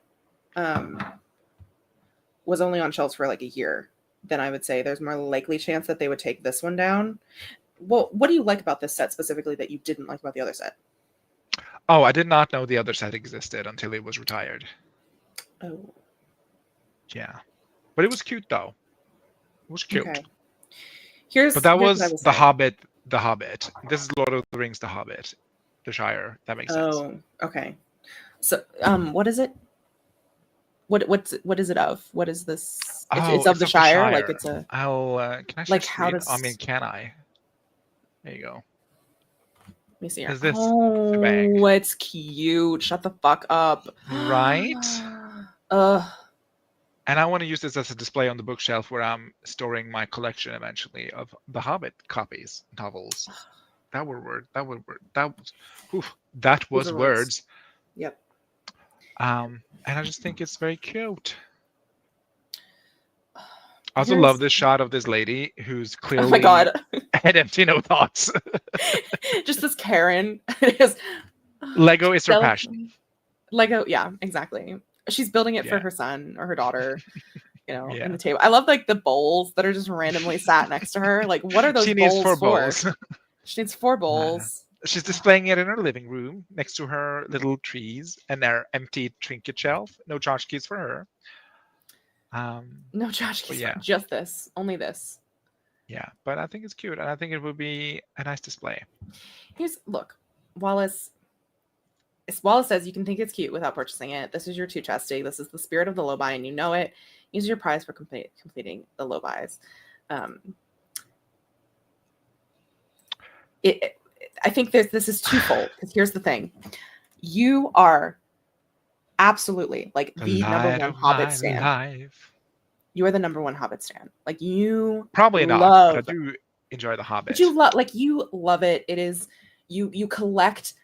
was only on shelves for like a year, then I would say there's more likely chance that they would take this one down. Well, what do you like about this set specifically that you didn't like about the other set? Oh, I did not know the other set existed until it was retired. Oh. Yeah. But it was cute, though. It was cute. Okay. But that was the Hobbit. The Hobbit. This is Lord of the Rings, the Hobbit. The Shire. That makes sense. Oh, okay. So, what is it? What is it of? What is this? It's of the Shire. Like it's a. Can I? Like how does? I mean, can I? There you go. Let me see. Is this it's cute. Shut the fuck up. Right? And I want to use this as a display on the bookshelf where I'm storing my collection eventually of the Hobbit novels. That was words. Yep. And I just think it's very cute. I also love this shot of this lady who's clearly oh my God. had empty no thoughts. Just this Karen. Lego is her passion. Lego, yeah, exactly. She's building it for her son or her daughter, in the table. I love like the bowls that are just randomly sat next to her. Like, what are those bowls needs 4 bowls. She needs 4 bowls. She's displaying it in her living room next to her little trees and their empty trinket shelf. No tchotchkes for her. No tchotchkes. Just this. Only this. Yeah, but I think it's cute, and I think it would be a nice display. Look, Wallace. Wallace says you can think it's cute without purchasing it. This is your two chesty. This is the spirit of the low buy, and you know it. Use your prize for completing the low buys. I think this is twofold, because here's the thing. You are absolutely like the number one Hobbit stan. You are the number one Hobbit stan. Like you probably not, but I do enjoy the Hobbit. But you love it. It is you collect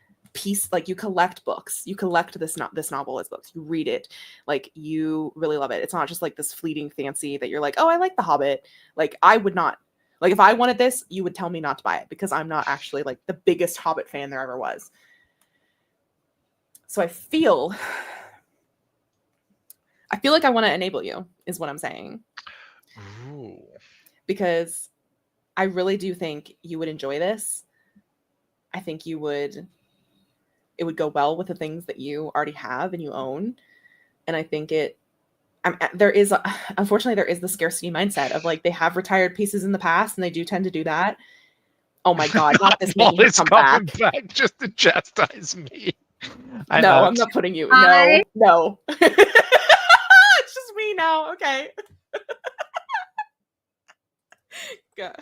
you collect books. You collect this novel as books. You read it. Like you really love it. It's not just like this fleeting fancy that you're like, oh, I like the Hobbit. Like I would not. Like if I wanted this, you would tell me not to buy it because I'm not actually like the biggest Hobbit fan there ever was. So I feel like I want to enable you is what I'm saying. Ooh. Because I really do think you would enjoy this. I think it would go well with the things that you already have and you own. And I think unfortunately there is the scarcity mindset of like they have retired pieces in the past and they do tend to do that. Oh my God, not this making her come back just to chastise me. I'm not putting you. No. It's just me now. Okay. God.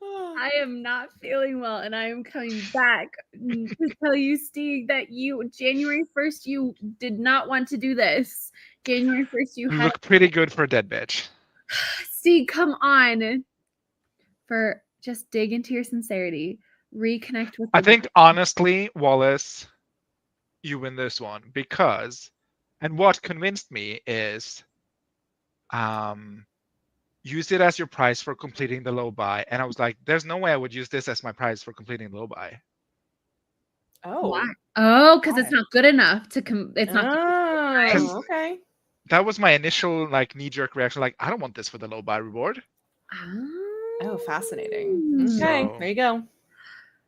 I am not feeling well, and I am coming back to tell you, Steve, that January 1st, you did not want to do this. January 1st, you look pretty good for a dead bitch. See, come on. Just dig into your sincerity. Reconnect with I think honestly, Wallace, you win this one because, and what convinced me is, use it as your price for completing the low buy, and I was like, there's no way I would use this as my price for completing the low buy. Why? Oh, because it's not good enough to it's not. Okay. That was my initial like knee-jerk reaction. Like, I don't want this for the low buy reward. Oh, fascinating. Okay, So, there you go.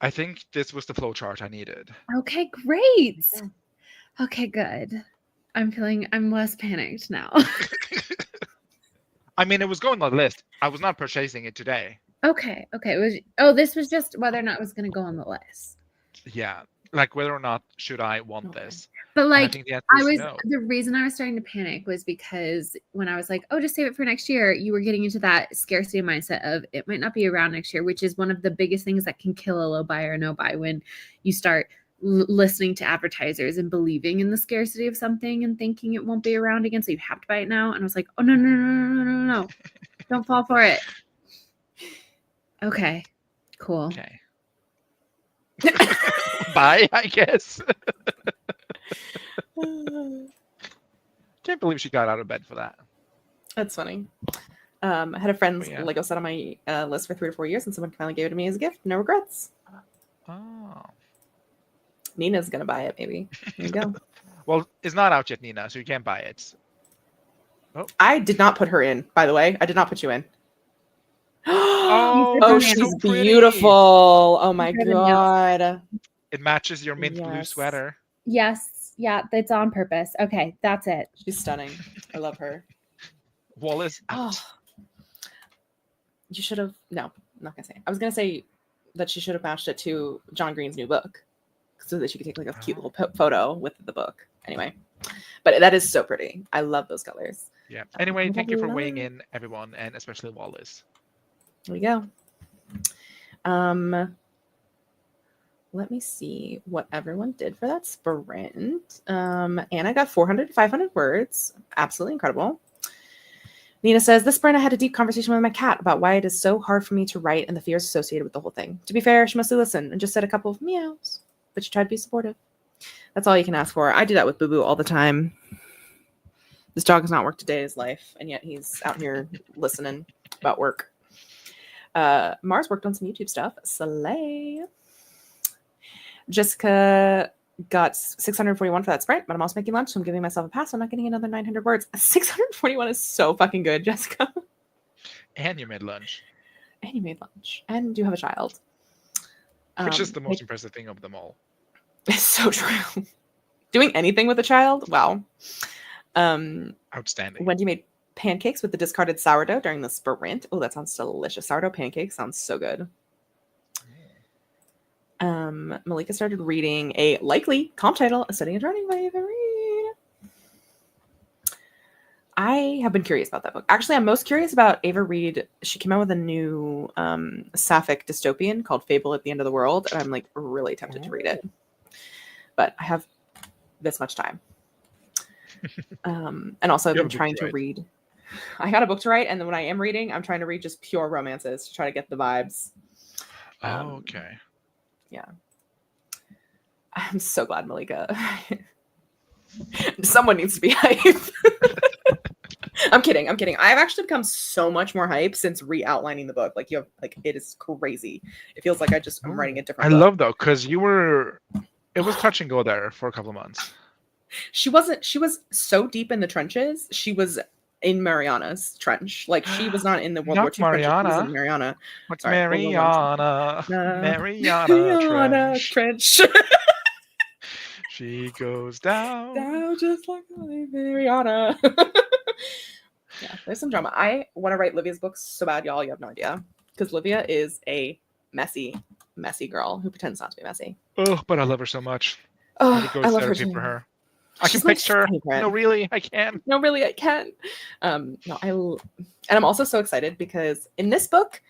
I think this was the flow chart I needed. Okay, great. Okay, good. I'm less panicked now. I mean, it was going on the list. I was not purchasing it today. Okay. This was just whether or not it was going to go on the list. Yeah, like whether or not should I want this. But like, I think the I was no. the reason I was starting to panic was because when I was like, oh, just save it for next year, you were getting into that scarcity mindset of it might not be around next year, which is one of the biggest things that can kill a low buy or no buy when you start listening to advertisers and believing in the scarcity of something and thinking it won't be around again, so you have to buy it now. And I was like, oh no, don't fall for it. Okay, cool. Okay. Bye, I guess. Can't believe she got out of bed for that. That's funny. I had a friend's Lego set on my list for 3 to 4 years, and someone finally gave it to me as a gift. No regrets. Oh. Nina's gonna buy it, maybe. There you go. Well, it's not out yet, Nina, so you can't buy it. Oh. I did not put her in, by the way. I did not put you in. Oh, she's so beautiful. Oh my god. It matches your mint blue sweater. Yes. Yeah, that's on purpose. Okay, that's it. She's stunning. I love her. Wallace. Oh. You should have. No, I'm not gonna say. I was gonna say that she should have matched it to John Green's new book, so that she could take like a cute little photo with the book. Anyway, but that is so pretty. I love those colors. Yeah. Anyway, thank you for weighing in, everyone, and especially Wallace. There we go. Let me see what everyone did for that sprint. Anna got 400 to 500 words. Absolutely incredible. Nina says, this sprint I had a deep conversation with my cat about why it is so hard for me to write and the fears associated with the whole thing. To be fair, she mostly listened and just said a couple of meows, but she tried to be supportive. That's all you can ask for. I do that with Boo Boo all the time. This dog has not worked a day in his life, and yet he's out here listening about work. Mars worked on some YouTube stuff. Slay. Jessica got 641 for that sprint, but I'm also making lunch, so I'm giving myself a pass. I'm not getting another 900 words. 641 is so fucking good, Jessica. And you made lunch. And you made lunch. And you have a child. Which is the most impressive thing of them all. It's so true. Doing anything with a child? Wow. Outstanding. Wendy made pancakes with the discarded sourdough during the sprint. Oh, that sounds delicious. Sourdough pancakes sounds so good. Malika started reading a likely comp title, A Study in Turning by Ava Reed. I have been curious about that book. Actually, I'm most curious about Ava Reed. She came out with a new sapphic dystopian called Fable at the End of the World, and I'm like really tempted to read it. But I have this much time. And also I've been trying to read. I got a book to write, and then when I am reading, I'm trying to read just pure romances to try to get the vibes. Okay. Yeah. I'm so glad, Malika. Someone needs to be hype. I'm kidding. I've actually become so much more hype since re-outlining the book. Like it is crazy. It feels like I'm writing a different book. love though, because it was touch and go there for a couple of months. She was so deep in the trenches. She was in Mariana's trench. Like she was not in the World War II Mariana. trench. She was in Mariana. What's Mariana? Mariana trench. She goes down just like Mariana. Yeah, there's some drama. I want to write Livia's books so bad, y'all. You have no idea. Because Livia is a messy, messy girl who pretends not to be messy. Oh, but I love her so much. Oh, I love her too. For her. I can picture her. No, really, I can. No, really, I can. And I'm also so excited because in this book,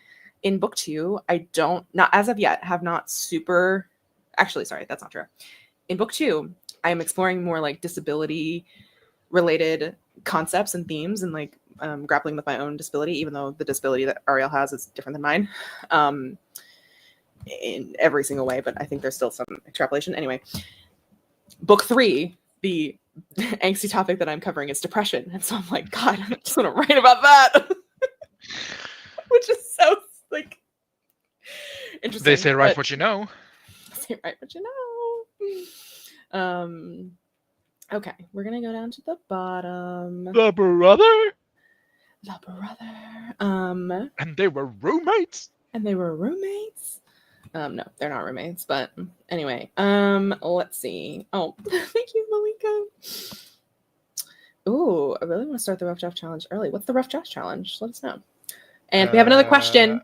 in book 2, not as of yet, have not super. Actually, sorry, that's not true. In book 2, I am exploring more like disability related concepts and themes and like grappling with my own disability, even though the disability that Ariel has is different than mine in every single way. But I think there's still some extrapolation. Anyway, book 3, the angsty topic that I'm covering is depression. And so I'm like, God, I just want to write about that. Which is so like interesting. They say write what you know. Say write what you know. Okay, we're gonna go down to the bottom. The brother. And they were roommates. No, they're not roommates, but anyway. Let's see. Oh, thank you, Malika. Ooh, I really want to start the rough draft challenge early. What's the rough draft challenge? Let us know. And we have another question.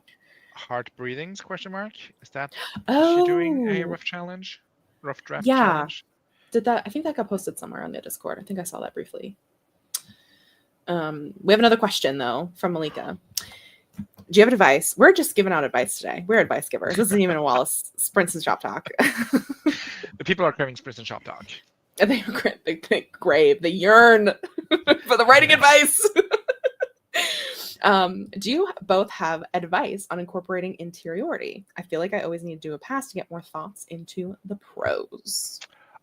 Heart breathings? Question mark. Is that Oh, she doing a rough draft challenge? Did that? I think that got posted somewhere on the Discord. I think I saw that briefly. We have another question though from Malika. Do you have advice? We're just giving out advice today. We're advice givers. This isn't even a Wallace Sprints and Shop Talk. The people are craving Sprints and Shop Talk. They crave, they yearn for the writing advice. Do you both have advice on incorporating interiority? I feel like I always need to do a pass to get more thoughts into the prose.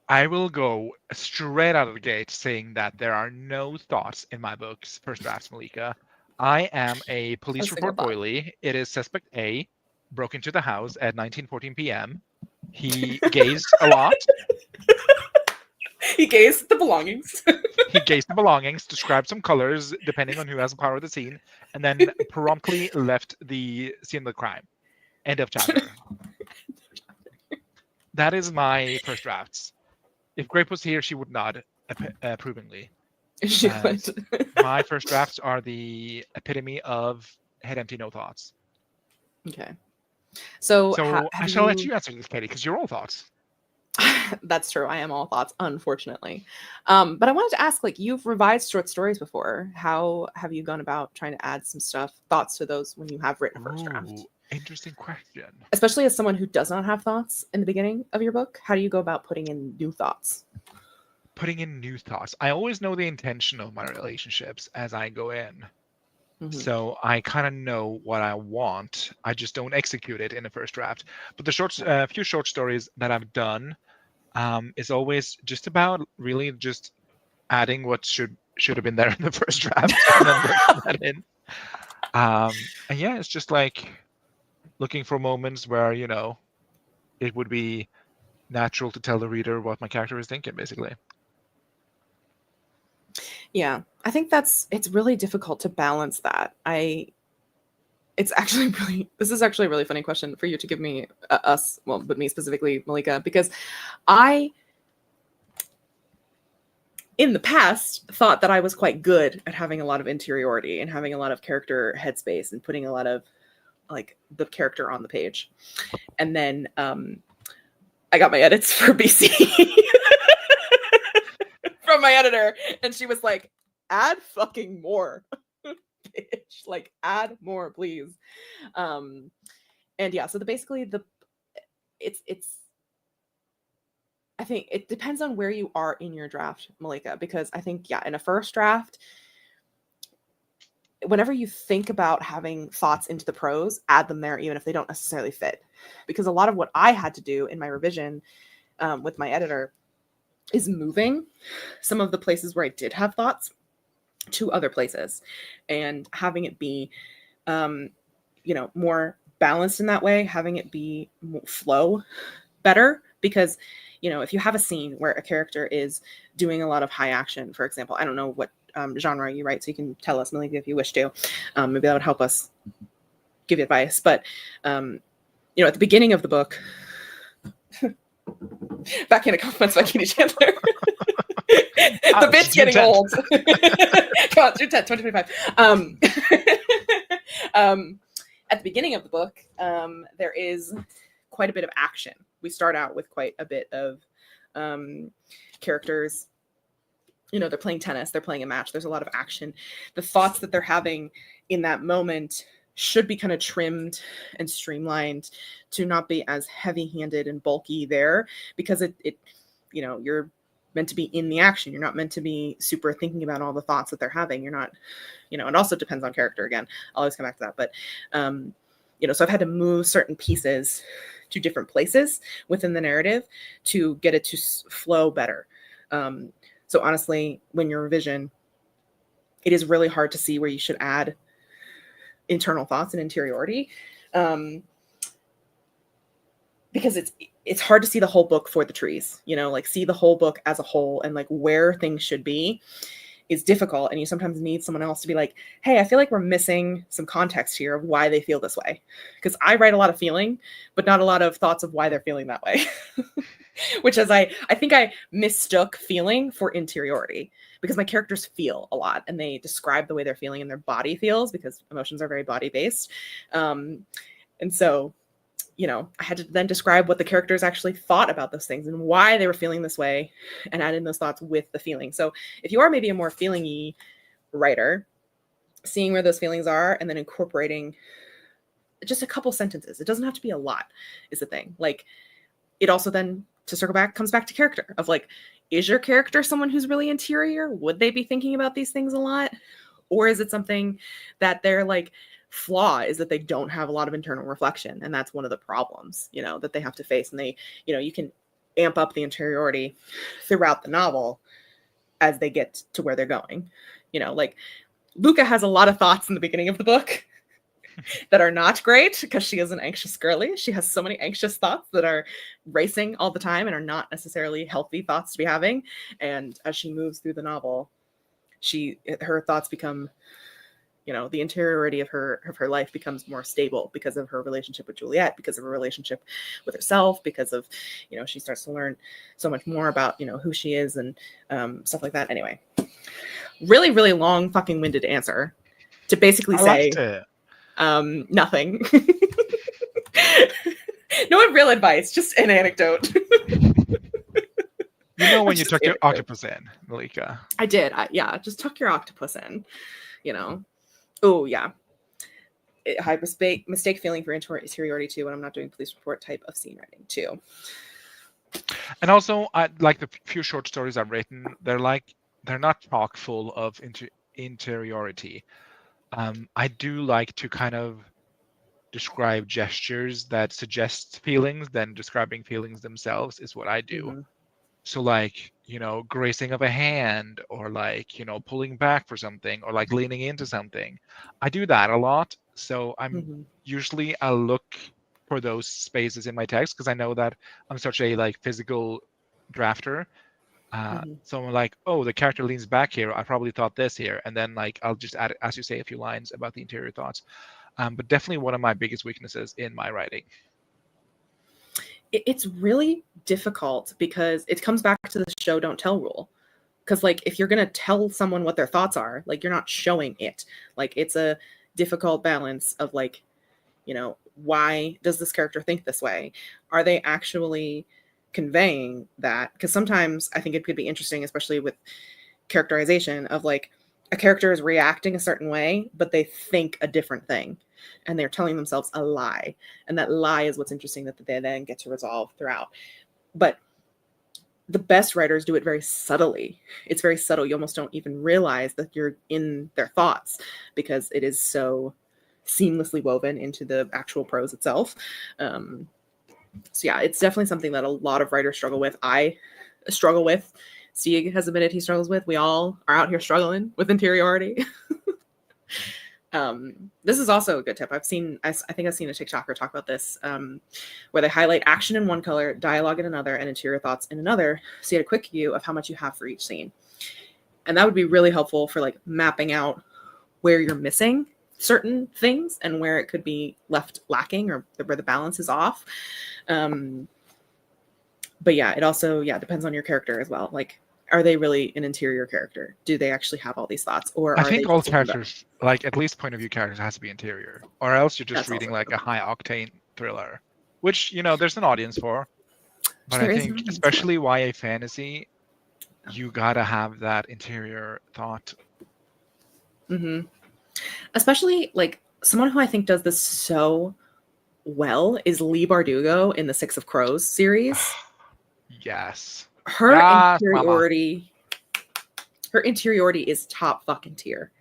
I will go straight out of the gate saying that there are no thoughts in my books, first drafts, Malika. I am a police report boilie. It is suspect A, broke into the house at 19:14 p.m. He gazed a lot. He gazed at the belongings. He gazed the belongings, described some colors depending on who has the power of the scene, and then promptly left the scene of the crime. End of chapter. That is my first drafts. If Grape was here, she would nod approvingly. She would. My first drafts are the epitome of head empty, no thoughts. Okay. So I shall let you answer this, Katie, because you're all thoughts. That's true. I am all thoughts, unfortunately. But I wanted to ask, like, you've revised short stories before. How have you gone about trying to add some thoughts to those when you have written a first draft? Interesting question. Especially as someone who does not have thoughts in the beginning of your book, how do you go about putting in new thoughts? Putting in new thoughts. I always know the intention of my relationships as I go in. Mm-hmm. So I kind of know what I want. I just don't execute it in the first draft. But the few short stories that I've done is always just about really just adding what should have been there in the first draft and then working that in. And yeah, it's just like looking for moments where, you know, it would be natural to tell the reader what my character is thinking, basically. Yeah, I think it's really difficult to balance that. This is actually a really funny question for you to give me, but me specifically, Malika, because I, in the past, thought that I was quite good at having a lot of interiority and having a lot of character headspace and putting a lot of like the character on the page. And then I got my edits for BC from my editor, and she was like, add fucking more. Bitch, like add more, please. And yeah, so it's I think it depends on where you are in your draft, Malika, because I think, yeah, in a first draft, whenever you think about having thoughts into the prose, add them there, even if they don't necessarily fit. Because a lot of what I had to do in my revision with my editor is moving some of the places where I did have thoughts to other places and having it be, more balanced in that way, having it be flow better. Because, if you have a scene where a character is doing a lot of high action, for example, I don't know what genre you write, so you can tell us, Malika, if you wish to. Maybe that would help us give you advice. But, at the beginning of the book, backhanded compliments by Katie Chandler. The bit's getting old. Come on, do 10, 2025. At the beginning of the book, there is quite a bit of action. We start out with quite a bit of characters. They're playing tennis, they're playing a match. There's a lot of action. The thoughts that they're having in that moment should be kind of trimmed and streamlined to not be as heavy-handed and bulky there, because it you're meant to be in the action. You're not meant to be super thinking about all the thoughts that they're having. You're not, you know, it also depends on character again. I'll always come back to that. But, you know, so I've had to move certain pieces to different places within the narrative to get it to flow better. So honestly, when you revision, it is really hard to see where you should add internal thoughts and interiority. Because it's hard to see the whole book for the trees, you know, like see the whole book as a whole, and like where things should be is difficult. And you sometimes need someone else to be like, hey, I feel like we're missing some context here of why they feel this way. Because I write a lot of feeling, but not a lot of thoughts of why they're feeling that way. Which is, I think I mistook feeling for interiority, because my characters feel a lot and they describe the way they're feeling and their body feels, because emotions are very body based. And so, you know, I had to then describe what the characters actually thought about those things and why they were feeling this way, and add in those thoughts with the feeling. So if you are maybe a more feeling-y writer, seeing where those feelings are and then incorporating just a couple sentences, it doesn't have to be a lot, is the thing. Like, it also then, to circle back, comes back to character of like, is your character someone who's really interior? Would they be thinking about these things a lot? Or is it something that they're like, flaw is that they don't have a lot of internal reflection, and that's one of the problems, you know, that they have to face. And they, you know, you can amp up the interiority throughout the novel as they get to where they're going. You know, like Luca has a lot of thoughts in the beginning of the book that are not great, because she is an anxious girly. She has so many anxious thoughts that are racing all the time and are not necessarily healthy thoughts to be having. And as she moves through the novel, her thoughts become, you know, the interiority of her life becomes more stable because of her relationship with Juliet, because of her relationship with herself, because of, you know, she starts to learn so much more about, you know, who she is and stuff like that. Anyway, really, really long fucking winded answer to basically say nothing. No real advice, just an anecdote. You know, when you took your octopus in, Malika. I did. Yeah, just tuck your octopus in, you know. Oh, yeah. High mistake feeling for interiority too when I'm not doing police report type of scene writing too. And also, I like the few short stories I've written. They're not chock full of interiority. I do like to kind of describe gestures that suggest feelings, then describing feelings themselves is what I do. Mm-hmm. So like, you know, gracing of a hand, or like, you know, pulling back for something, or like leaning into something. I do that a lot. So usually I'll look for those spaces in my text, because I know that I'm such a like physical drafter. So I'm like, oh, the character leans back here. I probably thought this here. And then like, I'll just add, as you say, a few lines about the interior thoughts. But definitely one of my biggest weaknesses in my writing. It's really difficult, because it comes back to the show don't tell rule. Because like, if you're going to tell someone what their thoughts are, like, you're not showing it. Like, it's a difficult balance of like, you know, why does this character think this way? Are they actually conveying that? Because sometimes I think it could be interesting, especially with characterization, of like, a character is reacting a certain way, but they think a different thing, and they're telling themselves a lie. And that lie is what's interesting, that they then get to resolve throughout. But the best writers do it very subtly. It's very subtle. You almost don't even realize that you're in their thoughts, because it is so seamlessly woven into the actual prose itself. So yeah, it's definitely something that a lot of writers struggle with. I struggle with. Stieg has admitted he struggles with. We all are out here struggling with interiority. This is also a good tip. I think I've seen a TikToker talk about this, where they highlight action in one color, dialogue in another, and interior thoughts in another. So you get a quick view of how much you have for each scene. And that would be really helpful for like mapping out where you're missing certain things and where it could be left lacking, or where the balance is off. But yeah, it also, depends on your character as well. Like, are they really an interior character? Do they actually have all these thoughts? Or I think all characters, like at least point of view characters, has to be interior, or else you're just reading like a high octane thriller, which, you know, there's an audience for. But I think especially YA fantasy, you gotta have that interior thought. Mm-hmm. Especially like someone who I think does this so well is Leigh Bardugo in the Six of Crows series. Yes. her Yes, interiority, her interiority is top fucking tier.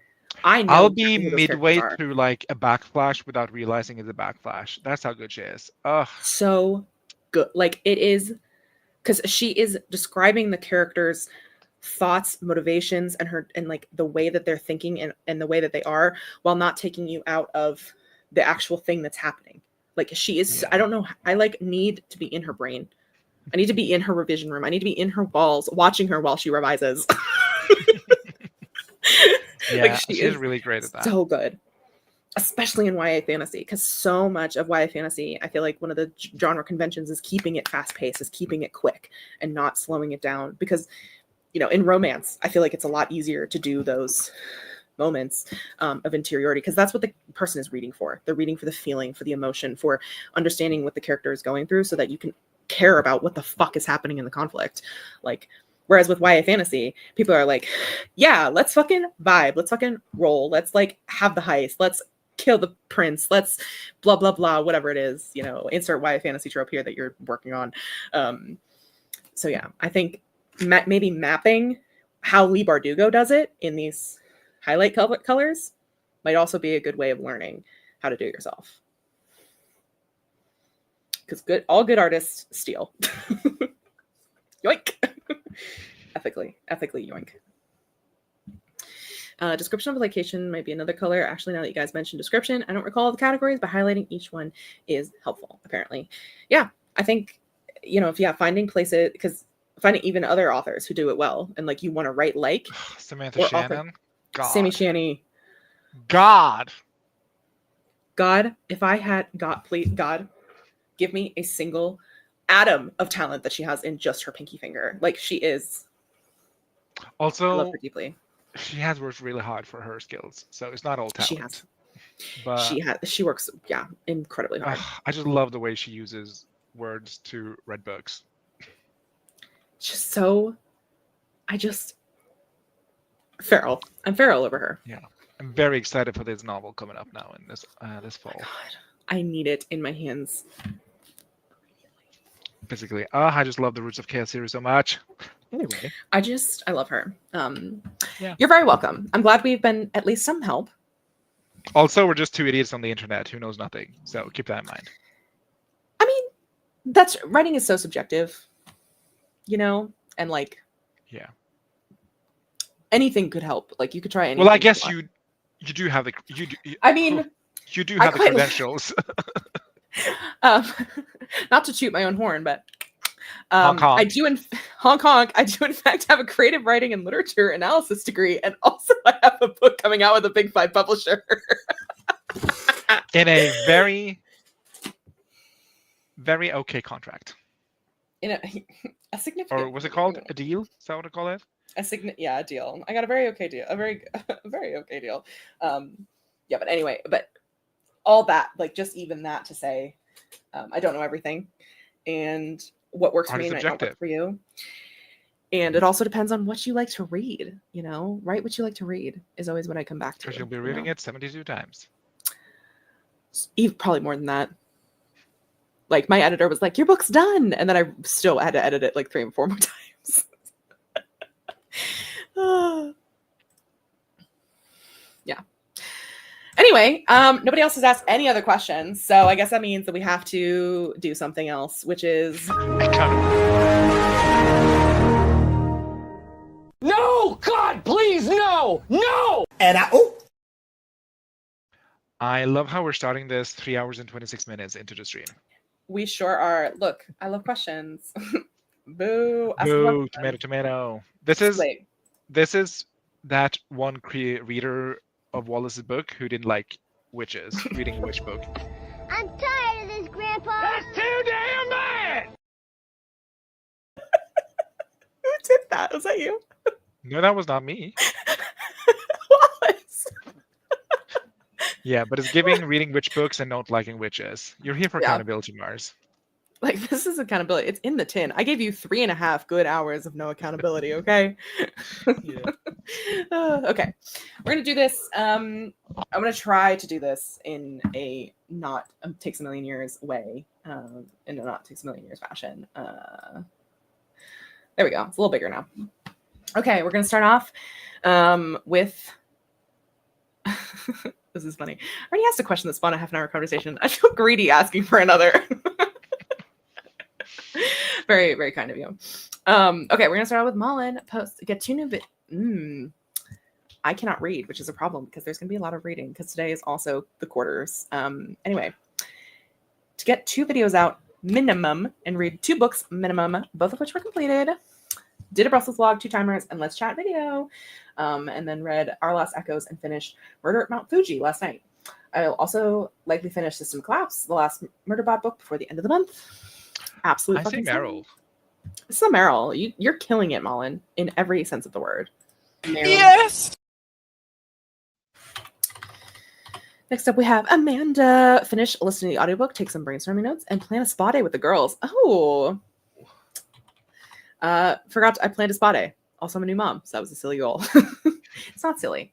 I know I'll be exactly who those midway characters are. through like a backflash without realizing it's a backflash. That's how good she is. Ugh. So good. Like it is, because she is describing the characters' thoughts, motivations, and like the way that they're thinking and the way that they are, while not taking you out of the actual thing that's happening. Like she is, Yeah. I don't know, I like need to be in her brain. I need to be in her revision room. I need to be in her walls, watching her while she revises. Yeah, like she she's is really great at that. so good, especially in YA fantasy, because so much of YA fantasy, I feel like one of the genre conventions is keeping it fast paced, is keeping it quick and not slowing it down. Because, you know, in romance, I feel like it's a lot easier to do those moments of interiority, because that's what the person is reading for. They're reading for the feeling, for the emotion, for understanding what the character is going through, so that you can care about what the fuck is happening in the conflict. Like, whereas with YA fantasy, people are like, yeah, let's fucking vibe, let's fucking roll, let's like have the heist, let's kill the prince, let's blah blah blah, whatever it is, you know, insert YA fantasy trope here that you're working on. So yeah, I think maybe mapping how Lee Bardugo does it in these highlight colors might also be a good way of learning how to do it yourself. Because all good artists steal. Yoink. ethically yoink. Description of location might be another color. Actually, now that you guys mentioned description, I don't recall the categories, but highlighting each one is helpful, apparently. Yeah, I think, you know, finding places, because finding even other authors who do it well, and like you want to write like Samantha Shannon. God. Sammy Shanny. God, if I had please, God, give me a single atom of talent that she has in just her pinky finger. Like she is. Also, I love her deeply. She has worked really hard for her skills, so it's not all talent. She has. But she works, yeah, incredibly hard. I just love the way she uses words to read books. Just so, feral. I'm feral over her. Yeah, I'm very excited for this novel coming up now in this fall. Oh God, I need it in my hands. Basically, I just love the Roots of Chaos series so much. Anyway, I love her. Yeah. You're very welcome. I'm glad we've been at least some help. Also, we're just two idiots on the internet who knows nothing, so keep that in mind. I mean, writing is so subjective, you know, and like, yeah, anything could help. Like you could try anything. Well, I guess you do have the you do have the credentials. Not to toot my own horn, but Hong Kong. I do in Hong Kong. I do in fact have a creative writing and literature analysis degree, and also I have a book coming out with a Big 5 publisher. In a very, very okay contract. In a significant. Or was it called a deal? Is that what I call it? A deal. I got a very okay deal. A very okay deal. Yeah, but anyway, but all that, like just even that to say, I don't know everything, and what works for me might not work for you. And it also depends on what you like to read. You know, write what you like to read is always what I come back to. Because you'll be reading it 72 times. Even probably more than that. Like my editor was like, "Your book's done," and then I still had to edit it like 3 and 4 more times. Yeah. Anyway, nobody else has asked any other questions, so I guess that means that we have to do something else, which is no, God, please, no. And I love how we're starting this 3 hours and 26 minutes into the stream. We sure are. Look, I love questions. Boo. Boo, tomato. This is that one reader of Wallace's book who didn't like witches, reading a witch book. I'm tired of this, Grandpa. That's too damn bad. Who did that? Was that you? No, that was not me. Wallace. Yeah, but it's giving reading witch books and not liking witches. You're here for accountability, Mars. Like, this is accountability. It's in the tin. I gave you 3.5 good hours of no accountability, okay? Yeah. Okay. We're going to do this. I'm going to try to do this in a not takes a million years way, in a not takes a million years fashion. There we go. It's a little bigger now. Okay, we're gonna start off with. This is funny. I already asked a question that spawned a half an hour conversation. I feel greedy asking for another. Very, very kind of you. Okay, we're gonna start out with Mullen. Get 2 new I cannot read, which is a problem because there's gonna be a lot of reading because today is also the quarters. Anyway, to get 2 videos out minimum and read 2 books minimum, both of which were completed. Did a Brussels vlog, 2 timers, and Let's Chat video. And then read Our Last Echoes and finished Murder at Mount Fuji last night. I'll also likely finish System Collapse, the last Murderbot book, before the end of the month. Absolutely. I say Meryl. This is a Meryl. You're killing it, Mullen, in every sense of the word. Meryl. Yes! Next up, we have Amanda. Finish listening to the audiobook, take some brainstorming notes, and plan a spa day with the girls. Oh. Forgot I planned a spa day. Also, I'm a new mom, so that was a silly goal. It's not silly,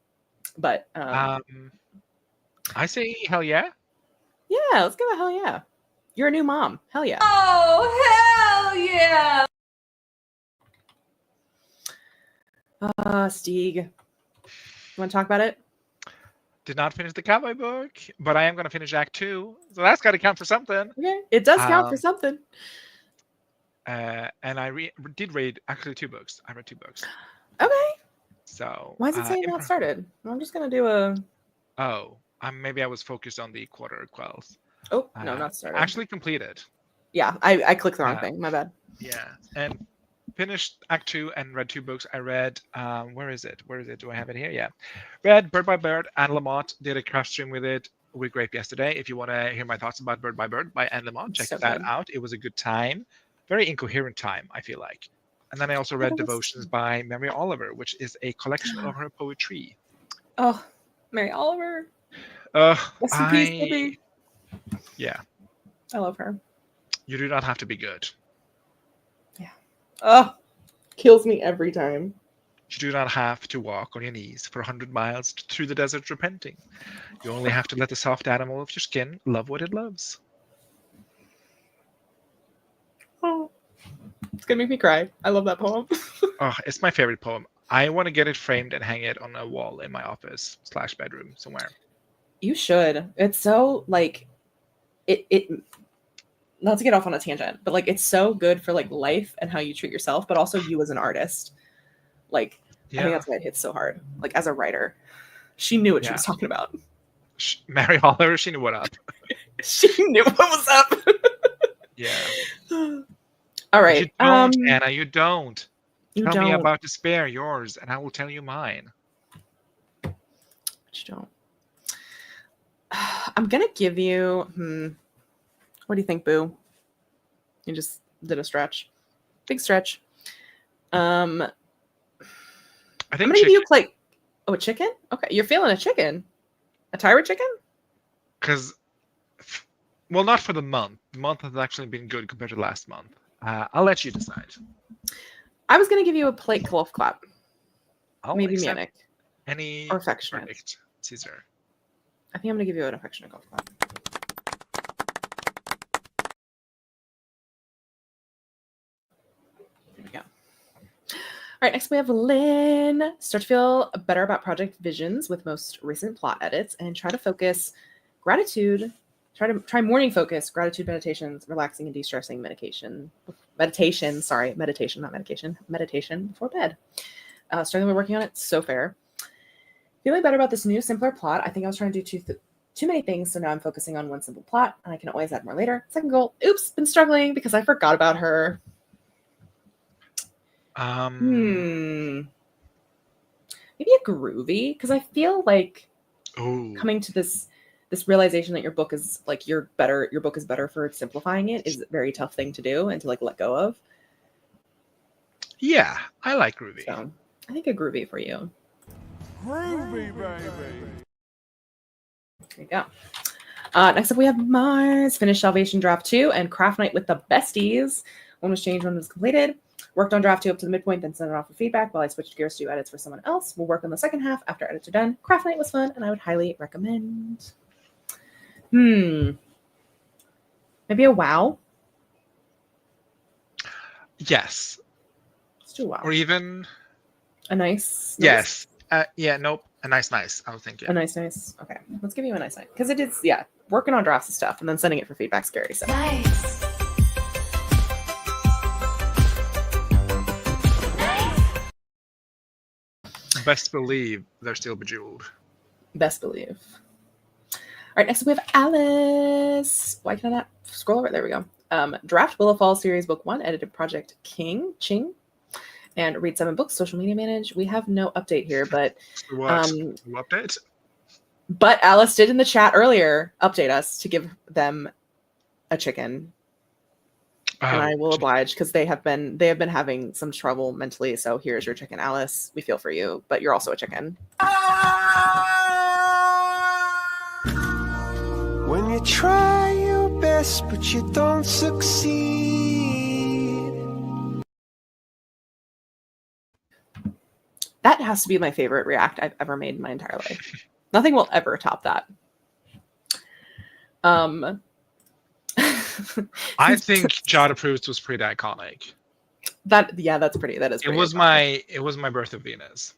but I say hell yeah. Yeah, let's give a hell yeah. You're a new mom. Hell yeah. Oh, hell yeah. Stieg. You want to talk about it? Did not finish the cowboy book, but I am going to finish Act 2, so that's got to count for something. Okay, it does count for something. And I did read actually 2 books. I read 2 books. Okay. So why is it saying not started? I'm just gonna do a. Oh, maybe I was focused on the quarter quells. Oh no, not started. Actually completed. Yeah, I clicked the wrong thing. My bad. Yeah, and finished Act 2 and read 2 books. I read where is it? Do I have it here? Yeah, read Bird by Bird. Anne Lamott did a craft stream with it with Grape yesterday. If you want to hear my thoughts about Bird by Anne Lamott, check that out. It was a good time. Very incoherent time, I feel like. And then I also read Devotions by Mary Oliver, which is a collection of her poetry. Oh, Mary Oliver. Rest in peace, baby. Yeah. I love her. You do not have to be good. Yeah. Oh, kills me every time. You do not have to walk on your knees for 100 miles through the desert repenting. You only have to let the soft animal of your skin love what it loves. Oh, it's gonna make me cry. I love that poem. Oh, it's my favorite poem. I want to get it framed and hang it on a wall in my office / bedroom somewhere. You should. It's so like it not to get off on a tangent, but like it's so good for like life and how you treat yourself, but also you as an artist. Like I think that's why it hits so hard. Like as a writer, she knew what she was talking about. Mary Oliver, she knew what up. She knew what was up. Yeah. All right. You don't, Anna. You don't. Tell me about despair, yours, and I will tell you mine. But you don't. I'm gonna give you. What do you think, Boo? You just did a stretch, big stretch. I think I'm gonna give you like, a chicken. Okay, you're feeling a chicken, a tyra chicken. Because, well, not for the month. The month has actually been good compared to last month. I'll let you decide. I was gonna give you a plate golf clap. Maybe manic. Any or affectionate. Perfect. Caesar. I think I'm gonna give you an affectionate golf clap. There we go. All right, next we have Lynn. Start to feel better about project visions with most recent plot edits and try to focus gratitude. Try morning focus, gratitude meditations, relaxing and de-stressing meditation, not medication, meditation before bed. Starting with working on it, so fair. Feeling better about this new, simpler plot. I think I was trying to do too many things, so now I'm focusing on one simple plot, and I can always add more later. Second goal, oops, been struggling because I forgot about her. Maybe a groovy, because I feel like coming to this realization that your book is like your book is better for simplifying it is a very tough thing to do and to like let go of. Yeah, I like groovy. So I think a groovy for you. Groovy, baby. There you go. Next up, we have Mars. Finished Salvation Draft 2 and Craft Night with the Besties. One was changed, one was completed. Worked on Draft 2 up to the midpoint, then sent it off for feedback while I switched gears to do edits for someone else. We'll work on the second half after edits are done. Craft Night was fun, and I would highly recommend. Maybe a wow? Yes. Oh, wow. Or even a nice. Yes. Yeah. Nope. A nice. I was thinking. A nice. Okay, let's give you a nice because it is working on drafts and stuff and then sending it for feedback scary. So Nice. Best believe they're still bejeweled. best believe. All right, next up we have Alice. Why can I not scroll over? There we go. Draft Willow Fall Series Book 1, edited Project Ching. And read 7 books, social media manage. We have no update here, but What? Update? But Alice did in the chat earlier update us to give them a chicken. And I will oblige because they have been having some trouble mentally. So here's your chicken, Alice. We feel for you, but you're also a chicken. When you try your best, but you don't succeed. That has to be my favorite react I've ever made in my entire life. Nothing will ever top that. I think Jot Approves was pretty iconic. That's pretty. That is. It was iconic. my Birth of Venus.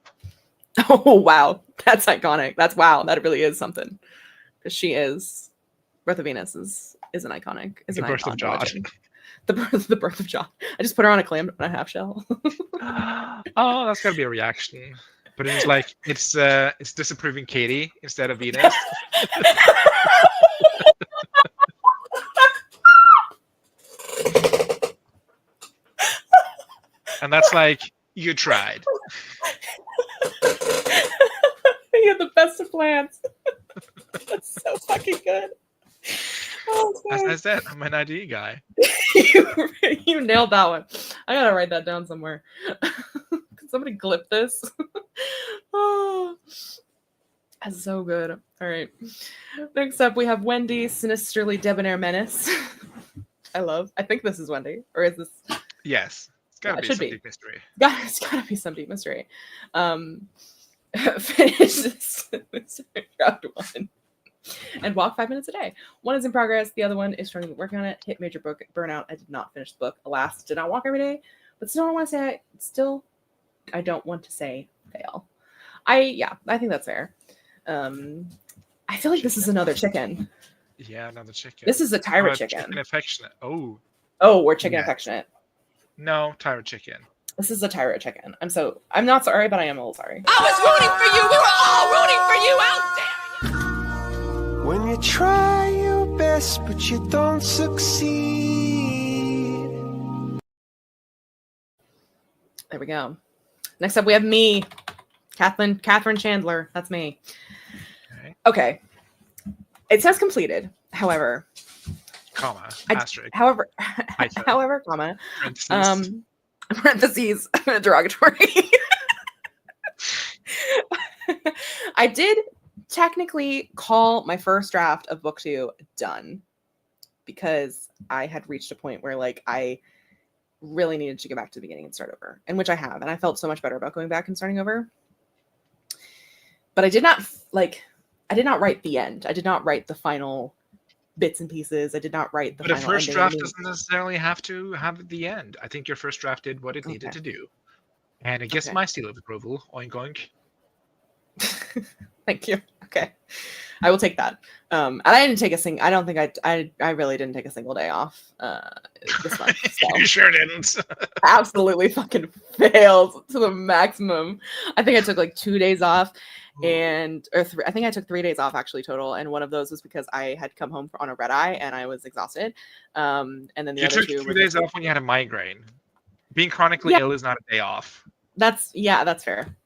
Oh wow, that's iconic. That really is something. She is. Birth of Venus is an iconic. Is the an birth icon of Jot. The birth of Jot. I just put her on a clam and a half shell. Oh, that's gotta be a reaction. But it's like it's disapproving Katie instead of Venus. And that's like, you tried. You had the best of plans. That's so fucking good. Oh, as I said, I'm an ID guy. you nailed that one. I gotta write that down somewhere. Can somebody clip this? Oh, that's so good. All right. Next up, we have Wendy, Sinisterly Debonair Menace. I think this is Wendy, or is this? Yes. It's gotta be some deep mystery. It's gotta be some deep mystery. Finish this draft 1 and walk 5 minutes a day. 1 is in progress. The other one is starting working on it. Hit major book burnout. I did not finish the book. Alas, did not walk every day. But still, I don't want to say I don't want to say fail. I think that's fair. I feel like this is another chicken. Yeah, another chicken. This is a Tyra chicken. Chicken affectionate. Oh, we're chicken affectionate. No, Tyra chicken. This is a Tyra chicken. I'm not sorry, but I am a little sorry. I was rooting for you. We were all rooting for you. How dare you? When you try your best, but you don't succeed. There we go. Next up, we have me, Catherine Chandler. That's me. Okay. It says completed. However, comma, asterisk. However, comma, parentheses, derogatory. I did technically call my first draft of book 2 done because I had reached a point where like I really needed to go back to the beginning and start over, and which I have, and I felt so much better about going back and starting over. But I did not write the end. I did not write the final bits and pieces. I did not write the final ending. But a first draft doesn't necessarily have to have the end. I think your first draft did what it needed to do. And it gets my seal of approval. Oink, oink. Thank you. Okay. I will take that. And I didn't take I don't think I really didn't take a single day off this month. So. You sure didn't. Absolutely fucking failed to the maximum. I think I took like 2 days off. I think I took 3 days off actually total, and one of those was because I had come home on a red eye and I was exhausted. And then the other 2 took 2 days off when you had a migraine. Being chronically ill is not a day off. That's fair.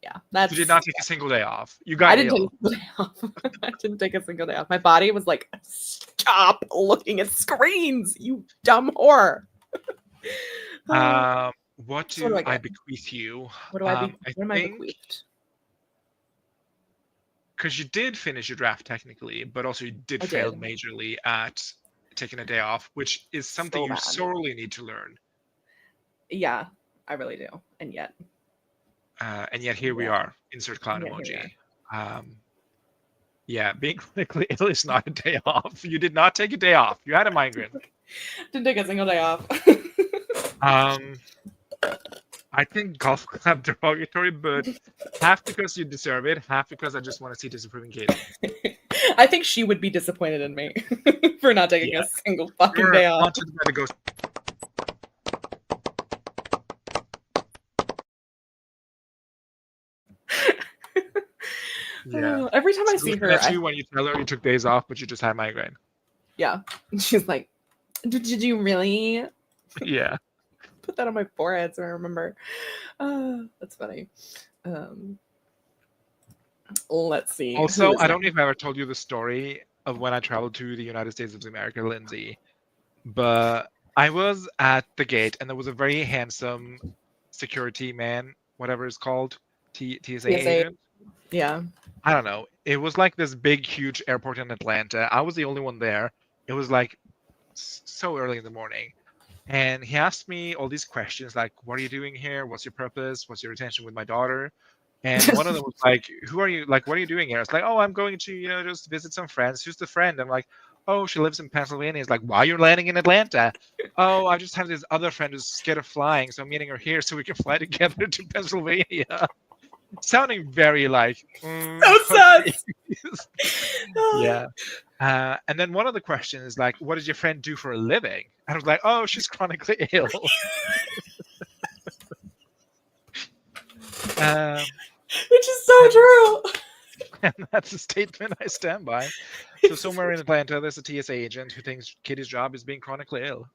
Yeah, you did not take a single day off. You got ill. I didn't take a single day off. My body was like, stop looking at screens, you dumb whore. What do I bequeath you? What am I bequeathed? Because you did finish your draft technically, but also you did fail majorly at taking a day off, which is something you sorely need to learn. Yeah, I really do. And yet here we are. Insert clown emoji. Being chronically ill is not a day off. You did not take a day off. You had a migraine. Didn't take a single day off. I think golf clap derogatory, but half because you deserve it, half because I just want to see disapproving Katie. I think she would be disappointed in me for not taking a single fucking day off. Haunted by the ghost. Yeah. Every time I see her, when you tell her you took days off, but you just had migraine. Yeah, she's like, "Did you really?" Yeah. Put that on my forehead so I remember. That's funny. Let's see. Also, I don't know if I ever told you the story of when I traveled to the United States of America, Lindsay, but I was at the gate and there was a very handsome security man, whatever it's called, TSA agent. Yeah. I don't know. It was like this big, huge airport in Atlanta. I was the only one there. It was like so early in the morning. And he asked me all these questions like, what are you doing here? What's your purpose? What's your intention with my daughter? And one of them was like, who are you? Like, what are you doing here? It's like, oh, I'm going to, just visit some friends. Who's the friend? I'm like, oh, she lives in Pennsylvania. It's like, why are you landing in Atlanta? Oh, I just have this other friend who's scared of flying. So I'm meeting her here so we can fly together to Pennsylvania. Sounding very like so sad. Yeah. And then one of the questions is like, what does your friend do for a living? And I was like, oh, she's chronically ill. Which is so true. And that's a statement I stand by. So somewhere in Atlanta, there's a TSA agent who thinks Kitty's job is being chronically ill.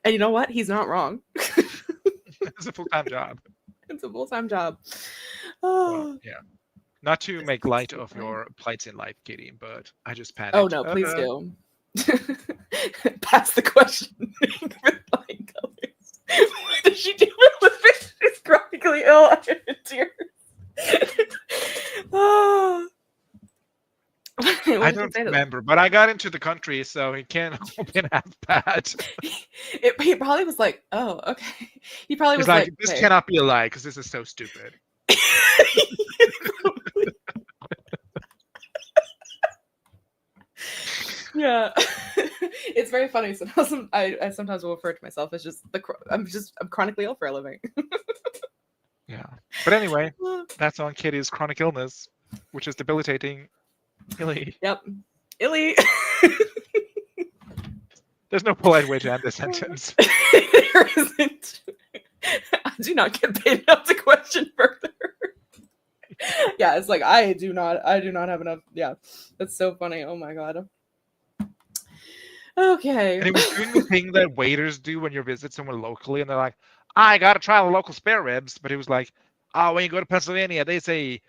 And you know what? He's not wrong. It's a full-time job. It's a full-time job. Well, yeah. Not to make light of your plights in life, Kitty, but I just panicked. Oh no, please do. Pass the question. With flying colors. What does she do for a living? She's chronically ill. I'm in tears. Oh. I don't remember, but I got into the country, so he can't have been half bad. He probably was like, oh, okay. He probably was like, this cannot be a lie because this is so stupid. Yeah. It's very funny. So I sometimes will refer to myself as just I'm chronically ill for a living. Yeah. But anyway, that's on Kitty's chronic illness, which is debilitating. Illy. Yep. Illy. There's no polite way to end this sentence. There isn't. I do not get paid enough to question further. Yeah, it's like I do not have enough. Yeah. That's so funny. Oh my god. Okay. And it was doing the thing that waiters do when you visit someone locally and they're like, I gotta try the local spare ribs. But it was like, oh, when you go to Pennsylvania, they say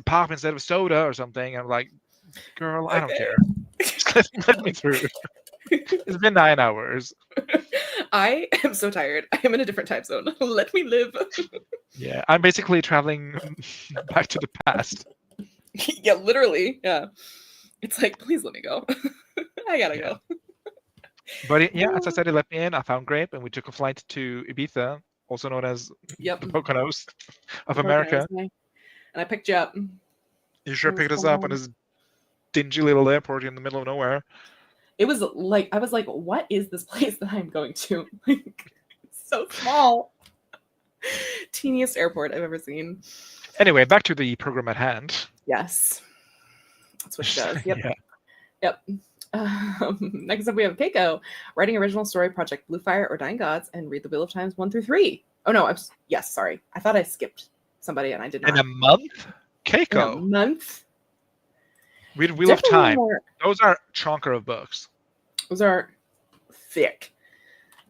pop instead of soda or something. And I'm like, girl, I don't care. Just let me through. It's been 9 hours. I am so tired. I am in a different time zone. Let me live. Yeah, I'm basically traveling back to the past. Yeah, literally. Yeah. It's like, please let me go. I gotta go. But as I said, it let me in. I found Grape, and we took a flight to Ibiza, also known as the Poconos of America. And I picked you up. You sure picked us up in this dingy little airport in the middle of nowhere. It was like, I was like, what is this place that I'm going to? Like, it's so small. Teeniest airport I've ever seen. Anyway, back to the program at hand. Yes. That's what she does. Yep. Yeah. Yep. Next up, we have Keiko, writing original story project Blue Fire or Dying Gods, and read the Wheel of Times 1 through 3. Oh no, yes, sorry. I thought I skipped somebody and I did not. In a month? Keiko. In a month? Read Wheel of Time. Those are chonker of books. Those are thick.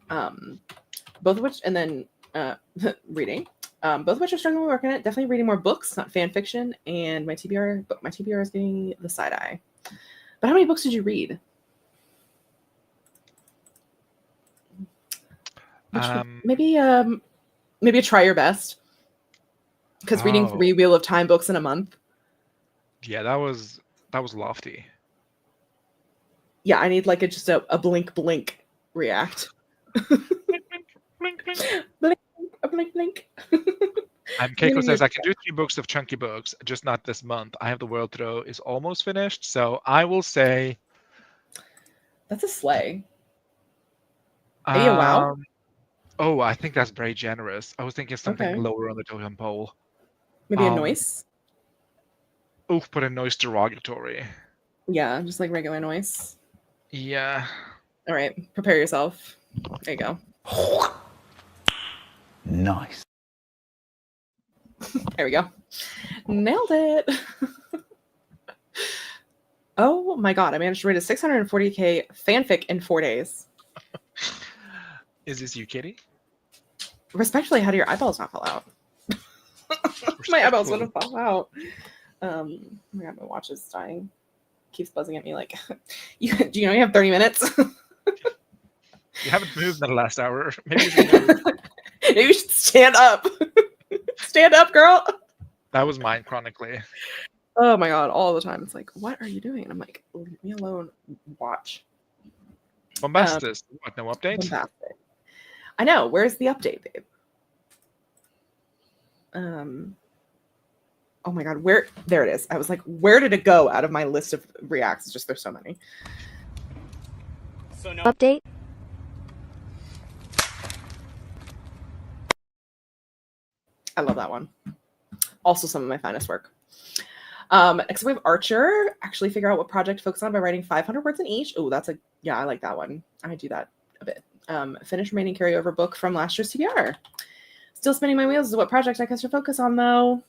Both of which, and then reading. Both of which are struggling with working it. Definitely reading more books, not fan fiction. And my TBR is getting the side eye. But how many books did you read? Maybe try your best. Because reading 3 Wheel of Time books in a month. Yeah, that was lofty. Yeah, I need like just a blink react. Blink. Blink. Keiko says, I can do 3 books of chunky books, just not this month. I Have the World Throw is almost finished, so I will say... That's a slay. Wow. Oh, I think that's very generous. I was thinking something Okay. lower on the totem pole. Maybe a noise? Oof, but a noise derogatory. Yeah, just like regular noise. Yeah. All right, prepare yourself. There you go. Nice. There we go. Nailed it. Oh my god, I managed to read a 640K fanfic in 4 days. Is this you, Kitty? Respectfully, how do your eyeballs not fall out? My eyeballs wouldn't fall out. Oh my god, my watch is dying. Keeps buzzing at me like, do you know you have 30 minutes? You haven't moved in the last hour. Maybe you should move. Maybe you should stand up. Stand up, girl. That was mine chronically. Oh my god, all the time. It's like, what are you doing? And I'm like, leave me alone. Watch. Bombastus. What, no update? Bombastic. I know. Where's the update, babe? Oh my god, where? There it is. I was like, where did it go out of my list of reacts? It's just there's so many. So no update. I love that one. Also, some of my finest work. Next we have Archer. Actually figure out what project to focus on by writing 500 words in each. Oh, that's I like that one. I do that a bit. Finish remaining carryover book from last year's TBR. Still spinning my wheels is what project I guess to focus on though. ...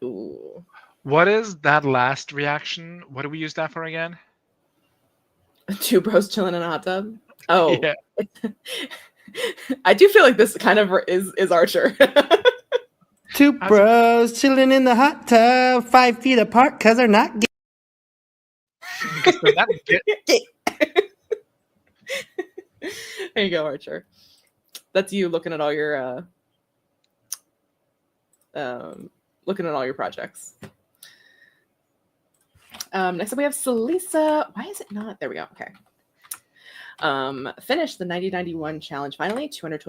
Ooh. What is that last reaction? What do we use that for again? 2 bros chilling in a hot tub. Oh, Yeah. I do feel like this kind of is Archer. 2 bros chilling in the hot tub, 5 feet apart because they're not gay. There you go, Archer. That's you looking at all your projects. Next up we have Celisa. Why is it not? There we go. Okay. Finished the 90-91 challenge finally. 200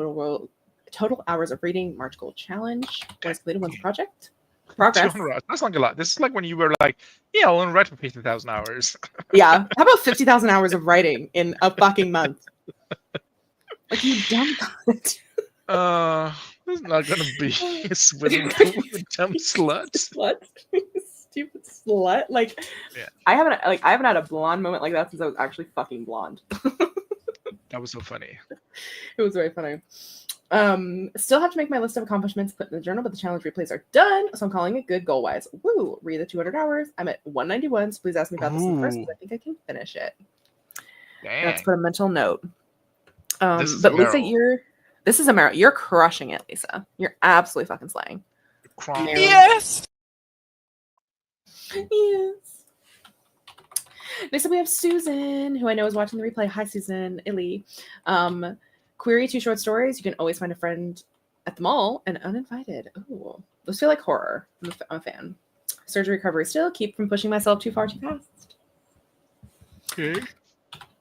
total hours of reading. March goal challenge. Was completed once project. Progress. 200 hours. That's like a lot. This is like when you were like, yeah, I'll write for 50,000 hours. Yeah. How about 50,000 hours of writing in a fucking month? Like, you dumb cunt. This is not gonna be a swimming pool with dumb sluts. Slut. Stupid slut. Like, yeah. I haven't had a blonde moment like that since I was actually fucking blonde. That was so funny. It was very funny. Still have to make my list of accomplishments put in the journal, but the challenge replays are done, so I'm calling it good goal-wise. Woo! Read the 200 hours. I'm at 191, so please ask me about this in first, because I think I can finish it. Let's put a mental note. But Lisa, this is a merit. You're crushing it, Lisa. You're absolutely fucking slaying. Yes! Yes. Next up, we have Susan, who I know is watching the replay. Hi, Susan. Illy. Query 2 short stories. You can always find a friend at the mall and uninvited. Oh, those feel like horror. I'm a fan. Surgery recovery still. Keep from pushing myself too far too fast. Okay.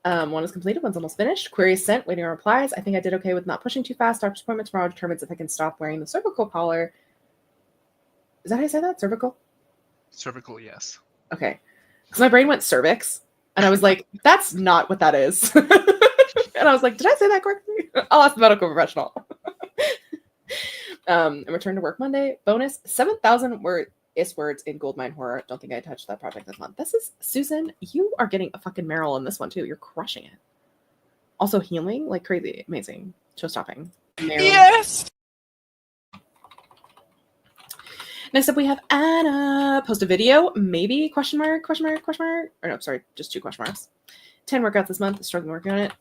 One is completed. One's almost finished. Query is sent. Waiting on replies. I think I did okay with not pushing too fast. Doctor's appointment tomorrow determines if I can stop wearing the cervical collar. Is that how you say that? Cervical? Cervical, yes. Okay. Because my brain went cervix. And I was like, that's not what that is. And I was like, did I say that correctly? I'll ask the medical professional. And return to work Monday. Bonus 7,000 words in Goldmine Horror. Don't think I touched that project this month. This is Susan. You are getting a fucking Meryl in this one too. You're crushing it. Also healing like crazy. Amazing. Show stopping. Yes! Next up, we have Anna. Post a video, maybe, question mark. Or no, sorry, just 2 question marks. 10 workouts this month, struggling working on it.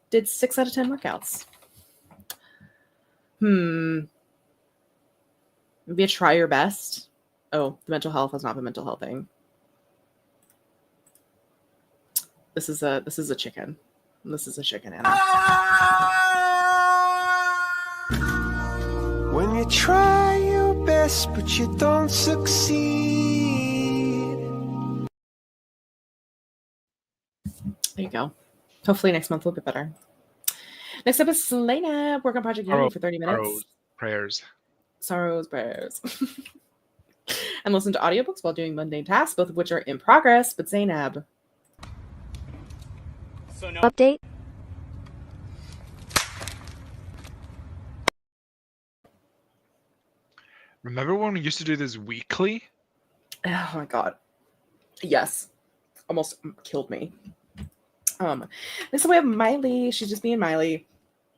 Did 6 out of 10 workouts. Maybe a try your best. Oh, the mental health has not been mental health thing. This is a chicken. This is a chicken, Anna. When you try your best, but you don't succeed. There you go. Hopefully next month will get better. Next up is Selena. Work on Project Unity for 30 minutes. Prayers. Sorrows, prayers. And listen to audiobooks while doing mundane tasks, both of which are in progress. But Zainab. So no update. Remember when we used to do this weekly? Oh my god. Yes. Almost killed me. Next we have Miley. She's just being Miley.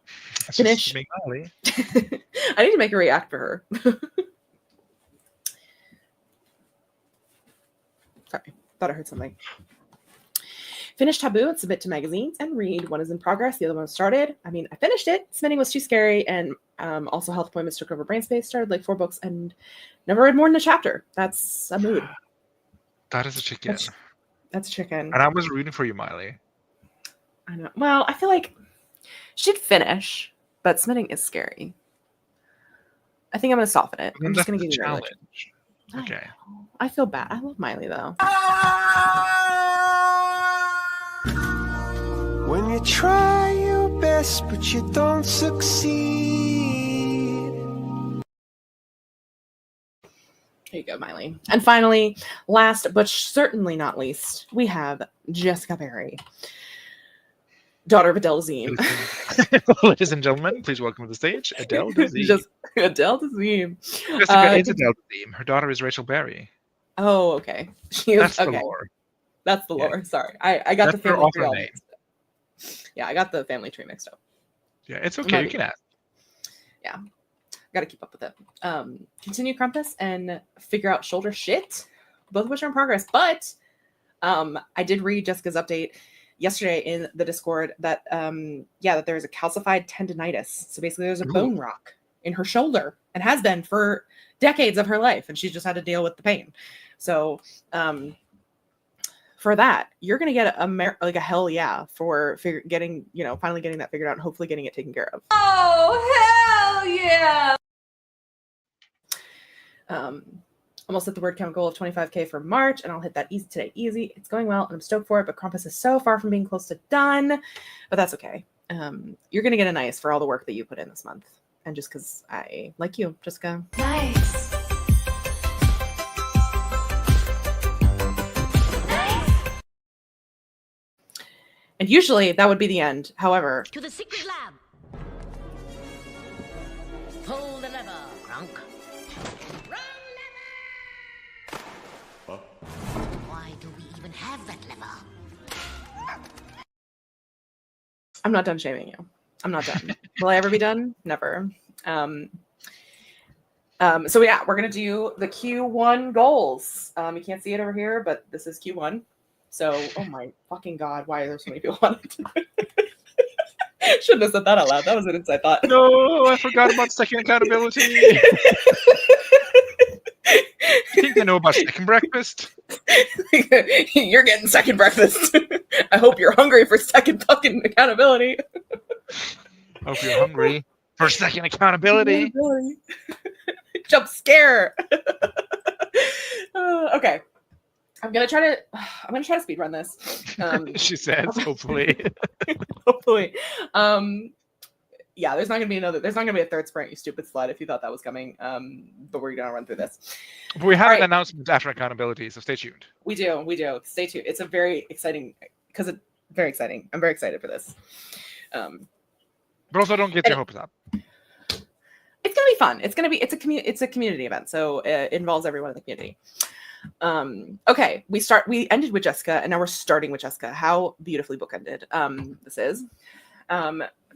Finish. Miley. I need to make a react for her. Sorry, thought I heard something. Finish Taboo and submit to magazines and read. One is in progress. The other one started. I mean, I finished it. Submitting was too scary. And also Health Appointments took over brain space. Started like 4 books and never read more than a chapter. That's a mood. That is a chicken. That's a chicken. And I was rooting for you, Miley. I know. Well, I feel like she'd finish, but submitting is scary. I think I'm going to soften it. I'm just going to give you a challenge. Okay. I feel bad. I love Miley, though. When you try your best, but you don't succeed. There you go, Miley. And finally, last but certainly not least, we have Jessica Barry, daughter of Adele Dazeem. Ladies and gentlemen, please welcome to the stage Adele Dazeem. Adele Dazeem. Jessica is Adele Dazeem. Her daughter is Rachel Berry. Oh, okay. That's the lore. That's the lore. Sorry, I got the family tree all mixed up. Yeah, I got the family tree mixed up. Yeah, it's okay. You can ask. Yeah, got to keep up with it. Continue Krampus and figure out shoulder shit, both of which are in progress. But I did read Jessica's update yesterday in the Discord that that there's a calcified tendonitis. So basically, there's a bone rock in her shoulder and has been for decades of her life, and she's just had to deal with the pain. So for that, you're gonna get a hell yeah for finally getting that figured out and hopefully getting it taken care of. Oh hell yeah! Almost hit the word count goal of 25K for March, and I'll hit that today. Easy. It's going well, and I'm stoked for it. But Krampus is so far from being close to done, but that's okay. You're gonna get a nice for all the work that you put in this month, and just because I like you, Jessica. Nice. And usually that would be the end. However, to the secret lab. Pull the lever, Kronk. Wrong lever! Huh? Why do we even have that lever? I'm not done shaming you. I'm not done. Will I ever be done? Never. So yeah, we're gonna do the Q1 goals. You can't see it over here, but this is Q1. So, oh my fucking god, why are there so many people on it? Shouldn't have said that out loud. That was an inside thought. No, I forgot about second accountability. You think I know about second breakfast? You're getting second breakfast. I hope you're hungry for second fucking accountability. Hope you're hungry for second accountability. Jump scare. Okay. I'm gonna try to speed run this. She says, hopefully. Hopefully. Yeah, there's not gonna be a third sprint, you stupid slut, if you thought that was coming. But we're gonna run through this. But we have an announcement after accountability, so stay tuned. We do. Stay tuned. It's a very exciting very exciting. I'm very excited for this. But also don't get your hopes up. It's gonna be fun. It's a community event, so it involves everyone in the community. Okay, we ended with Jessica and now we're starting with Jessica. How beautifully bookended this is.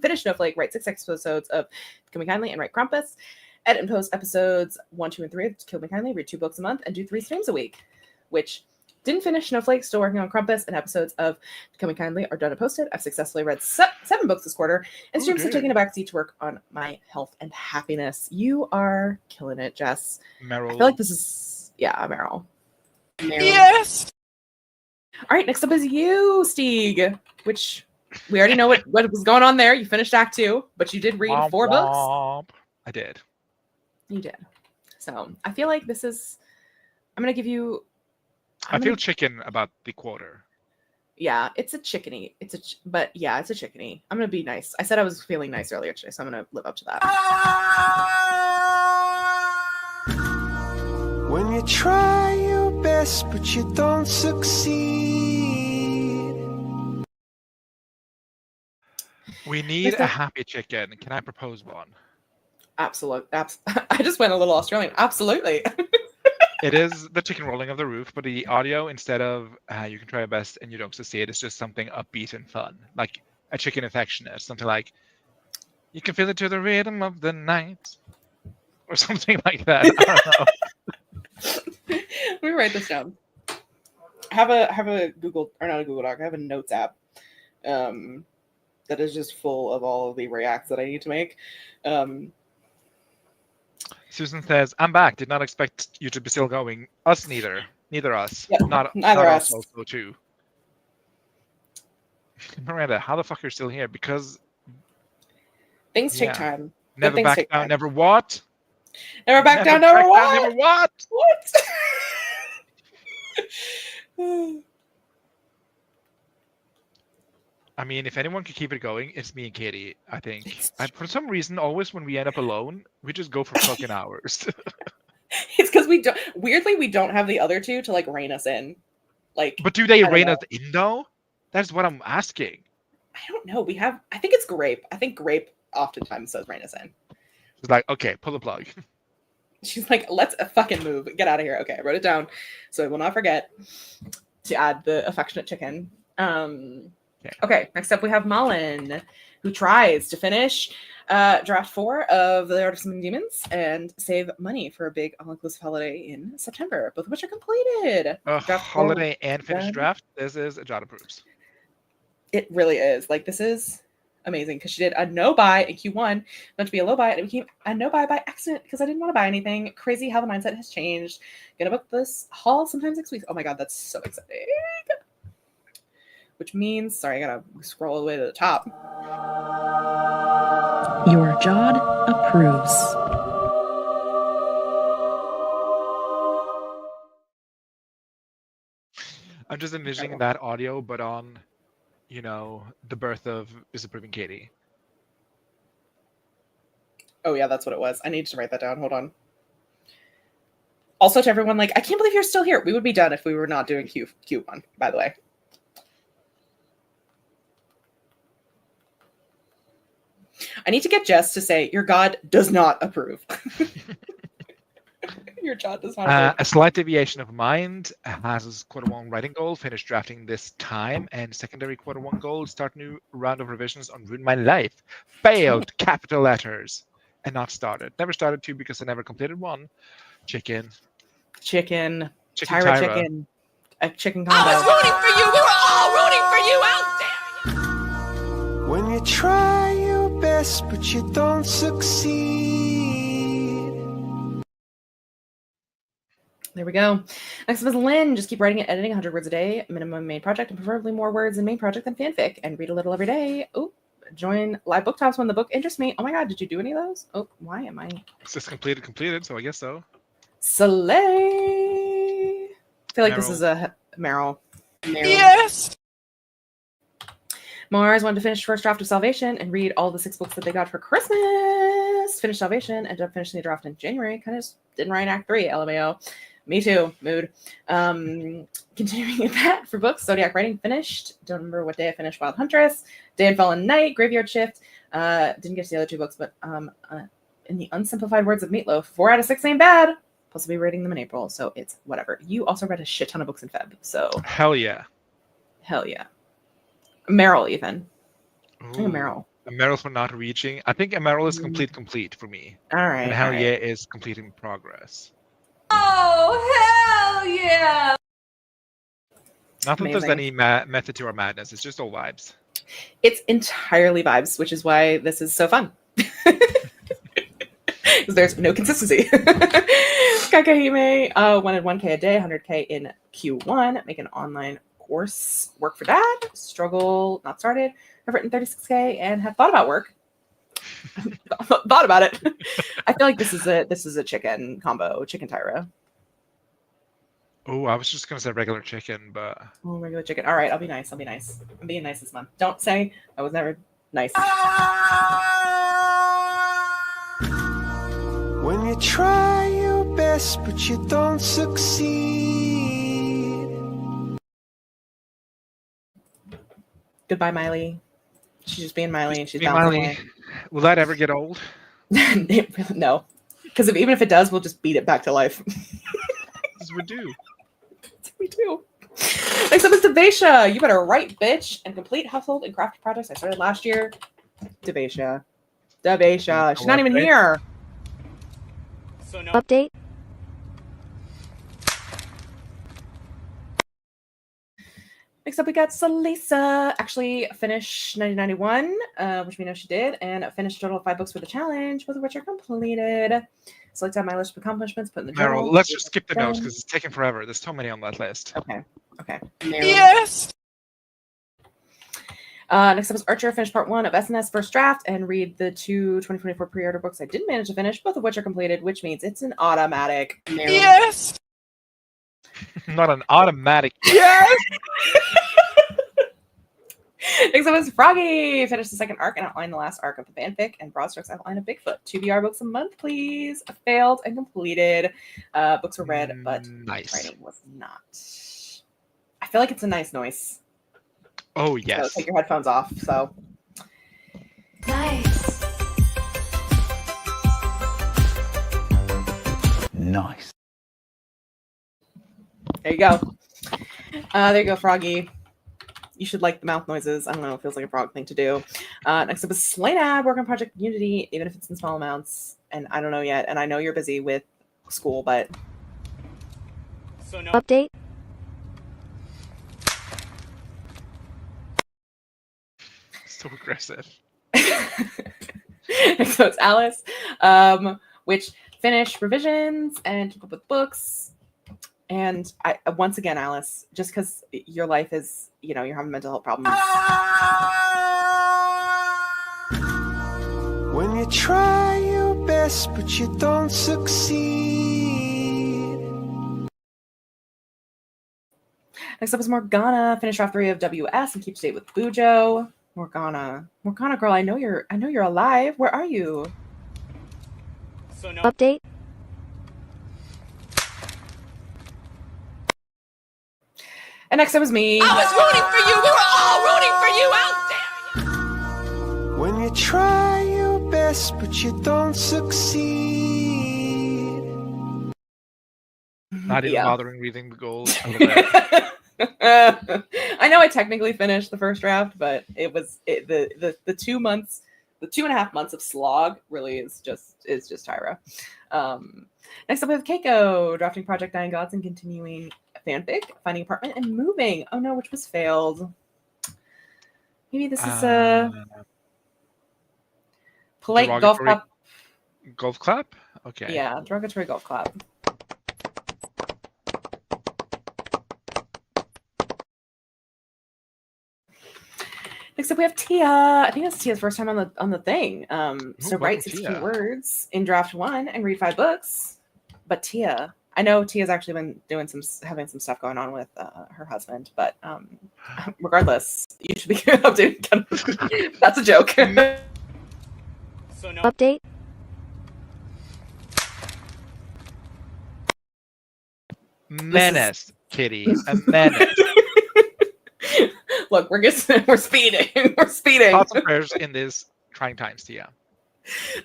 Finish Snowflake, write 6 episodes of Kill Me Kindly and write Krampus, edit and post episodes 1, 2, and 3 of Kill Me Kindly, read 2 books a month, and do 3 streams a week. Which didn't finish Snowflake, still working on Krampus, and episodes of Kill Me Kindly are done and posted. I've successfully read 7 books this quarter, and streams have taken a backseat to work on my health and happiness. You are killing it, Jess. Meryl. I feel like this is Meryl. Yes. All right, next up is you, Stieg, which we already know what was going on there. You finished Act 2, but you did read 4 books. I did. You did. So I feel like this is. I'm gonna give you. I feel chicken about the quarter. Yeah, it's a chickeny. It's a chickeny. I'm gonna be nice. I said I was feeling nice earlier today, so I'm gonna live up to that. When you try your best, but you don't succeed. We need a happy chicken. Can I propose one? Absolute. I just went a little Australian. Absolutely. It is the chicken rolling of the roof, but the audio, instead of you can try your best and you don't succeed, it's just something upbeat and fun, like a chicken affectionate, something like you can feel it to the rhythm of the night, or something like that. I don't know. Let me write this down. I have a Google, or not a Google Doc. I have a notes app that is just full of all of the reacts that I need to make. Susan says, "I'm back. Did not expect you to be still going. Us neither. Neither us. Yep, not neither us. us. Also too." Miranda, how the fuck are you still here? Because things take time. Never back down. Never what? Never back down. Never what? Never what? What? I mean, if anyone could keep it going, it's me and Katie, I think. For some reason, always when we end up alone, we just go for fucking hours. It's because we don't have the other two to like rein us in. Like, but do they rein us in though? That's what I'm asking. I don't know. I think it's Grape. I think Grape oftentimes says rein us in. She's like, okay, pull the plug. She's like, let's fucking move. Get out of here. Okay, I wrote it down so I will not forget to add the affectionate chicken. Okay, next up we have Malin, who tries to finish draft 4 of The Art of Summoning Demons and save money for a big all-inclusive holiday in September, both of which are completed. Holiday and finished draft. This is a Jot approves. It really is. Like, this is amazing because she did a no buy in Q1, meant to be a low buy, and it became a no buy by accident because I didn't want to buy anything. Crazy how the mindset has changed. Gonna book this haul sometime next week. Oh my god, that's so exciting. Which means, sorry, I gotta scroll all the way to the top. Your Jod approves. I'm just envisioning that audio, but on, the birth of Disapproving Katie. Oh yeah, that's what it was. I need to write that down. Hold on. Also to everyone, like, I can't believe you're still here. We would be done if we were not doing Q1, by the way. I need to get Jess to say, your God does not approve. Your God does not approve. A slight deviation of mind has Q1 writing goal, finish drafting this time, and secondary Q1 goal, start new round of revisions on Ruin My Life. Failed, capital letters, and not started. Never started 2 because I never completed 1. Chicken. Tyra chicken. A chicken combo. I was rooting for you. We were all rooting for you out there. When you try your best, but you don't succeed. There we go. Next up is Lynn. Just keep writing and editing 100 words a day, minimum main project, and preferably more words in main project than fanfic, and read a little every day. Oh, join live book talks when the book interests me. Oh my god, did you do any of those? Oh, why am I? It's just completed, so I guess so. Slay. I feel like this is a Meryl. Yes. Mars wanted to finish first draft of Salvation and read all the 6 books that they got for Christmas. Finish Salvation, ended up finishing the draft in January. Kind of just didn't write Act 3, LMAO. Me too, mood. Continuing that for books, Zodiac Writing finished. Don't remember what day I finished Wild Huntress. Day and Fallen Night, Graveyard Shift. Didn't get to the other 2 books, but in the unsimplified words of Meatloaf, 4 out of 6 ain't bad. Plus, I'll be reading them in April, so it's whatever. You also read a shit ton of books in Feb, so. Hell yeah. Meryl, even. Ooh, Meryl. Meryl for not reaching. I think a Meryl is complete for me. All right. And hell yeah is completing progress. Oh, hell yeah. Not that there's any method to our madness. It's just all vibes. It's entirely vibes, which is why this is so fun. Because there's no consistency. Kakahime wanted 1K a day, 100K in Q1. Make an online course. Work for dad. Struggle not started. I've written 36K and have thought about work. Thought about it. I feel like this is a chicken combo, chicken Tyra. Oh, I was just gonna say regular chicken, but regular chicken. All right, I'll be nice. I'm being nice this month. Don't say I was never nice. When you try your best, but you don't succeed. Goodbye, Miley. She's just being Miley, and she's Miley. Will that ever get old? No, because even if it does, we'll just beat it back to life. As we do. We do. Next up is Devasia. You better write, bitch, and complete household and craft projects I started last year. Devasia. She's not even here. So no update. Next up, we got Salisa. Actually, finished 1991, which we know she did, and finished a total of 5 books for the challenge, both of which are completed. Select out my list of accomplishments, put in the journal. Meryl, let's just skip the notes because it's taking forever. There's so many on that list. Okay. Yes. Next up is Archer. Finished part 1 of SNS first draft and read the 2 2024 pre-order books I didn't manage to finish, both of which are completed, which means it's an automatic. Yes. Not an automatic. Yes. Next up is Froggy. Finished the second arc and outlined the last arc of the fanfic and broad strokes outline of Bigfoot. 2 VR books a month, please. Failed and completed. Books were read, but nice. writing was not. I feel like it's a nice noise. Oh, yes. So take your headphones off. So Nice. Nice. there you go. There you go, Froggy. You should like the mouth noises. I don't know. It feels like a frog thing to do. Next up is Slaynab. Work on Project Unity, even if it's in small amounts. And I don't know yet. And I know you're busy with school, but So no update. So aggressive. So it's Alice, which finished revisions and keep up with books. And I once again, Alice, just because your life is, you're having mental health problems. When you try your best but you don't succeed. Next up is Morgana. Finish draft 3 of WS and keep state with Bujo. Morgana, girl, I know you're alive. Where are you? So no update. And next up is me. I was rooting for you. We were all rooting for you. How dare you? When you try your best but you don't succeed. Not even Yeah. bothering reading the goals. I love that. I know I technically finished the first draft, but it was the 2 months, the 2.5 months of slog really is just Tyra. Next up we have Keiko, drafting Project Dying Gods and continuing fanfic, finding apartment and moving. Oh no, which was failed. Maybe this is a polite golf clap. Golf clap? Okay. Yeah, derogatory golf clap. Next up, we have Tia. I think that's Tia's first time on the thing. So write 16 words in draft 1 and read 5 books. But Tia, I know Tia's actually been having some stuff going on with her husband. But regardless, you should be updated. That's a joke. So no update. Menace, Kitty. A menace. Look, we're speeding. We're speeding. Thoughts and prayers in this trying times, Tia.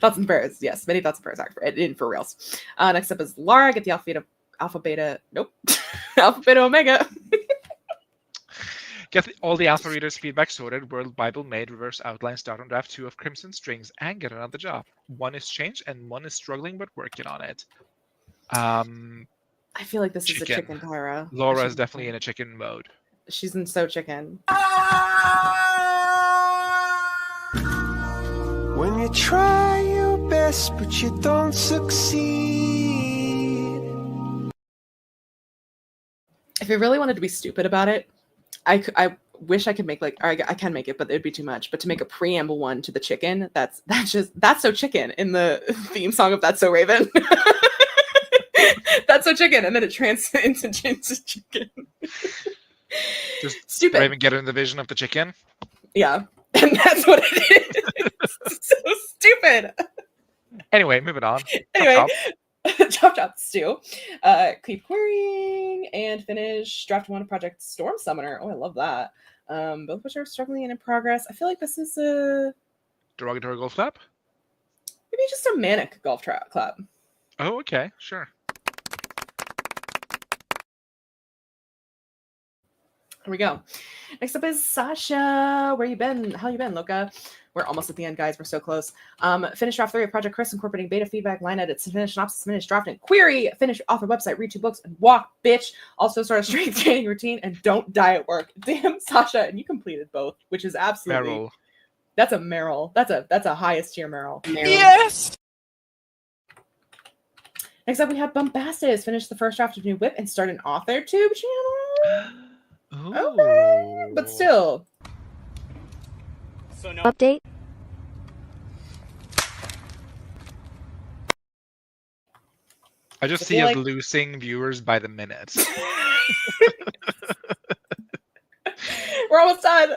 Thoughts and prayers, yes. Many thoughts and prayers in for reals. Next up is Laura. Get the alpha beta. Nope. Alpha beta omega. Get all the alpha readers' feedback sorted. World Bible made. Reverse outline. Start on draft 2 of Crimson Strings and get another job. 1 is changed and 1 is struggling but working on it. I feel like this is a chicken, Tyra. Laura is definitely in a chicken mode. She's in so chicken. When you try your best but you don't succeed. If we really wanted to be stupid about it, I wish I could make I can make it, but it'd be too much. But to make a preamble one to the chicken, that's so chicken in the theme song of That's So Raven. That's so chicken, and then it translates into chicken. Just stupid. Raven get in the vision of the chicken. Yeah, and that's what it is. So stupid. Anyway, moving on. Anyway, chop stew. Keep querying and finish draft 1 of Project Storm Summoner. Oh, I love that. Both which are struggling and in progress. I feel like this is a derogatory golf clap. Maybe just a manic golf clap. Oh, okay, sure. Here we go. Next up is Sasha. Where you been? How you been, Loca? We're almost at the end, guys. We're so close. Finish draft 3 of Project Chris, incorporating beta feedback, line edits, finish synopsis, finish drafting, query, finish author website, read 2 books, and walk, bitch. Also start a strength training routine and don't die at work. Damn, Sasha, and you completed both, which is absolutely Meryl. That's a Meryl. That's a highest tier Meryl. Yes. Next up, we have Bombastis. Finish the first draft of New Whip and start an author tube channel. Okay, but still. So no. Update. I just I see feel us like- losing viewers by the minute. We're almost done.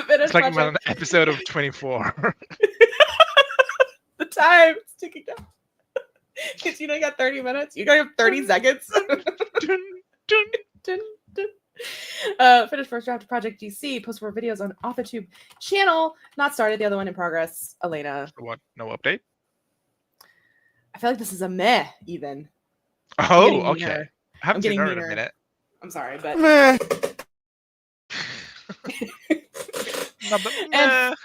Finish It's like Project. about an episode of 24. The time is ticking down. Because you know you got 30 minutes. You got 30 seconds. Dun, dun. Dun, dun. Finish first draft of Project DC. Post more videos on AuthorTube channel. Not started. The other one in progress. Elena. What? No update? I feel like this is a meh even. Oh, getting okay. meaner. Haven't seen getting her in a meaner. minute. I'm sorry, but Meh. No, but And-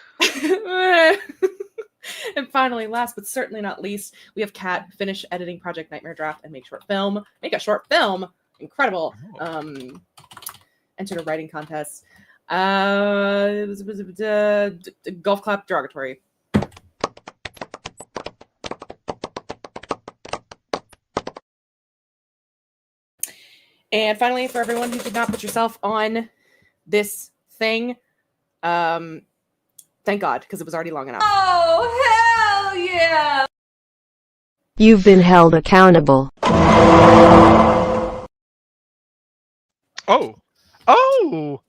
meh. and finally, last but certainly not least, we have Kat finish editing Project Nightmare Draft and make short film. Make a short film. Incredible. Entered a writing contest. Golf clap derogatory. And finally, for everyone who did not put yourself on this thing, thank God, because it was already long enough. Oh, hell yeah. You've been held accountable. Oh. Oh. Oh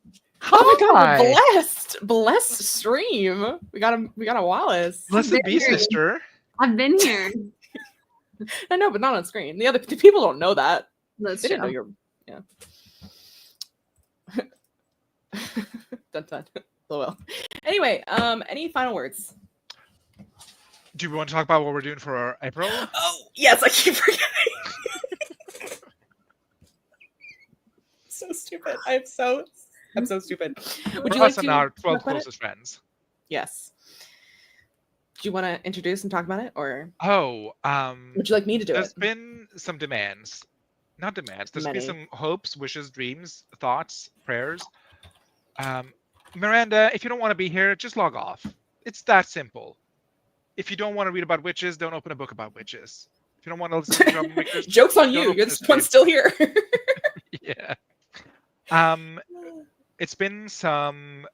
my God, Hi. we're blessed stream. We got a Wallace. Blessed be, sister. I've been here. I know, but not on screen. The people don't know that. That's They didn't know true. you're. Yeah. Dun dun. Oh well. Anyway, any final words? Do we want to talk about what we're doing for April? Oh yes, I keep forgetting. So stupid. I'm so stupid. Would you like Us to and our 12 talk about it? closest friends. Yes. Do you want to introduce and talk about it, or Oh, would you like me to do there's it? been some demands. Not demands. There's Many. been some hopes, wishes, dreams, thoughts, prayers. Miranda, if you don't want to be here, just log off. It's that simple. If you don't want to read about witches, don't open a book about witches. If you don't want to listen to troublemakers, Joke's on don't you. open You're a the stream. one still here. Yeah. It's been some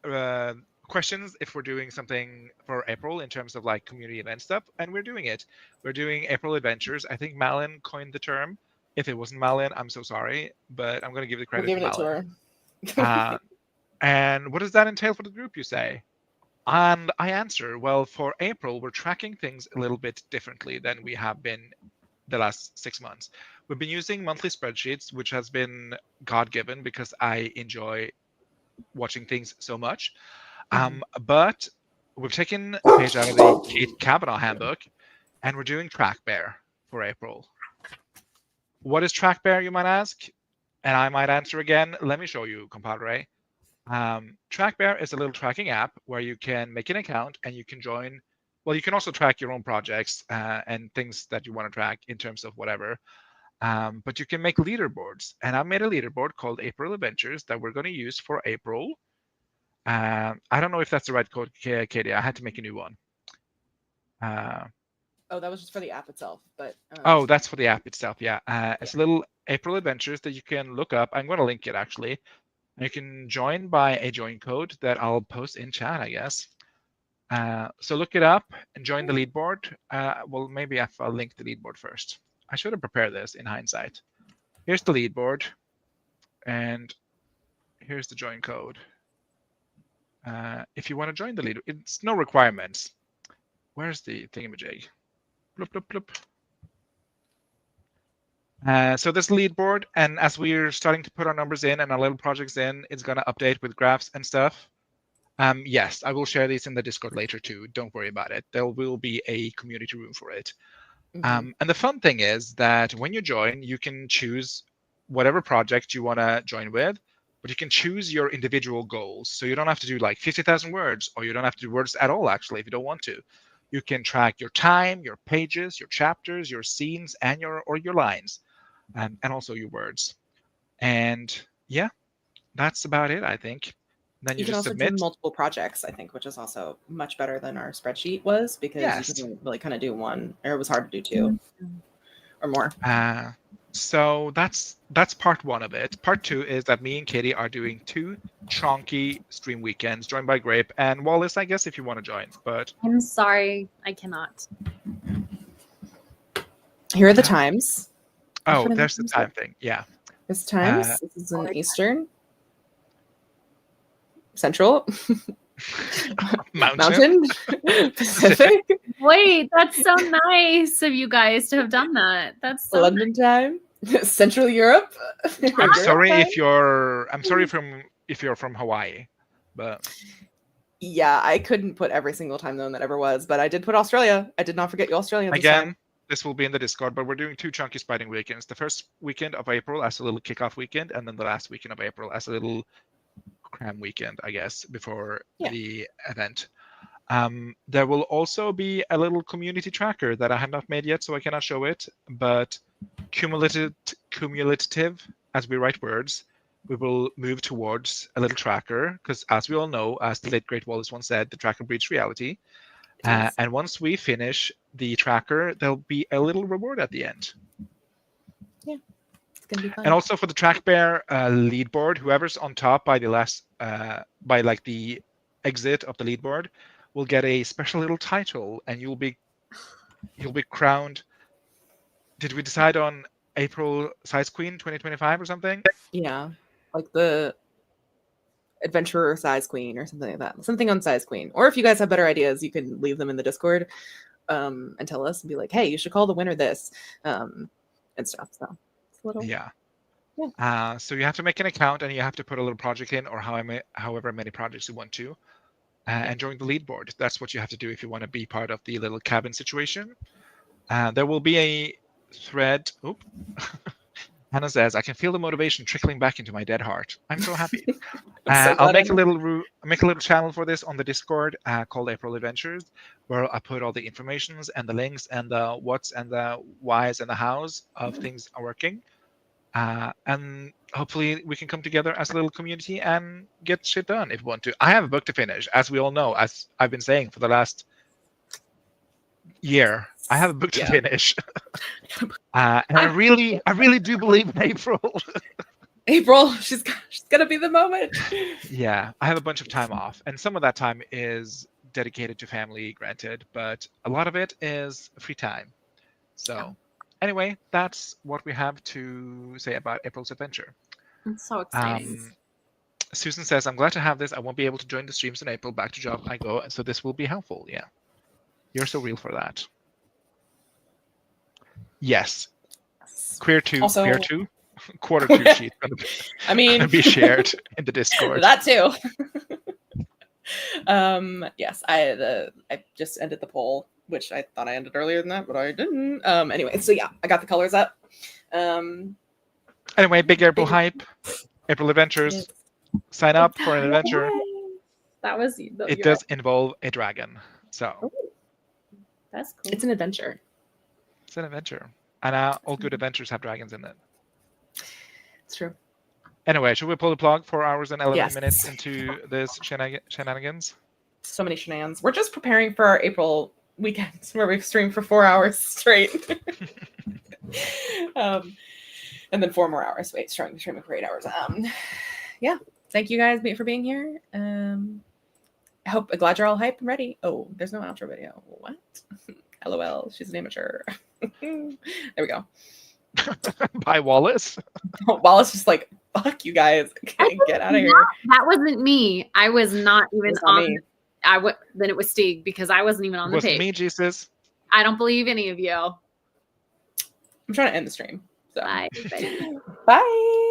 questions if we're doing something for April in terms of like community event stuff, and we're doing it. We're doing April Adventures. I think Malin coined the term. If it wasn't Malin, I'm so sorry, but I'm going to give the We're credit giving to it to Malin. her. And what does that entail for the group, you say? And I answer, well, for April, we're tracking things a little bit differently than we have been the last 6 months. We've been using monthly spreadsheets, which has been God-given because I enjoy watching things so much. But we've taken a page out of the Kate Kavanaugh handbook, and we're doing Track Bear for April. What is Track Bear, you might ask? And I might answer again. Let me show you, compadre. Track Bear is a little tracking app where you can make an account and you can join. Well, you can also track your own projects and things that you want to track in terms of whatever. But you can make leaderboards. And I made a leaderboard called April Adventures that we're going to use for April. I don't know if that's the right code, Katie. I had to make a new one. Oh, that was just for the app itself, but Oh, that's for the app itself. Yeah. It's a little April Adventures that you can look up. I'm going to link it actually. You can join by a join code that I'll post in chat, I guess. So look it up and join the lead board. Well, maybe I'll link the lead board first. I should have prepared this in hindsight. Here's the lead board, and here's the join code. If you want to join the lead, it's no requirements. Where's the thingamajig? Bloop, bloop, bloop. So this lead board, and as we're starting to put our numbers in and our little projects in, it's going to update with graphs and stuff. Yes, I will share these in the Discord later too. Don't worry about it. There will be a community room for it. And the fun thing is that when you join, you can choose whatever project you want to join with, but you can choose your individual goals. So you don't have to do like 50,000 words, or you don't have to do words at all, actually, if you don't want to. You can track your time, your pages, your chapters, your scenes, and your lines, and also your words. And yeah, that's about it, I think. Then you can just also submit. do multiple projects, I think, which is also much better than our spreadsheet was, because you can really kind of do one, or it was hard to do two or more. So that's part one of it. Part two is that me and Katie are doing 2 chunky stream weekends, joined by Grape and Wallace, I guess, if you want to join. But I'm sorry, I cannot. Here are the times. Oh, there's the time thing. Yeah. This times. This is in Eastern. Central. Mountain. Pacific. Wait, that's so nice of you guys to have done that. That's so London time. Central Europe. I'm sorry if you're from Hawaii, but yeah, I couldn't put every single time zone that ever was, but I did put Australia. I did not forget you Australians. Again, this will be in the Discord, but we're doing 2 chunky spiting weekends. The first weekend of April as a little kickoff weekend, and then the last weekend of April as a little cram weekend, I guess, before the event. There will also be a little community tracker that I have not made yet, so I cannot show it, but cumulative, as we write words, we will move towards a little tracker, because as we all know, as the late great Wallace once said, the tracker breeds reality. And once we finish the tracker, there'll be a little reward at the end. Yeah, it's gonna be fun. And also for the track bear lead board, whoever's on top by the last, by like the exit of the lead board, will get a special little title, and you'll be crowned. Did we decide on April Size Queen 2025 or something? Yeah, like the Adventurer Size Queen or something like that. Something on Size Queen. Or if you guys have better ideas, you can leave them in the Discord and tell us and be like, hey, you should call the winner this and stuff. So it's a little. Yeah. Yeah. So you have to make an account, and you have to put a little project in, or however many projects you want to, and join the lead board. That's what you have to do if you want to be part of the little cabin situation. There will be a thread. Oop. Hannah says, "I can feel the motivation trickling back into my dead heart. I'm so happy." I'll make a little channel for this on the Discord called April Adventures, where I put all the informations and the links and the what's and the whys and the hows of things are working. And hopefully we can come together as a little community and get shit done if we want to. I have a book to finish, as we all know, as I've been saying for the last year. I have a book to finish. And I really do believe in April. April, she's gonna be the moment. Yeah, I have a bunch of time off, and some of that time is dedicated to family, granted, but a lot of it is free time. So anyway, that's what we have to say about April's adventure. It's so exciting. Susan says, "I'm glad to have this. I won't be able to join the streams in April. Back to job I go, and so this will be helpful." Yeah, you're so real for that. Yes. Queer 2, also, Queer 2, quarter 2 sheet. Gonna be shared in the Discord. That too. Yes, I just ended the poll, which I thought I ended earlier than that, but I didn't. Anyway, so yeah, I got the colors up. Anyway, big April hype, April Adventures. Sign up for an adventure. That was. It does involve a dragon, so that's cool. It's an adventure. It's an adventure, and all good adventures have dragons in it. It's true. Anyway, should we pull the plug? 4 hours and 11 minutes into this shenanigans. So many shenanigans. We're just preparing for our April weekends where we stream for 4 hours straight. And then 4 more hours. Wait, streaming for 8 hours. Yeah. Thank you guys for being here. I'm glad you're all hyped and ready. Oh, there's no outro video. What? LOL. She's an amateur. There we go. By Wallace. Wallace just like, fuck you guys. Get out of here. That wasn't me. I was not even on. Then it was Stig, because I wasn't even on the page. Me, Jesus. I don't believe any of you. I'm trying to end the stream. So. Bye. Bye.